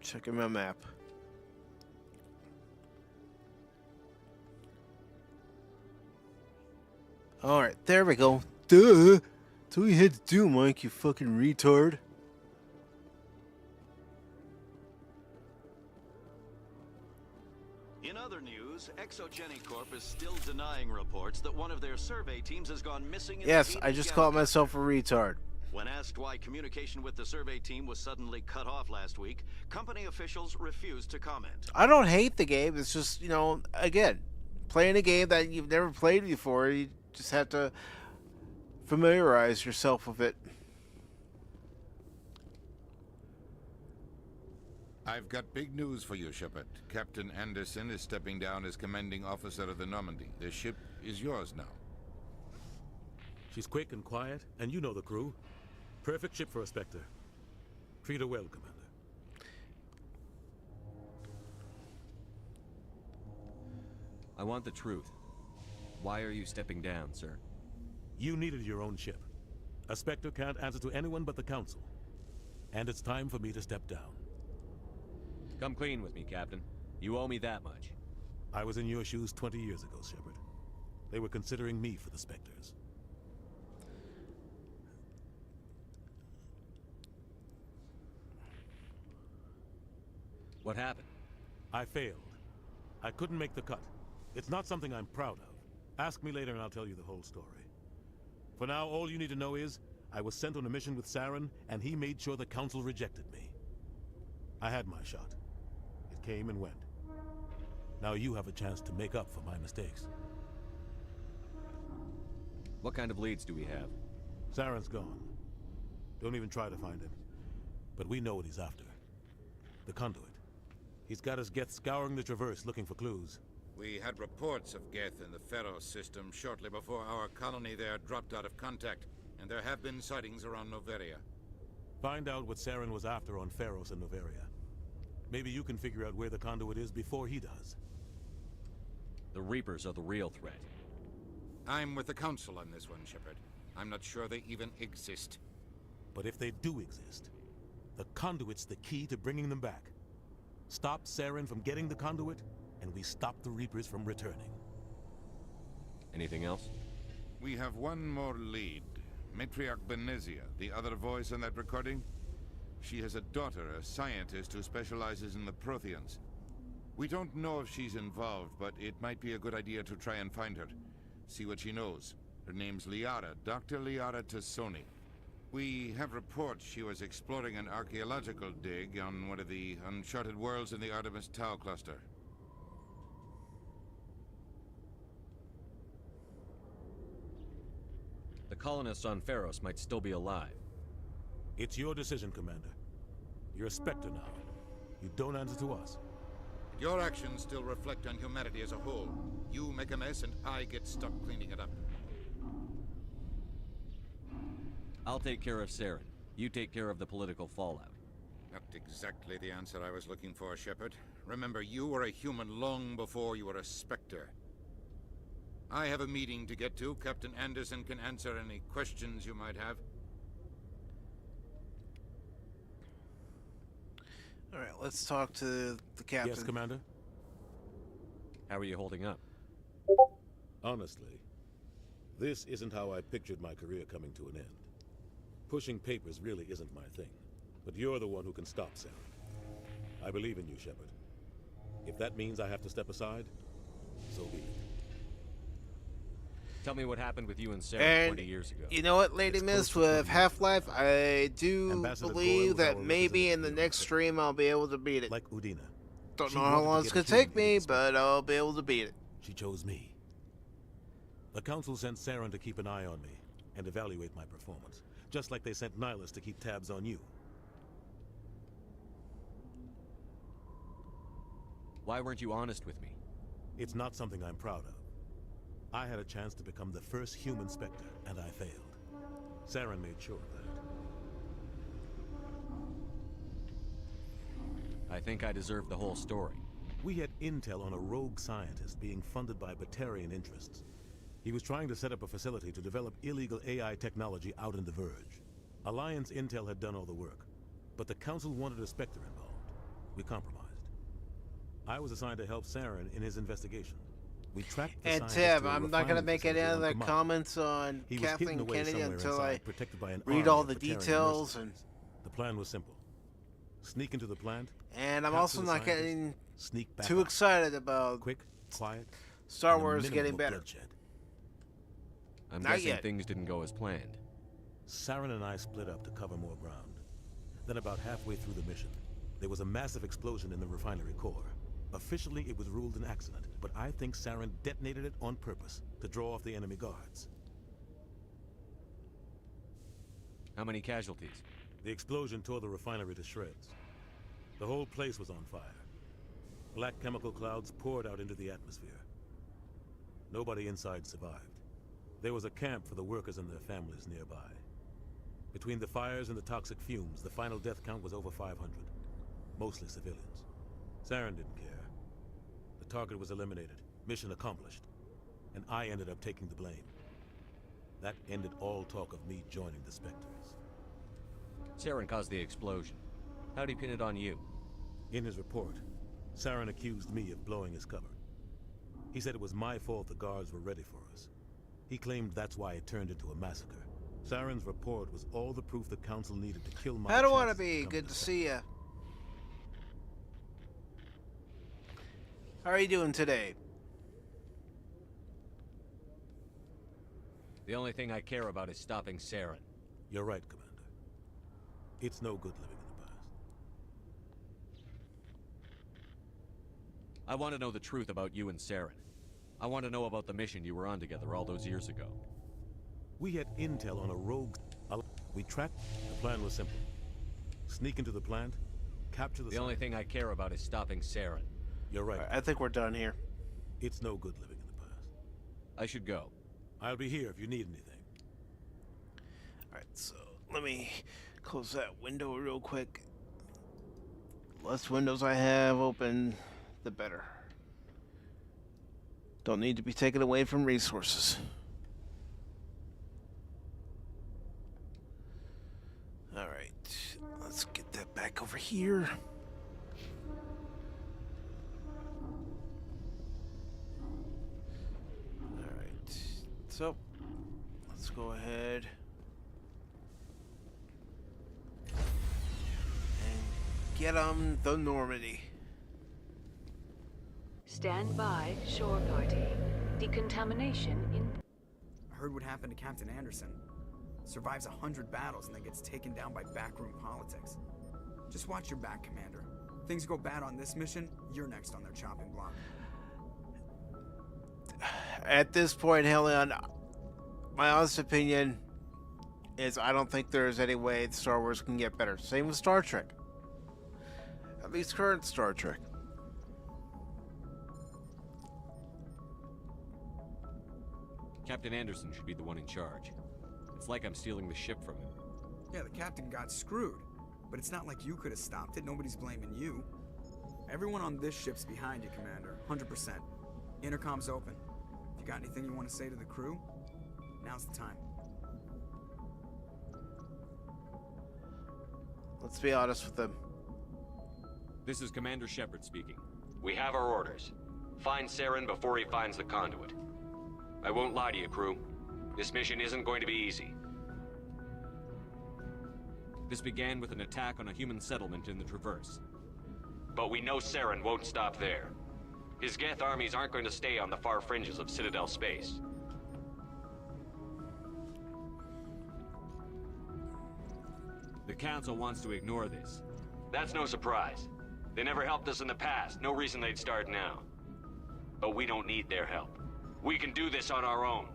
Checking my map. Alright, there we go. Duh! That's what you had to do, Mike, you fucking retard. In other news, Exogeny Corp is still denying reports that one of their survey teams has gone missing in Yes, the I just called myself a retard. When asked why communication with the survey team was suddenly cut off last week, company officials refused to comment. I don't hate the game, it's just, you know, again, playing a game that you've never played before, you just have to familiarize yourself with it. I've got big news for you, Shepard. Captain Anderson is stepping down as commanding officer of the Normandy. The ship is yours now. She's quick and quiet, and you know the crew. Perfect ship for a Spectre. Treat her well, Commander. I want the truth. Why are you stepping down, sir? You needed your own ship. A Spectre can't answer to anyone but the Council. And it's time for me to step down. Come clean with me, Captain. You owe me that much. I was in your shoes 20 years ago, Shepard. They were considering me for the Spectres. What happened? I failed. I couldn't make the cut. It's not something I'm proud of. Ask me later and I'll tell you the whole story. For now, all you need to know is, I was sent on a mission with Saren, and he made sure the Council rejected me. I had my shot. It came and went. Now you have a chance to make up for my mistakes. What kind of leads do we have? Saren's gone. Don't even try to find him. But we know what he's after. The Conduit. He's got his Geth scouring the Traverse looking for clues. We had reports of Geth in the Pharaoh system shortly before our colony there dropped out of contact, and there have been sightings around Noveria. Find out what Saren was after on Pharos and Noveria. Maybe you can figure out where the Conduit is before he does. The Reapers are the real threat. I'm with the Council on this one, Shepard. I'm not sure they even exist. But if they do exist, the Conduit's the key to bringing them back. Stop Saren from getting the Conduit, and we stop the Reapers from returning. Anything else? We have one more lead. Matriarch Benezia, the other voice on that recording. She has a daughter, a scientist who specializes in the Protheans. We don't know if she's involved, but it might be a good idea to try and find her. See what she knows. Her name's Liara, Dr. Liara Tassoni. We have reports she was exploring an archaeological dig on one of the uncharted worlds in the Artemis Tau cluster. The colonists on Pharos might still be alive. It's your decision, Commander. You're a Spectre now. You don't answer to us. Your actions still reflect on humanity as a whole. You make a mess and I get stuck cleaning it up. I'll take care of Saren. You take care of the political fallout. Not exactly the answer I was looking for, Shepard. Remember, you were a human long before you were a Spectre. I have a meeting to get to. Captain Anderson can answer any questions you might have. Alright, let's talk to the captain. Yes, Commander? How are you holding up? Honestly, this isn't how I pictured my career coming to an end. Pushing papers really isn't my thing, but you're the one who can stop Sarah. I believe in you, Shepard. If that means I have to step aside, so be it. Tell me what happened with you and Sarah 20 years ago. You know what, Lady Mist, with Half-Life, I do Ambassador believe Goyle was that our maybe in the representative next stream I'll be able to beat it. Like Udina. Don't She know how wanted long to it's get gonna a human take me, to but I'll be able to beat it. She chose me. The Council sent Saren to keep an eye on me and evaluate my performance, just like they sent Nihilus to keep tabs on you. Why weren't you honest with me? It's not something I'm proud of. I had a chance to become the first human Spectre, and I failed. Saren made sure of that. I think I deserve the whole story. We had intel on a rogue scientist being funded by Batarian interests. He was trying to set up a facility to develop illegal AI technology out in the Verge. Alliance intel had done all the work, but the Council wanted a Spectre involved. We compromised. I was assigned to help Saren in his investigation. We tracked the And scientist Tab, to a I'm not going to refining make any facility on other Kamai. comments on He was hidden Kathleen away Kennedy somewhere until I inside, protected by an read army all of the Batarian details. mercenaries. The plan was simple. Sneak into the plant. And I'm capture also the not scientist, getting sneak back too out. excited about Quick, quiet, Star and a Wars minimum getting of better. bloodshed. I'm Not guessing yet. things didn't go as planned. Saren and I split up to cover more ground. Then about halfway through the mission, there was a massive explosion in the refinery core. Officially, it was ruled an accident, but I think Saren detonated it on purpose to draw off the enemy guards. How many casualties? The explosion tore the refinery to shreds. The whole place was on fire. Black chemical clouds poured out into the atmosphere. Nobody inside survived. There was a camp for the workers and their families nearby. Between the fires and the toxic fumes, the final death count was over 500. Mostly civilians. Saren didn't care. The target was eliminated, mission accomplished, and I ended up taking the blame. That ended all talk of me joining the Spectres. Saren caused the explosion. How'd he pin it on you? In his report, Saren accused me of blowing his cover. He said it was my fault the guards were ready for us. He claimed that's why it turned into a massacre. Saren's report was all the proof the Council needed to kill my How do I want to chances be? becoming Good the to Spectre. see ya. How are you doing today? The only thing I care about is stopping Saren. You're right, Commander. It's no good living in the past. I want to know the truth about you and Saren. I want to know about the mission you were on together all those years ago. We had intel on a rogue... We tracked... The plan was simple. Sneak into the plant, capture the... The only thing I care about is stopping Saren. You're right. I think we're done here. It's no good living in the past. I should go. I'll be here if you need anything. Alright, so let me close that window real quick. Less windows I have open, the better. Don't need to be taken away from resources. Alright, let's get that back over here. Alright, so let's go ahead and get on the Normandy. Stand by, shore party. Decontamination in... I heard what happened to Captain Anderson. survives 100 battles and then gets taken down by backroom politics. Just watch your back, Commander. Things go bad on this mission, you're next on their chopping block. At this point, Helion, my honest opinion is I don't think there's any way that Star Wars can get better. Same with Star Trek. At least current Star Trek. Captain Anderson should be the one in charge. It's like I'm stealing the ship from him. Yeah, the captain got screwed. But it's not like you could have stopped it. Nobody's blaming you. Everyone on this ship's behind you, Commander. 100%. Intercom's open. If you got anything you want to say to the crew, now's the time. Let's be honest with them. This is Commander Shepard speaking. We have our orders. Find Saren before he finds the conduit. I won't lie to you, crew. This mission isn't going to be easy. This began with an attack on a human settlement in the Traverse. But we know Saren won't stop there. His Geth armies aren't going to stay on the far fringes of Citadel space. The Council wants to ignore this. That's no surprise. They never helped us in the past. No reason they'd start now. But we don't need their help. We can do this on our own.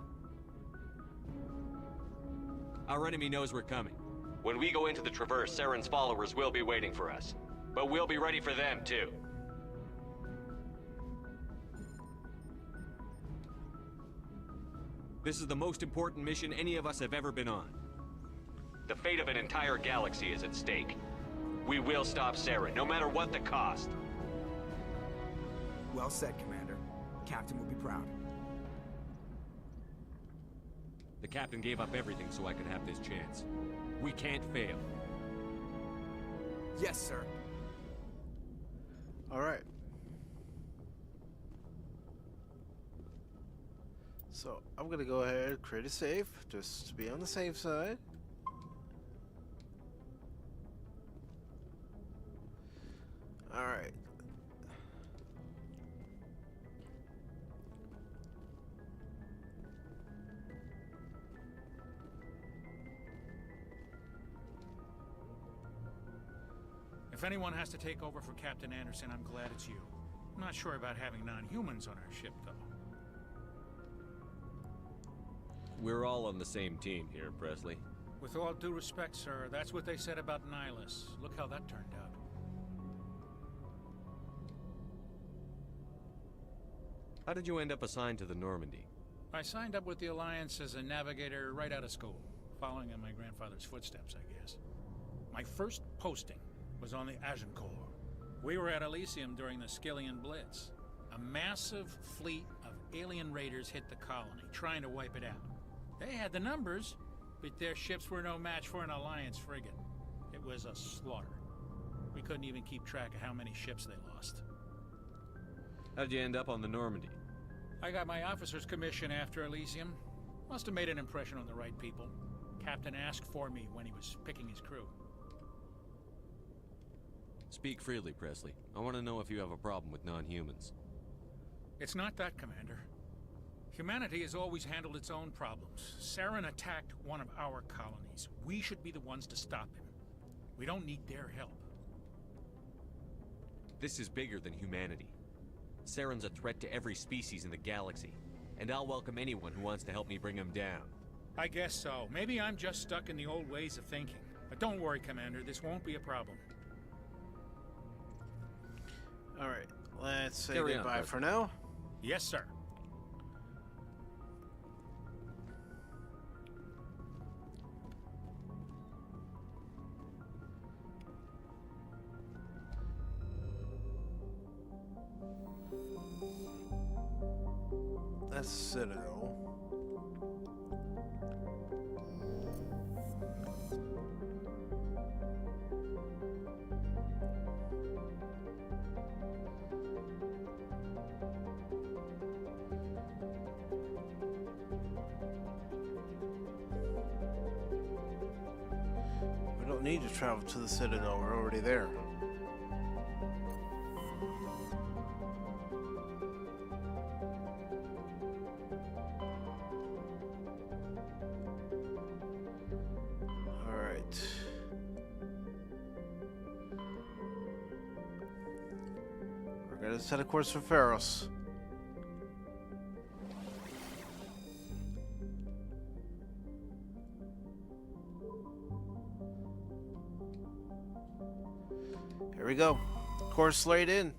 Our enemy knows we're coming. When we go into the Traverse, Saren's followers will be waiting for us. But we'll be ready for them, too. This is the most important mission any of us have ever been on. The fate of an entire galaxy is at stake. We will stop Saren, no matter what the cost. Well said, Commander. Captain will be proud. The captain gave up everything so I could have this chance. We can't fail. Yes, sir. All right. So I'm going to go ahead and create a save just to be on the safe side. All right. If anyone has to take over for Captain Anderson, I'm glad it's you. I'm not sure about having non-humans on our ship, though. We're all on the same team here, Presley. With all due respect, sir, that's what they said about Nihilus. Look how that turned out. How did you end up assigned to the Normandy? I signed up with the Alliance as a navigator right out of school, following in my grandfather's footsteps, I guess. My first posting was on the Agincourt. We were at Elysium during the Skillian Blitz. A massive fleet of alien raiders hit the colony, trying to wipe it out. They had the numbers, but their ships were no match for an Alliance frigate. It was a slaughter. We couldn't even keep track of how many ships they lost. How'd you end up on the Normandy? I got my officer's commission after Elysium. Must have made an impression on the right people. Captain asked for me when he was picking his crew. Speak freely, Presley. I want to know if you have a problem with non-humans. It's not that, Commander. Humanity has always handled its own problems. Saren attacked one of our colonies. We should be the ones to stop him. We don't need their help. This is bigger than humanity. Saren's a threat to every species in the galaxy, and I'll welcome anyone who wants to help me bring him down. I guess so. Maybe I'm just stuck in the old ways of thinking. But don't worry, Commander. This won't be a problem. All right. Let's say Carry goodbye on, for now. Yes, sir. That's Citadel. We don't need to travel to the Citadel, we're already there. Gotta set a course for Pharos. Here we go. Course laid in.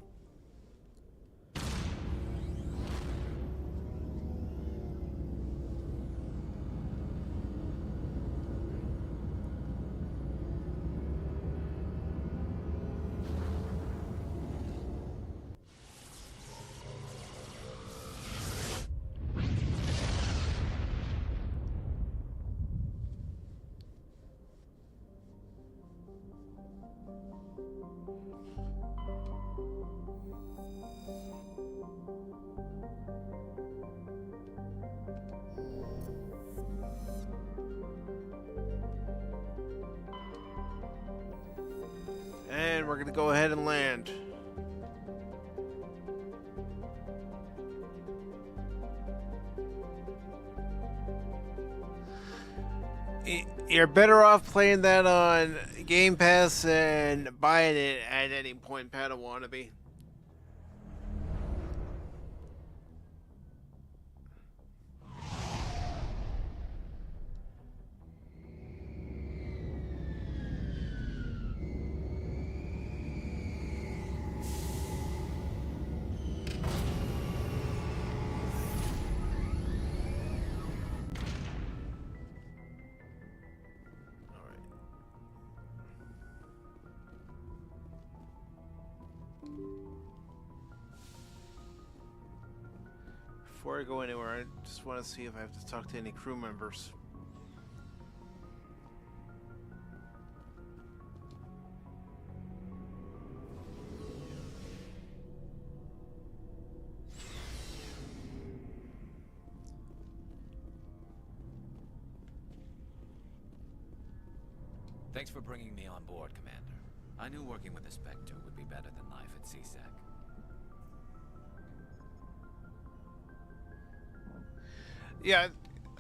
And we're gonna go ahead and land. You're better off playing that on Game Pass than buying it at any point, Padawannabe. Before I go anywhere, I just want to see if I have to talk to any crew members. Thanks for bringing me on board, Commander. I knew working with the Spectre would be better than life at CSEC. Yeah,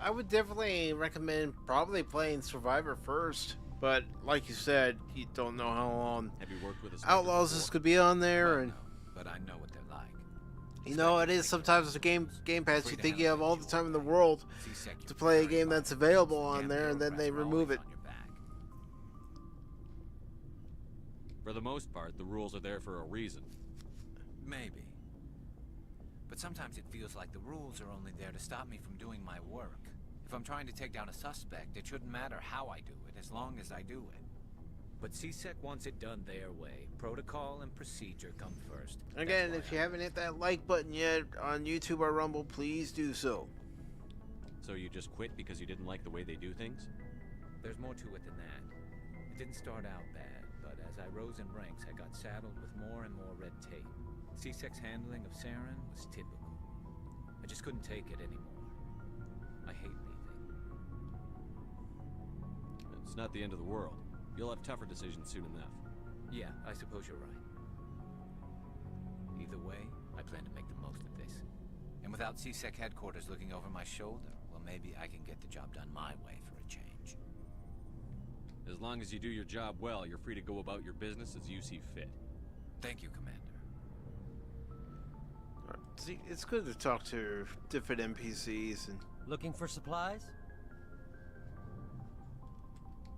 I would definitely recommend probably playing Survivor first. But like you said, you don't know how long Have you worked with a Outlaws this could be on there, and But I know what they're like. you know it is sometimes the Game Pass. You think you have all the time in the world to play a game that's available on there, and then they remove it. For the most part, the rules are there for a reason. Maybe. But sometimes it feels like the rules are only there to stop me from doing my work. If I'm trying to take down a suspect, it shouldn't matter how I do it, as long as I do it. But CSEC wants it done their way. Protocol and procedure come first. Again, if you haven't hit that like button yet on YouTube or Rumble, please do so. So you just quit because you didn't like the way they do things? There's more to it than that. It didn't start out bad, but as I rose in ranks, I got saddled with more and more red tape. CSEC's handling of Saren was typical. I just couldn't take it anymore. I hate leaving. It's not the end of the world. You'll have tougher decisions soon enough. Yeah, I suppose you're right. Either way, I plan to make the most of this. And without CSEC headquarters looking over my shoulder, well, maybe I can get the job done my way for a change. As long as you do your job well, you're free to go about your business as you see fit. Thank you, Commander. See, it's good to talk to different NPCs and... Looking for supplies?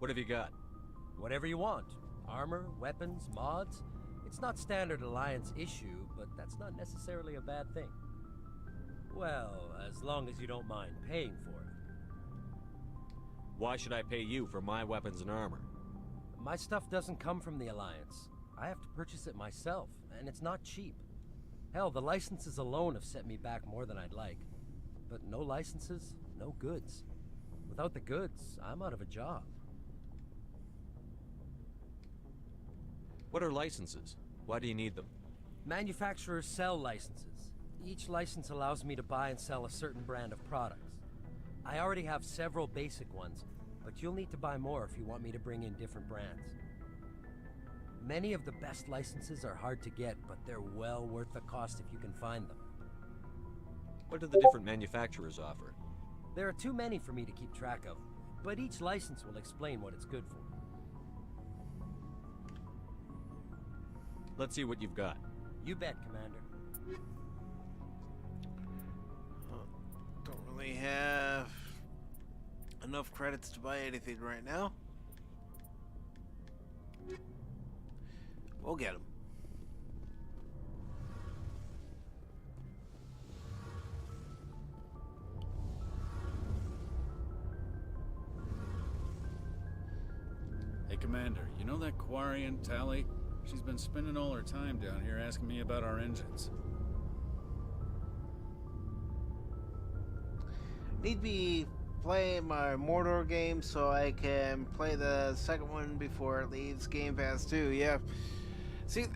What have you got? Whatever you want. Armor, weapons, mods. It's not standard Alliance issue, but that's not necessarily a bad thing. Well, as long as you don't mind paying for it. Why should I pay you for my weapons and armor? My stuff doesn't come from the Alliance. I have to purchase it myself, and it's not cheap. Hell, the licenses alone have set me back more than I'd like. But no licenses, no goods. Without the goods, I'm out of a job. What are licenses? Why do you need them? Manufacturers sell licenses. Each license allows me to buy and sell a certain brand of products. I already have several basic ones, but you'll need to buy more if you want me to bring in different brands. Many of the best licenses are hard to get, but they're well worth the cost if you can find them. What do the different manufacturers offer? There are too many for me to keep track of, but each license will explain what it's good for. Let's see what you've got. You bet, Commander. Don't really have enough credits to buy anything right now. We'll get them. Hey, Commander, you know that Quarian, Tally? She's been spending all her time down here asking me about our engines. Need be playing my Mordor game so I can play the second one before it leaves Game Pass too. Yeah. See,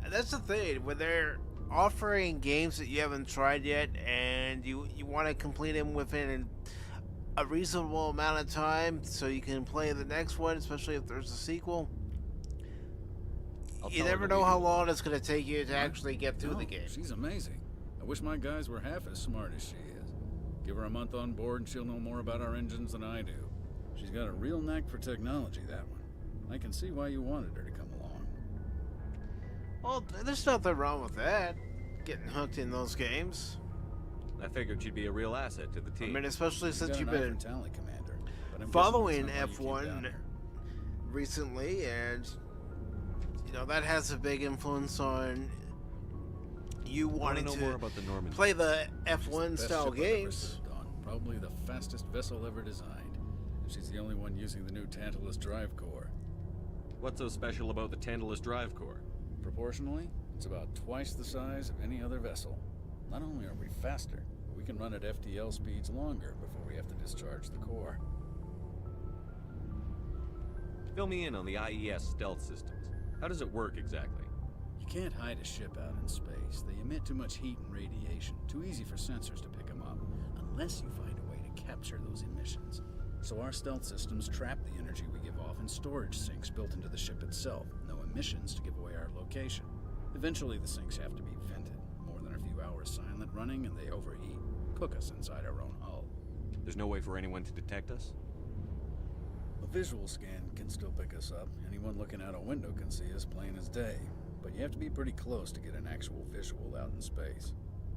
that's the thing. When they're offering games that you haven't tried yet and you want to complete them within a reasonable amount of time so you can play the next one, especially if there's a sequel, you never know how long it's going to take you to actually get through the game. She's amazing. I wish my guys were half as smart as she is. Give her a month on board and she'll know more about our engines than I do. She's got a real knack for technology, that one. I can see why you wanted her to come along. Well, there's nothing wrong with that. Getting hooked in those games. I figured she'd be a real asset to the team. I mean, especially since you've been Tally, Commander, but I'm following guessing that's not why you came F1 down here. recently, and you know that has a big influence on you wanting know to more about the Normandy. play the She's the F1 best style ship I've ever games. served on. Probably the fastest vessel ever designed. And she's the only one using the new Tantalus drive core. What's so special about the Tantalus drive core? Proportionally, it's about twice the size of any other vessel. Not only are we faster, but we can run at FTL speeds longer before we have to discharge the core. Fill me in on the IES stealth systems. How does it work exactly? You can't hide a ship out in space. They emit too much heat and radiation. Too easy for sensors to pick them up, unless you find a way to capture those emissions. So our stealth systems trap the energy we give off in storage sinks built into the ship itself. No emissions to give away our location. Eventually the sinks have to be vented. More than a few hours silent running and they overheat. Cook us inside our own hull. There's no way for anyone to detect us? A visual scan can still pick us up. Anyone looking out a window can see us plain as day. But you have to be pretty close to get an actual visual out in space.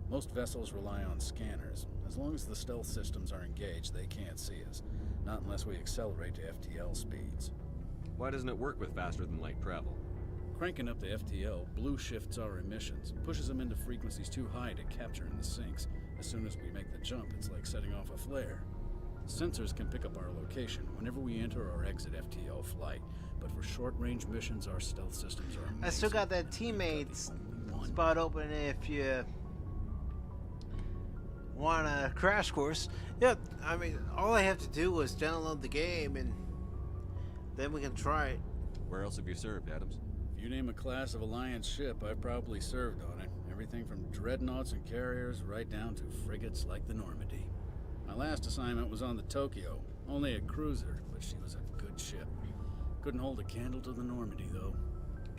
Most vessels rely on scanners. As long as the stealth systems are engaged, they can't see us. Not unless we accelerate to FTL speeds. Why doesn't it work with faster than light travel? Cranking up the FTL blue shifts our emissions, pushes them into frequencies too high to capture in the sinks. As soon as we make the jump, it's like setting off a flare. Sensors can pick up our location whenever we enter or exit FTL flight, but for short-range missions, our stealth systems are amazing. I still got that teammates spot open if you want a crash course. Yeah, I mean, all I have to do is download the game and then we can try it. Where else have you served, Adams? If you name a class of Alliance ship, I've probably served on it. Everything from dreadnoughts and carriers right down to frigates like the Normandy. My last assignment was on the Tokyo. Only a cruiser, but she was a good ship. Couldn't hold a candle to the Normandy, though.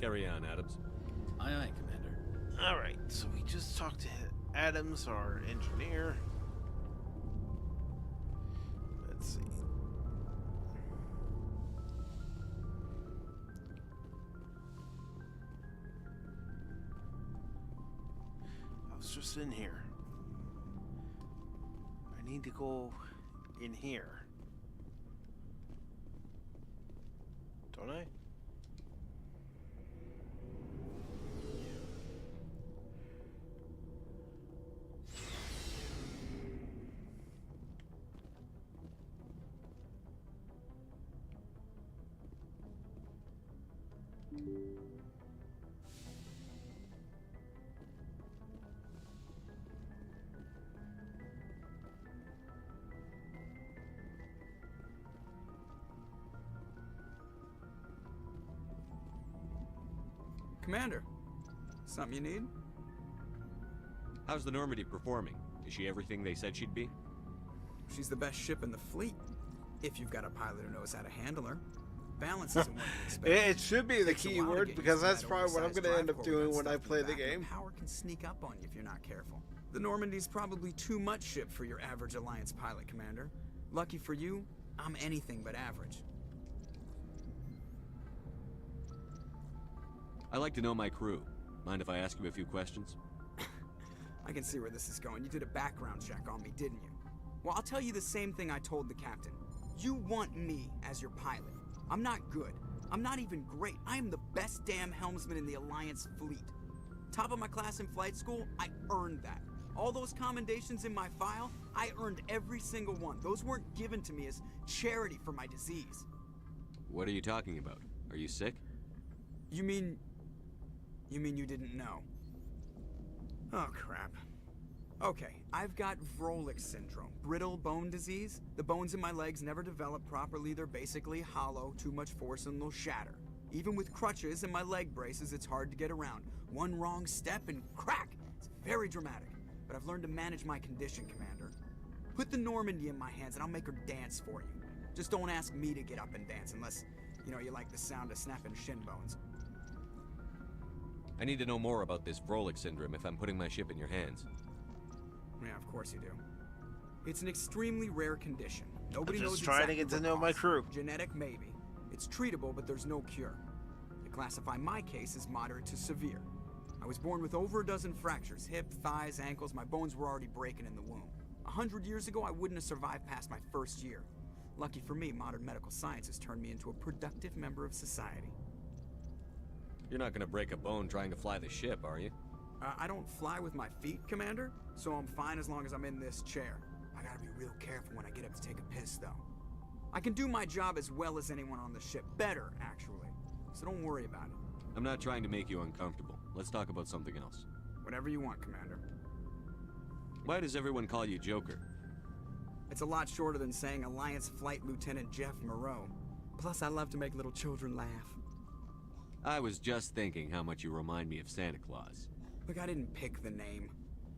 Carry on, Adams. Aye, aye, Commander. Alright, so we just talked to Adams, our engineer. Let's see. I was just in here. I need to go in here. Don't I? Commander, something you need? How's the Normandy performing? Is she everything they said she'd be? She's the best ship in the fleet, if you've got a pilot who knows how to handle her. Balance isn't what you expect. It should be the Takes a key while to word get because used to that's that probably what I'm oversized going to end drive up core doing without when I stuff in play the back, and game. Power can sneak up on you if you're not careful. The Normandy's probably too much ship for your average Alliance pilot, Commander. Lucky for you, I'm anything but average. I like to know my crew. Mind if I ask you a few questions? I can see where this is going. You did a background check on me, didn't you? Well, I'll tell you the same thing I told the captain. You want me as your pilot. I'm not good. I'm not even great. I am the best damn helmsman in the Alliance fleet. Top of my class in flight school, I earned that. All those commendations in my file, I earned every single one. Those weren't given to me as charity for my disease. What are you talking about? Are you sick? You mean you didn't know? Oh, crap. Okay, I've got Vrolik syndrome, brittle bone disease. The bones in my legs never develop properly. They're basically hollow, too much force and they'll shatter. Even with crutches and my leg braces, it's hard to get around. One wrong step and crack! It's very dramatic. But I've learned to manage my condition, Commander. Put the Normandy in my hands and I'll make her dance for you. Just don't ask me to get up and dance unless, you like the sound of snapping shin bones. I need to know more about this Vrolik syndrome if I'm putting my ship in your hands. Yeah, of course you do. It's an extremely rare condition. Nobody I'm knows just trying to exactly get to what know my caused it. crew. Genetic, maybe. It's treatable, but there's no cure. They classify my case as moderate to severe. I was born with over a dozen fractures, hip, thighs, ankles. My bones were already breaking in the womb. 100 years ago, I wouldn't have survived past my first year. Lucky for me, modern medical science has turned me into a productive member of society. You're not gonna break a bone trying to fly the ship, are you? I don't fly with my feet, Commander, so I'm fine as long as I'm in this chair. I gotta be real careful when I get up to take a piss, though. I can do my job as well as anyone on the ship. Better, actually. So don't worry about it. I'm not trying to make you uncomfortable. Let's talk about something else. Whatever you want, Commander. Why does everyone call you Joker? It's a lot shorter than saying Alliance Flight Lieutenant Jeff Moreau. Plus, I love to make little children laugh. I was just thinking how much you remind me of Santa Claus. Look, I didn't pick the name.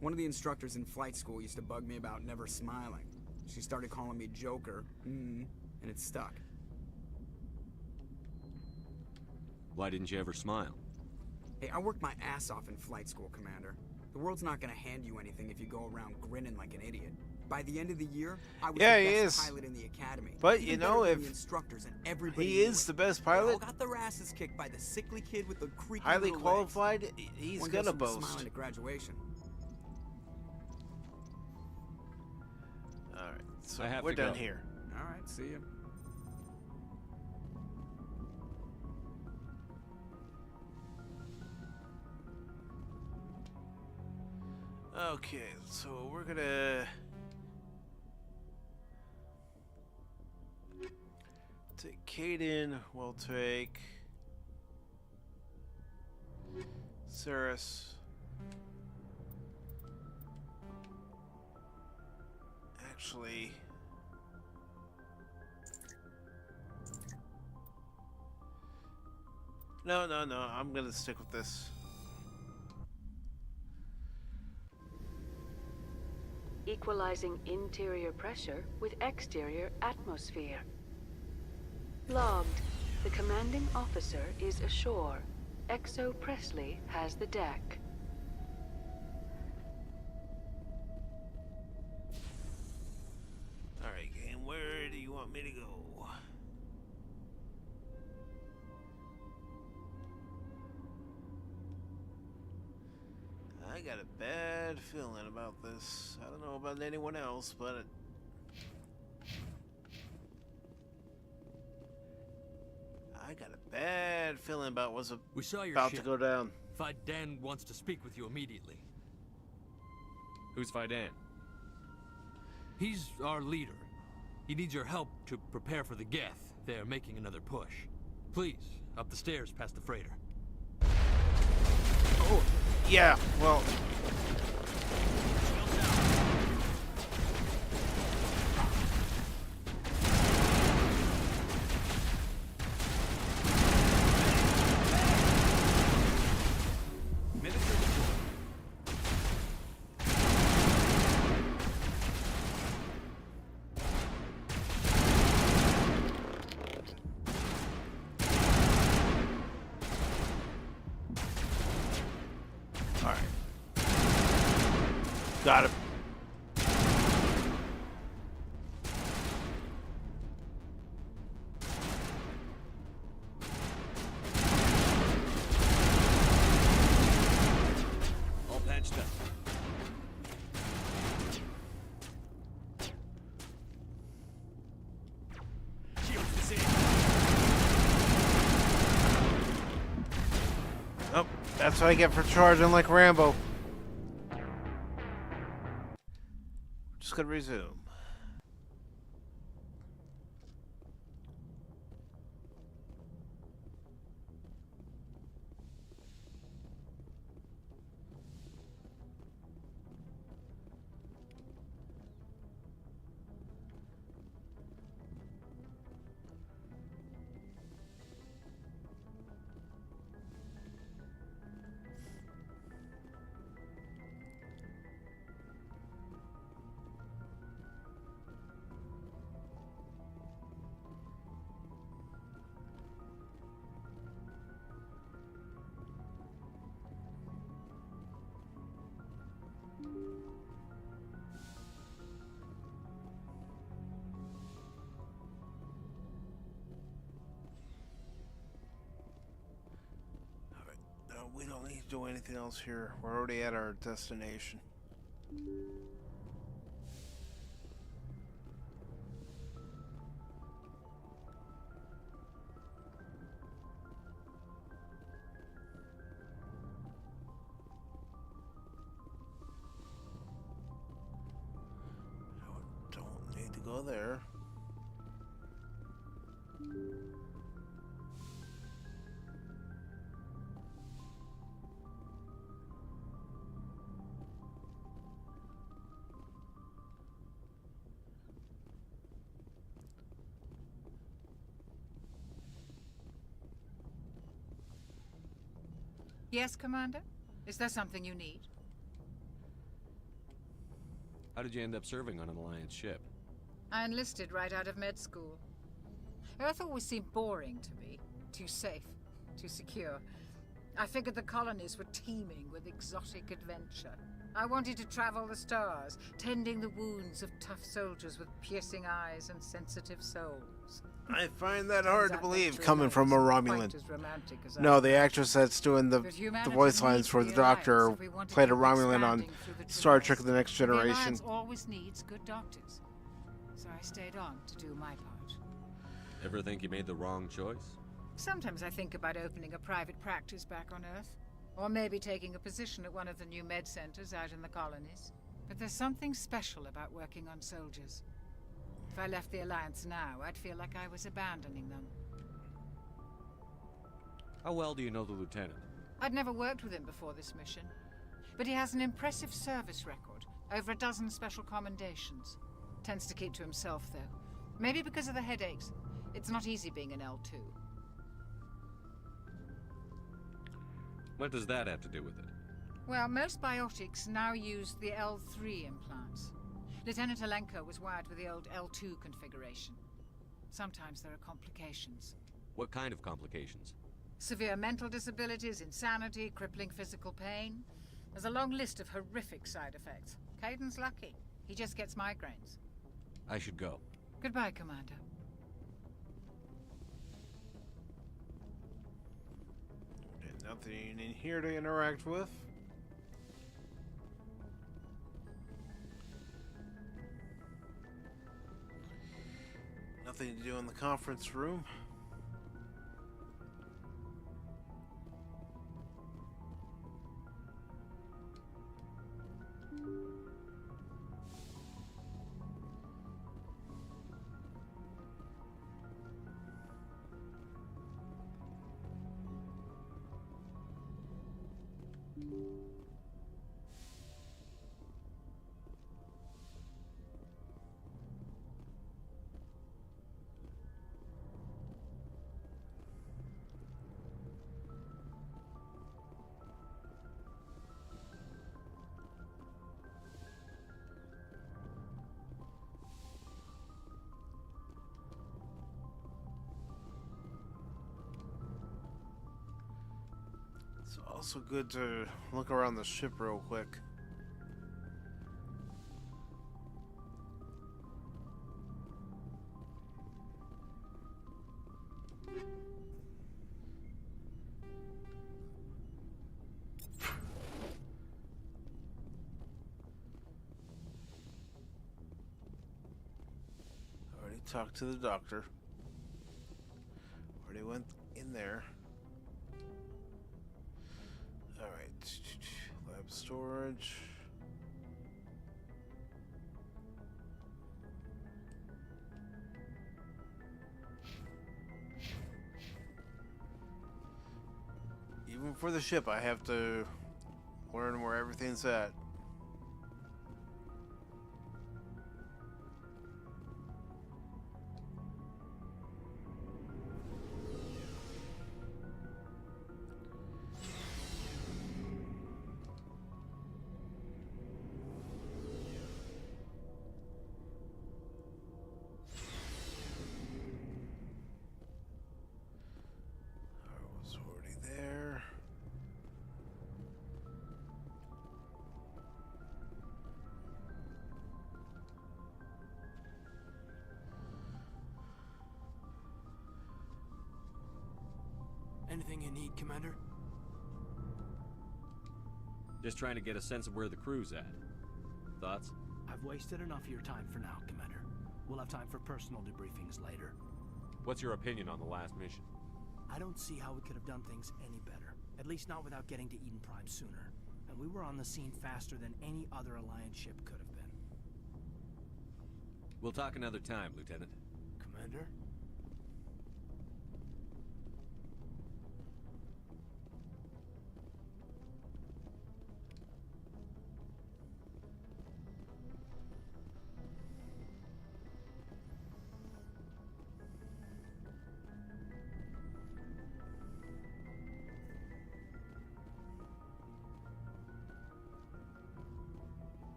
One of the instructors in flight school used to bug me about never smiling. She started calling me Joker, and it stuck. Why didn't you ever smile? Hey, I worked my ass off in flight school, Commander. The world's not gonna hand you anything if you go around grinning like an idiot. By the end of the year, I was the best pilot in the academy. But Even you know, better than if the instructors and everybody he knew is it. the best They all pilot, got their asses kicked by the sickly kid with the creaky highly little qualified, legs. he's One gonna doesn't be boast. smiling at graduation. All right, so I have we're to go. done here. All right, see ya. Okay, so we're gonna take Caden. We'll take Saris. Actually, no. I'm gonna stick with this. Equalizing interior pressure with exterior atmosphere. Logged. The commanding officer is ashore. Exo Presley has the deck. Alright, game, where do you want me to go? I got a bad feeling about this. I don't know about anyone else, but I got a bad feeling about what's We saw your about ship. to go down. Fidan wants to speak with you immediately. Who's Fidan? He's our leader. He needs your help to prepare for the Geth. They're making another push. Please, up the stairs past the freighter. Oh, yeah, well... Got him. That's what I get for charging like Rambo. Just gonna resume. We don't need to do anything else here. We're already at our destination. Don't need to go there. Yes, Commander? Is there something you need? How did you end up serving on an Alliance ship? I enlisted right out of med school. Earth always seemed boring to me. Too safe, too secure. I figured the colonies were teeming with exotic adventure. I wanted to travel the stars, tending the wounds of tough soldiers with piercing eyes and sensitive souls. I find that hard to believe coming from a Romulan. No, the actress that's doing the voice lines for the Doctor played a Romulan on Star Trek The Next Generation. The Alliance always needs good doctors. So I stayed on to do my part. Ever think you made the wrong choice? Sometimes I think about opening a private practice back on Earth. Or maybe taking a position at one of the new med centers out in the colonies. But there's something special about working on soldiers. If I left the Alliance now, I'd feel like I was abandoning them. How well do you know the Lieutenant? I'd never worked with him before this mission. But he has an impressive service record. Over a dozen special commendations. Tends to keep to himself, though. Maybe because of the headaches. It's not easy being an L2. What does that have to do with it? Well, most biotics now use the L3 implants. Lieutenant Alenko was wired with the old L2 configuration. Sometimes there are complications. What kind of complications? Severe mental disabilities, insanity, crippling physical pain. There's a long list of horrific side effects. Caden's lucky. He just gets migraines. I should go. Goodbye, Commander. Nothing in here to interact with. Nothing to do in the conference room. It's also good to look around the ship real quick. Already talked to the doctor. Already went in there. storage. Even for the ship, I have to learn where everything's at. Anything you need, Commander? Just trying to get a sense of where the crew's at. Thoughts? I've wasted enough of your time for now, Commander. We'll have time for personal debriefings later. What's your opinion on the last mission? I don't see how we could have done things any better. At least not without getting to Eden Prime sooner. And we were on the scene faster than any other Alliance ship could have been. We'll talk another time, Lieutenant. Commander?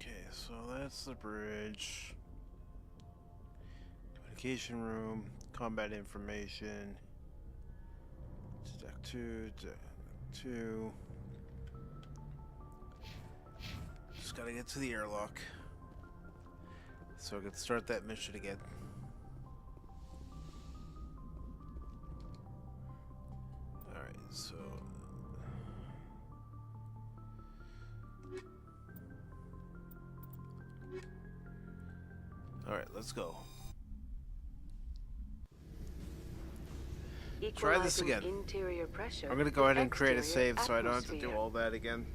Okay, so that's the bridge. Communication room, combat information. Deck 2, Deck 2. Just gotta get to the airlock. So I can start that mission again. Alright, so... Alright, let's go. Try this again. Interior pressure I'm gonna go ahead and create a exterior save so I don't have to do atmosphere. all that again.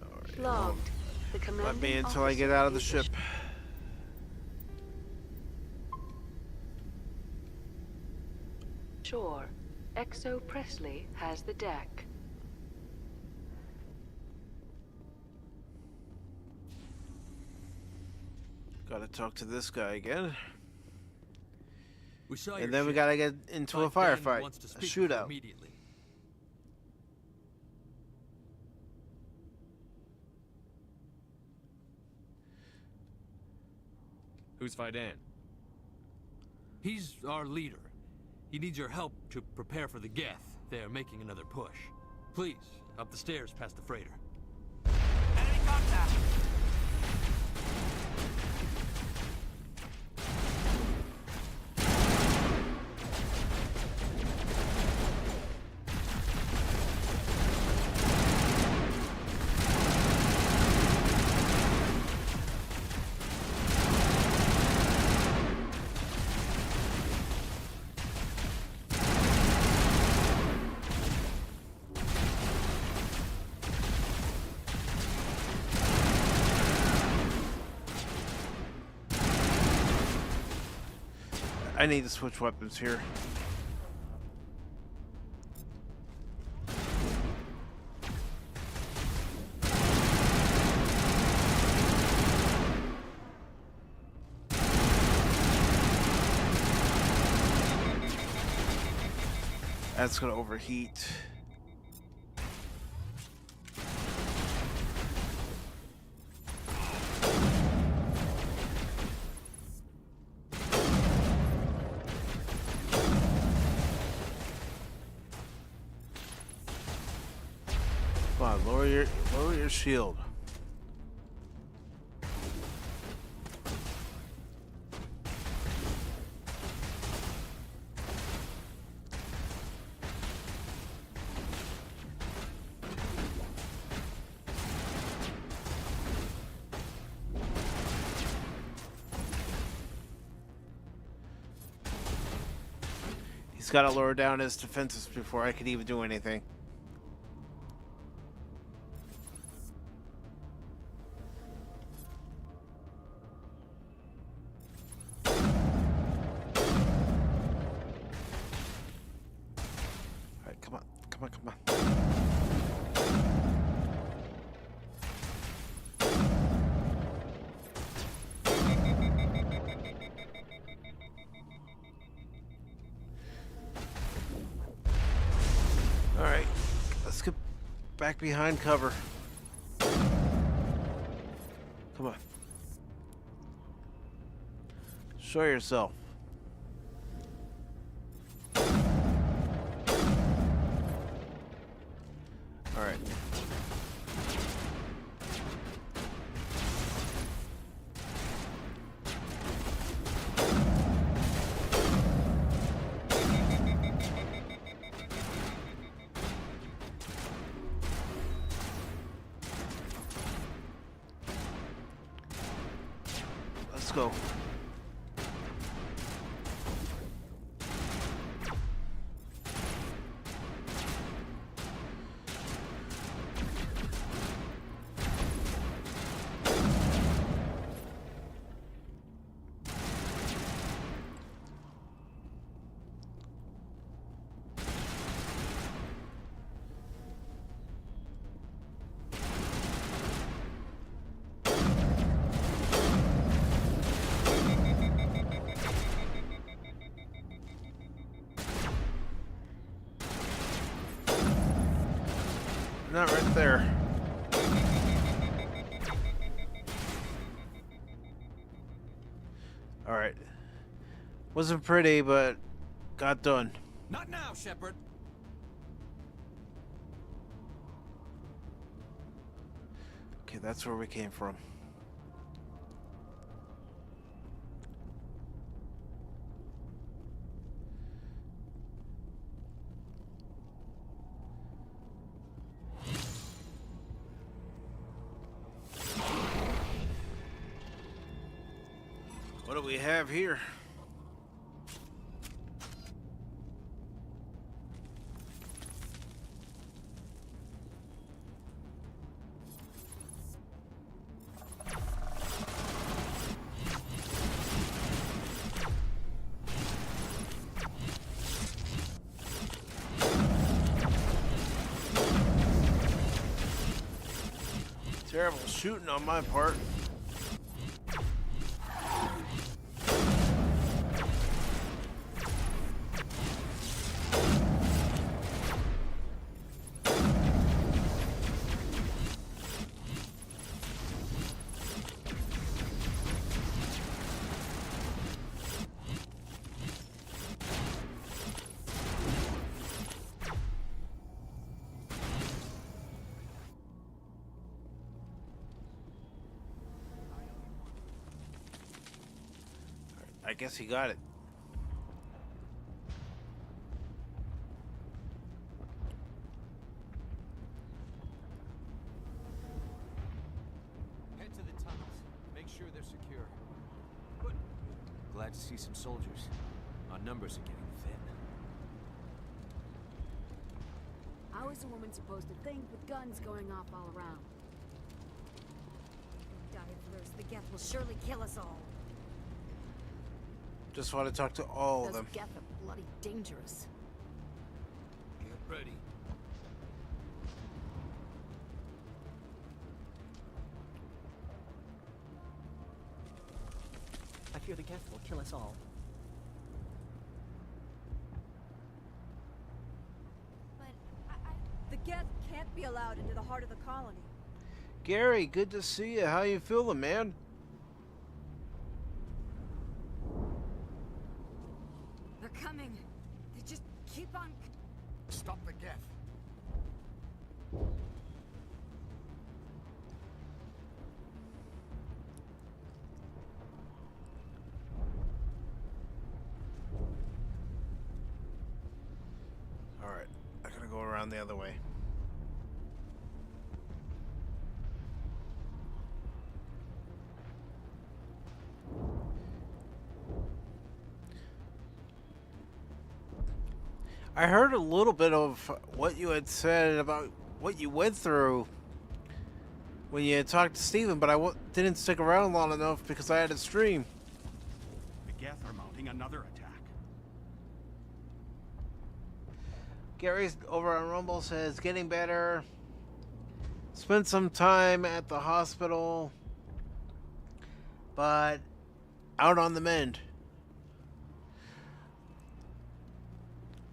Alright. Logged. The Let me commanding until I get out of the officer ship. Sure. Exo Presley has the deck. Gotta talk to this guy again. We saw And your then we ship. gotta get into a But Dan firefight, wants to a speak with you shootout. immediately. Who's Fidan? He's our leader. He needs your help to prepare for the Geth. They're making another push. Please, up the stairs past the freighter. Enemy contact! I need to switch weapons here. That's gonna overheat. Come on, lower your shield. He's got to lower down his defenses before I could even do anything. Alright, come on. Come on, come on. Alright, let's get back behind cover. Come on. Show yourself. Alright. Let's go. Not right there. Alright. Wasn't pretty, but got done. Not now, Shepard. Okay, that's where we came from. What do we have here? Terrible shooting on my part. I guess he got it. Head to the tunnels. Make sure they're secure. Good. Glad to see some soldiers. Our numbers are getting thin. How is a woman supposed to think with guns going off all around? Die first. The Geth will surely kill us all. Just want to talk to all of them. Those Geth are bloody dangerous. Get ready. I fear the Geth will kill us all. The Geth can't be allowed into the heart of the colony. Gary, good to see you. How you feeling, man? They're coming. They just keep on. Stop the Geth. Alright, I gotta go around the other way. I heard a little bit of what you had said about what you went through when you had talked to Steven, but I didn't stick around long enough because I had a stream. The Geth are mounting another attack. Gary over on Rumble says, getting better. Spent some time at the hospital, but out on the mend.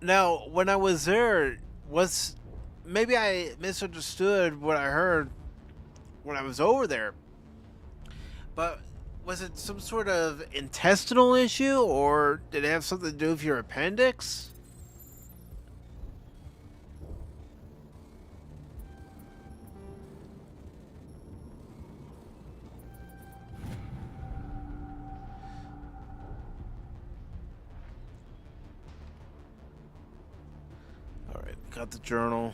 Now, when I was there, maybe I misunderstood what I heard when I was over there, but was it some sort of intestinal issue, or did it have something to do with your appendix? Alright, got the journal.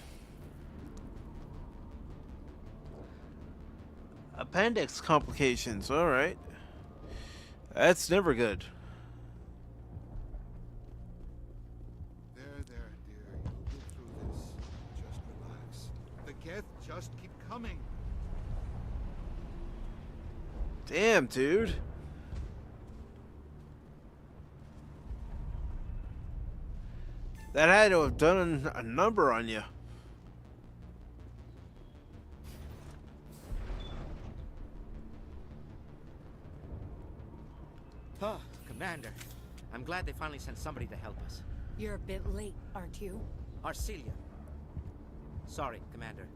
Appendix complications, alright. That's never good. There, dear. You'll get through this. Just relax. The Geth just keep coming. Damn, dude. That had to have done a number on you. Oh, Commander. I'm glad they finally sent somebody to help us. You're a bit late, aren't you? Arcelia. Sorry, Commander.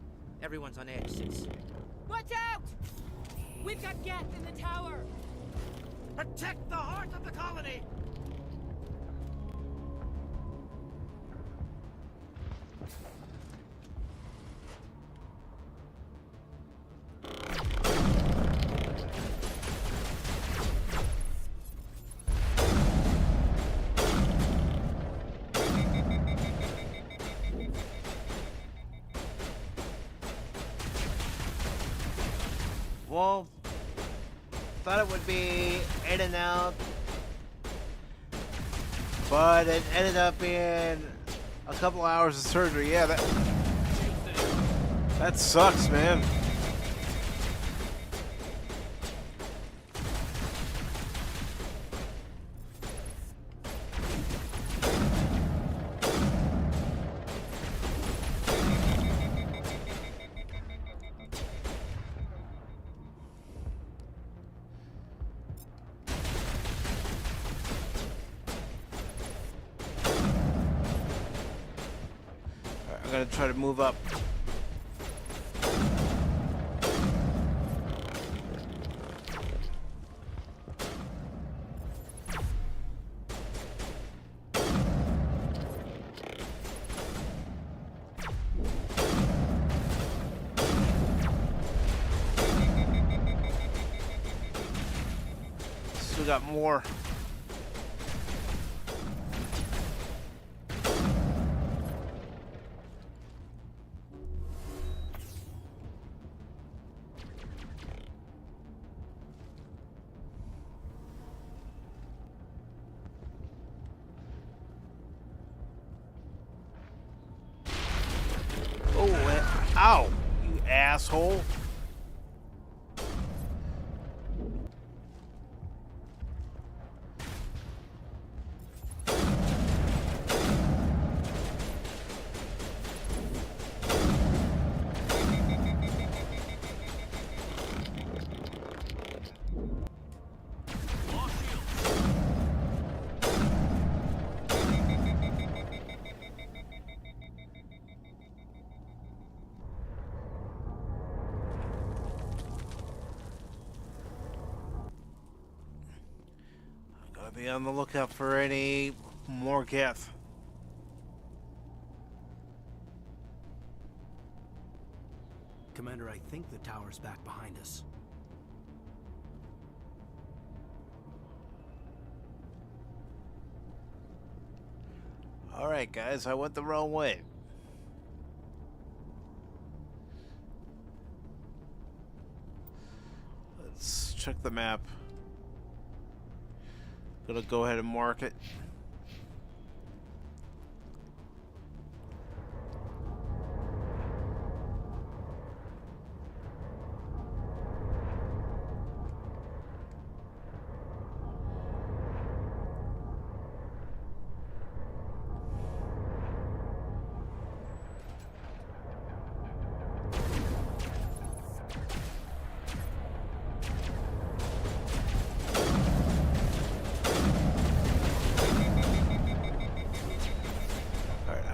Everyone's on edge since... Watch out! We've got Geth in the tower! Protect the heart of the colony! Well, thought it would be in and out, but it ended up being a couple hours of surgery. Yeah, that sucks, man. I'm gonna try to move up. Still got more. Ow, you asshole. Be on the lookout for any more Geth. Commander, I think the tower's back behind us. Alright guys, I went the wrong way. Let's check the map. Gonna go ahead and mark it.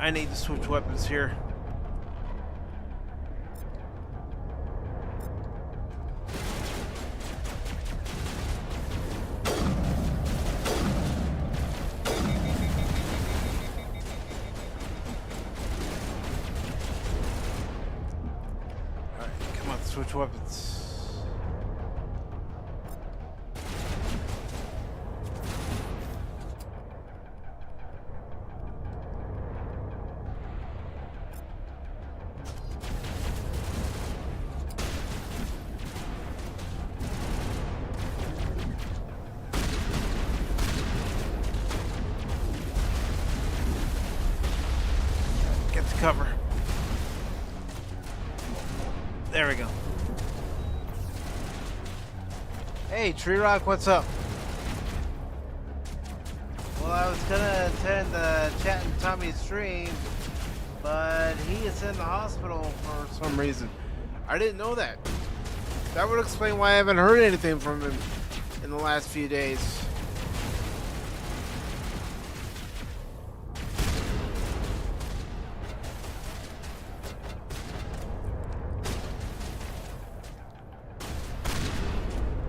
I need to switch weapons here. Alright, come on, switch weapons. Cover. There we go. Hey, Tree Rock, what's up? Well, I was gonna attend the Chat and Tommy stream, but he is in the hospital for some reason. I didn't know that. That would explain why I haven't heard anything from him in the last few days.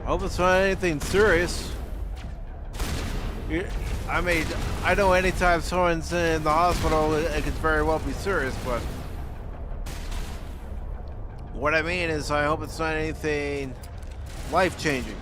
I hope it's not anything serious. I mean, I know anytime someone's in the hospital, it could very well be serious, but what I mean is I hope it's not anything life-changing.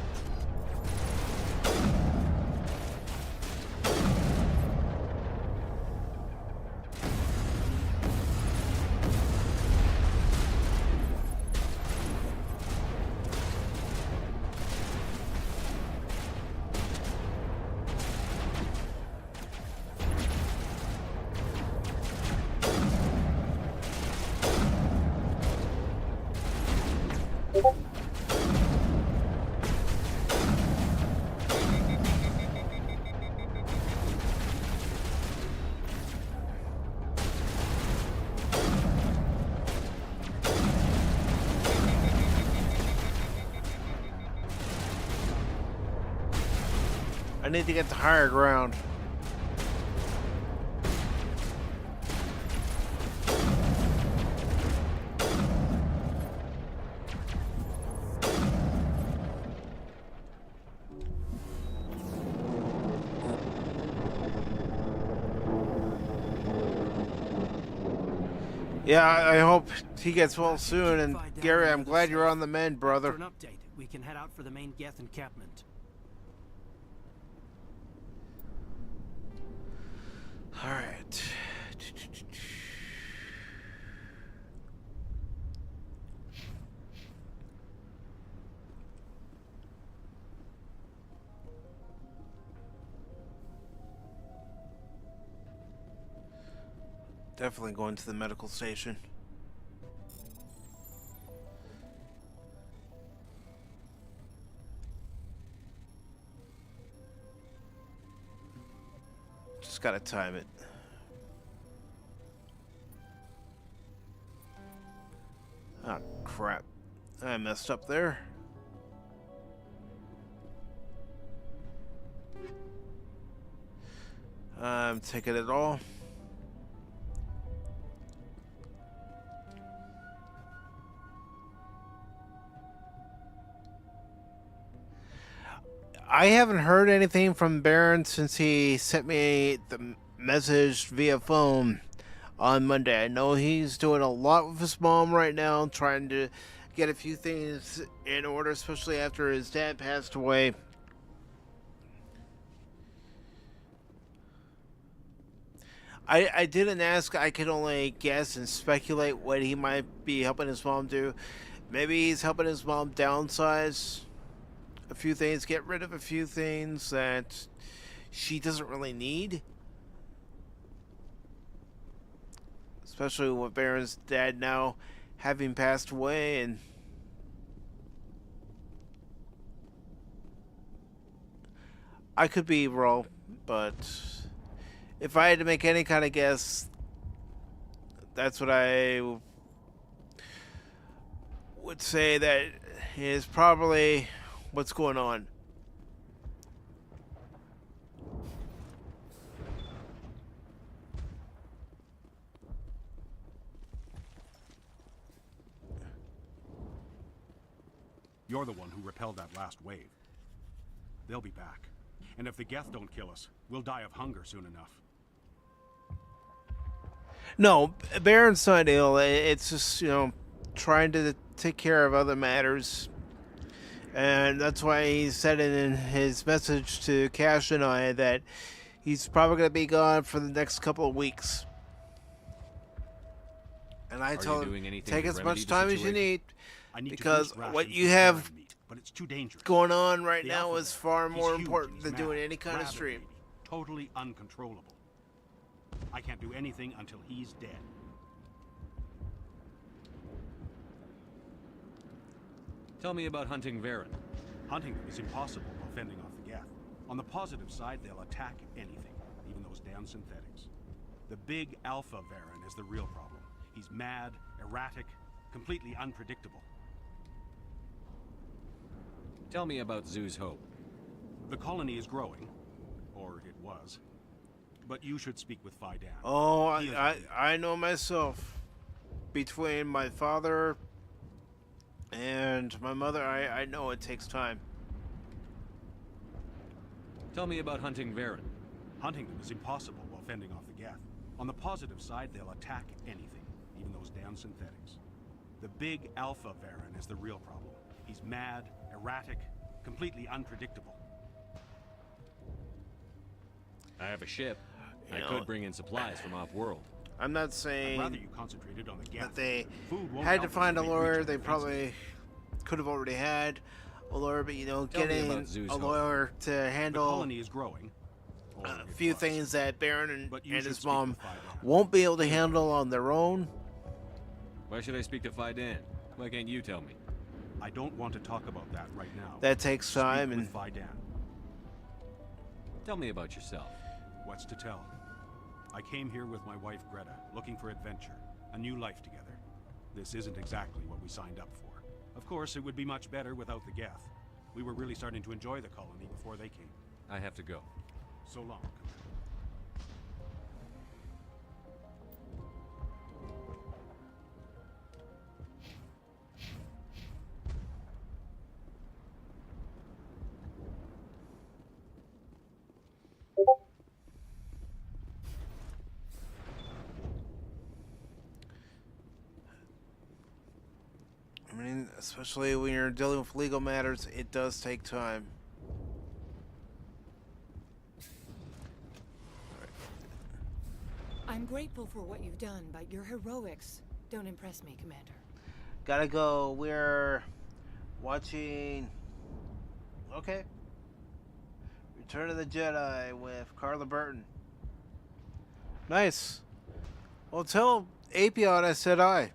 I need to get to higher ground. Yeah, I hope he gets well soon. And Gary, I'm glad you're on the mend, brother. For an update, we can head out for the main Geth encampment. All right. Definitely going to the medical station. Just gotta time it. Oh, crap. I messed up there. I'm taking it all. I haven't heard anything from Baron since he sent me the message via phone on Monday. I know he's doing a lot with his mom right now, trying to get a few things in order, especially after his dad passed away. I didn't ask. I could only guess and speculate what he might be helping his mom do. Maybe he's helping his mom downsize a few things, get rid of a few things that she doesn't really need. Especially with Baron's dad now having passed away, and I could be wrong, but if I had to make any kind of guess, that's what I would say that is probably what's going on. You're the one who repelled that last wave. They'll be back. And if the Geth don't kill us, we'll die of hunger soon enough. No, Baron's not ill. It's just, trying to take care of other matters. And that's why he said it in his message to Cash and I that he's probably going to be gone for the next couple of weeks. And I told him, take as much time as you need, because what you have but it's too dangerous. going on right The now Alpha is Bear, far he's more huge, important he's than mad, doing any kind of rabid, stream. baby, totally uncontrollable. I can't do anything until he's dead. Tell me about hunting Varen. Hunting them is impossible while fending off the Geth. On the positive side, they'll attack anything, even those damn synthetics. The big Alpha Varen is the real problem. He's mad, erratic, completely unpredictable. Tell me about Zoo's Hope. The colony is growing, or it was. But you should speak with Faidan. Oh, I know myself. Between my father and my mother, I know it takes time. Tell me about hunting Varen. Hunting them is impossible while fending off the Geth. On the positive side, they'll attack anything, even those damn synthetics. The big Alpha Varen is the real problem. He's mad, erratic, completely unpredictable. I have a ship. I could bring in supplies from off-world. I'm not saying I'd rather you concentrated on the Geth. that they Food won't had to help us find a make lawyer. regional They defenses. probably could have already had a lawyer, but Tell me getting about Zoo's a Hope. lawyer to The handle colony is growing. or a it few was. things that Baron and But you his should speak mom with Faidan. won't be able to handle on their own. Why should I speak to Faidan? Why can't you tell me? I don't want to talk about that right now. That takes time, Speak and with Faidan. Tell me about yourself. What's to tell? I came here with my wife Greta, looking for adventure, a new life together. This isn't exactly what we signed up for. Of course, it would be much better without the Geth. We were really starting to enjoy the colony before they came. I have to go. So long. I mean, especially when you're dealing with legal matters, it does take time. I'm grateful for what you've done, but your heroics don't impress me, Commander. Gotta go. We're watching. Okay. Return of the Jedi with Carla Burton. Nice. Well, tell Apion I said I.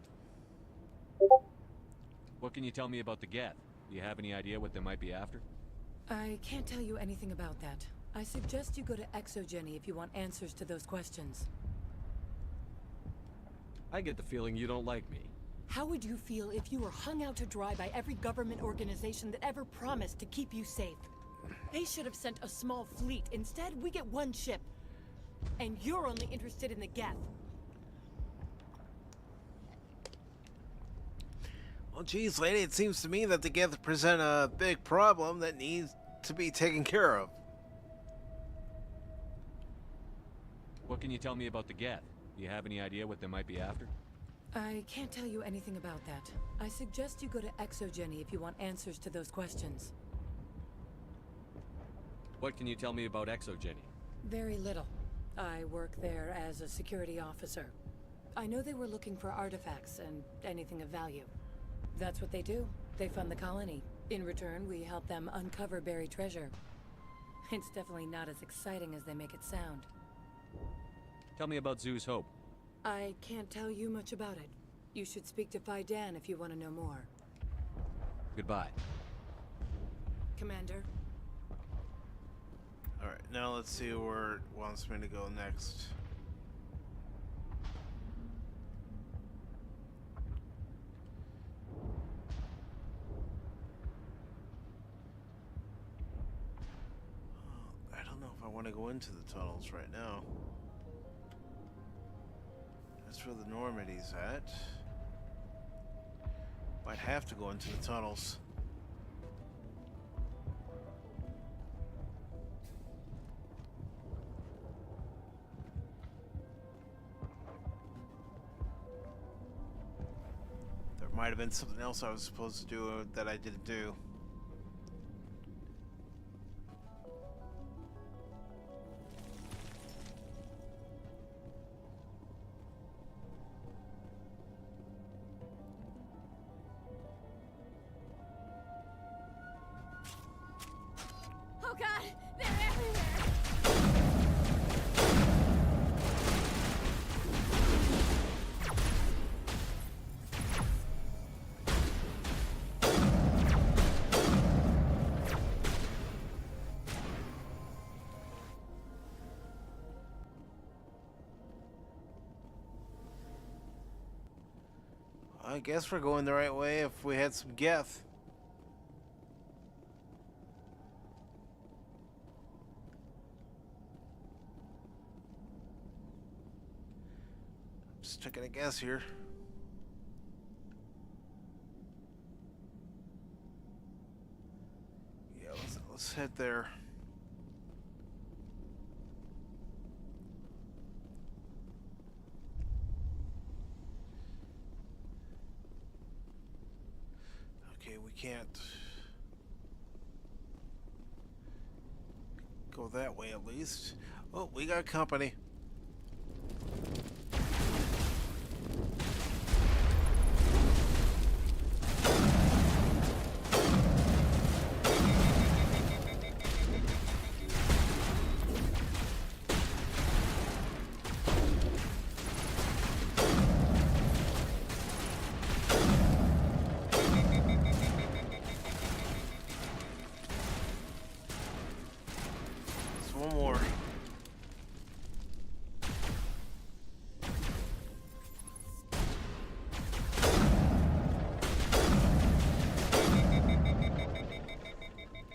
What can you tell me about the Geth? Do you have any idea what they might be after? I can't tell you anything about that. I suggest you go to Exogeny if you want answers to those questions. I get the feeling you don't like me. How would you feel if you were hung out to dry by every government organization that ever promised to keep you safe? They should have sent a small fleet. Instead, we get one ship. And you're only interested in the Geth. Well, geez, lady, it seems to me that the Geth present a big problem that needs to be taken care of. What can you tell me about the Geth? Do you have any idea what they might be after? I can't tell you anything about that. I suggest you go to Exogeny if you want answers to those questions. What can you tell me about Exogeny? Very little. I work there as a security officer. I know they were looking for artifacts and anything of value. That's what they do. They fund the colony. In return, we help them uncover buried treasure. It's definitely not as exciting as they make it sound. Tell me about Zoo's Hope. I can't tell you much about it. You should speak to Faidan if you want to know more. Goodbye. Commander? Alright, now let's see where it wants me to go next. I don't know if I want to go into the tunnels right now. That's where the Normandy's at. Might have to go into the tunnels. might have been something else I was supposed to do that I didn't do. Oh god, they're everywhere! I guess we're going the right way if we had some Geth. Just taking a guess here. Yeah, let's head there. Okay, we can't go that way at least. Oh, we got company. One more.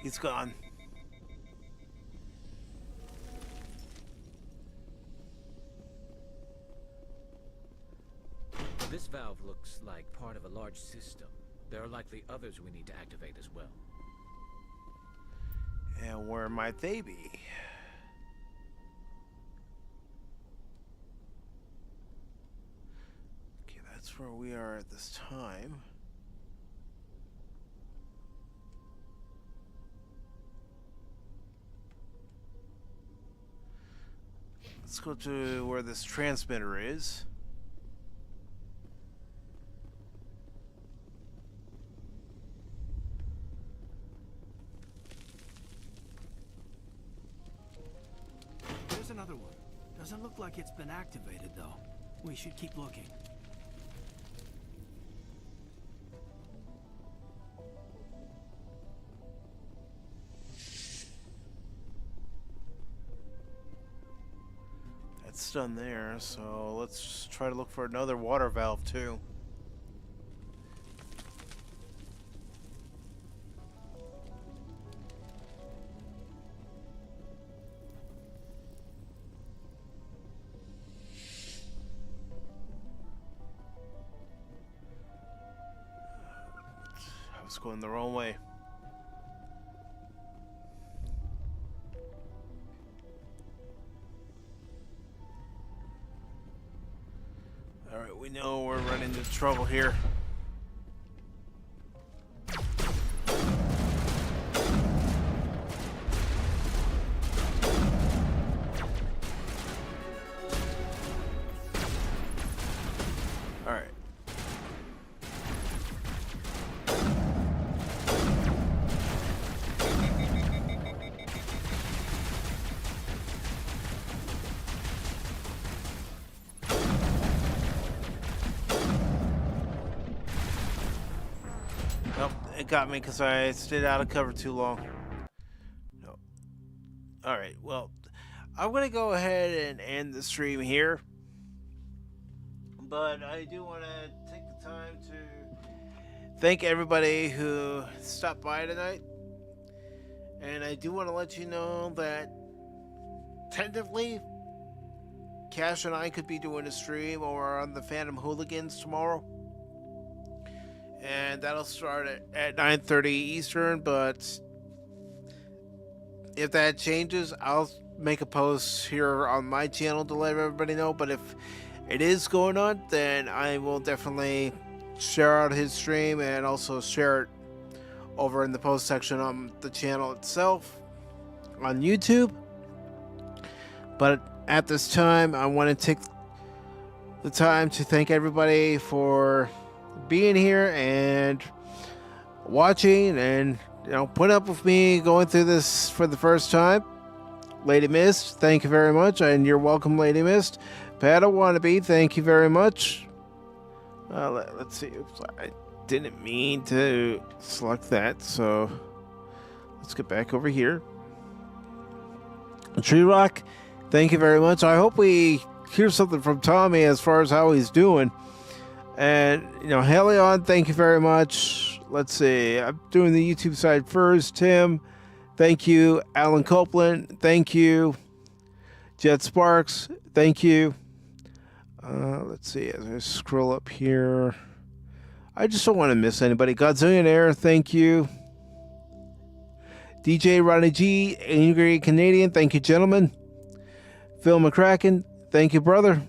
He's gone. This valve looks like part of a large system. There are likely others we need to activate as well. And where might they be? Okay, that's where we are at this time. Let's go to where this transmitter is. There's another one. Doesn't look like it's been activated, though. We should keep looking. That's done there, so let's just try to look for another water valve too. I was going the wrong way. Alright, we know we're running into trouble here. Alright. Nope, it got me because I stayed out of cover too long. No. Alright, well, I'm going to go ahead and end the stream here. But I do want to take the time to thank everybody who stopped by tonight. And I do want to let you know that tentatively, Cash and I could be doing a stream over on the Phantom Hooligans tomorrow. And that'll start at 9:30 Eastern, but if that changes, I'll make a post here on my channel to let everybody know. But if it is going on, then I will definitely share out his stream and also share it over in the post section on the channel itself on YouTube. But at this time, I want to take the time to thank everybody for being here and watching and, you know, put up with me going through this for the first time. Lady Mist, thank you very much, and you're welcome, Lady Mist. Pata Wannabe, thank you very much. Let's see. Oops, I didn't mean to select that, so let's get back over here. Tree Rock, thank you very much. I hope we hear something from Tommy as far as how he's doing. And, you know, Helion, thank you very much. Let's see. I'm doing the YouTube side first. Tim, thank you. Alan Copeland, thank you. Jet Sparks, thank you. Let's see. As I scroll up here, I just don't want to miss anybody. Godzillionaire, thank you. DJ Ronnie G, Angry Canadian, thank you, gentlemen. Phil McCracken, thank you, brother.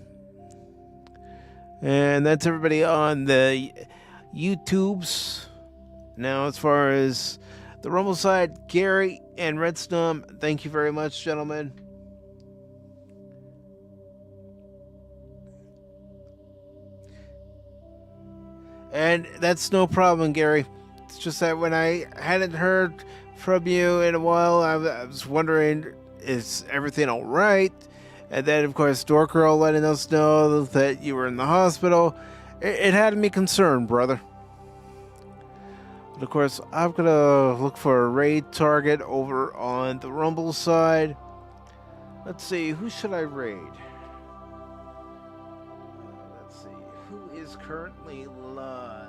And that's everybody on the YouTubes. Now, as far as the Rumble side, Gary and Redstone, thank you very much, gentlemen. And that's no problem, Gary. It's just that when I hadn't heard from you in a while, I was wondering, is everything all right? And then, of course, Dork Girl letting us know that you were in the hospital. It had me concerned, brother. But, of course, I'm going to look for a raid target over on the Rumble side. Let's see, who should I raid? Let's see, who is currently live?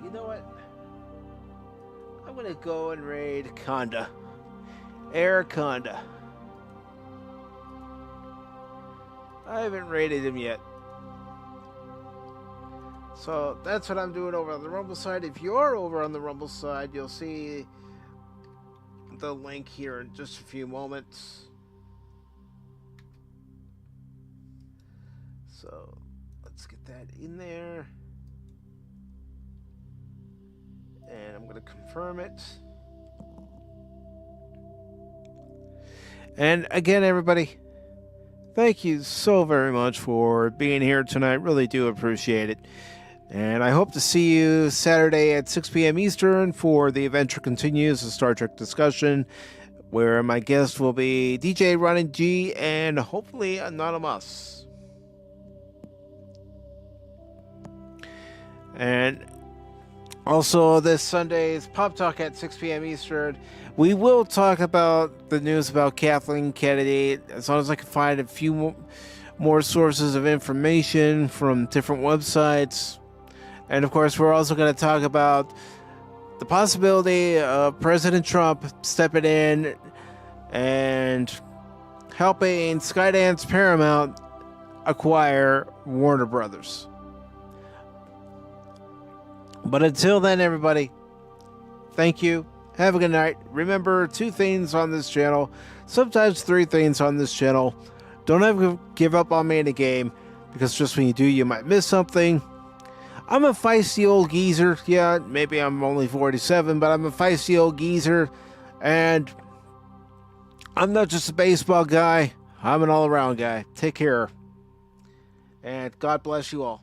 You know what? I'm going to go and raid Conda. Air Conda. I haven't raided him yet. So that's what I'm doing over on the Rumble side. If you're over on the Rumble side, you'll see the link here in just a few moments. So let's get that in there. And I'm going to confirm it. And again, everybody, thank you so very much for being here tonight. Really do appreciate it. And I hope to see you Saturday at 6 p.m. Eastern for The Adventure Continues, a Star Trek discussion, where my guest will be DJ Ronnie G and hopefully Anonymous. And also, this Sunday's Pop Talk at 6 p.m. Eastern. We will talk about the news about Kathleen Kennedy, as long as I can find a few more sources of information from different websites. And, of course, we're also going to talk about the possibility of President Trump stepping in and helping Skydance Paramount acquire Warner Brothers. But until then, everybody, thank you. Have a good night. Remember, 2 things on this channel, sometimes 3 things on this channel. Don't ever give up on me in a game, because just when you do, you might miss something. I'm a feisty old geezer. Yeah, maybe I'm only 47, but I'm a feisty old geezer. And I'm not just a baseball guy. I'm an all-around guy. Take care. And God bless you all.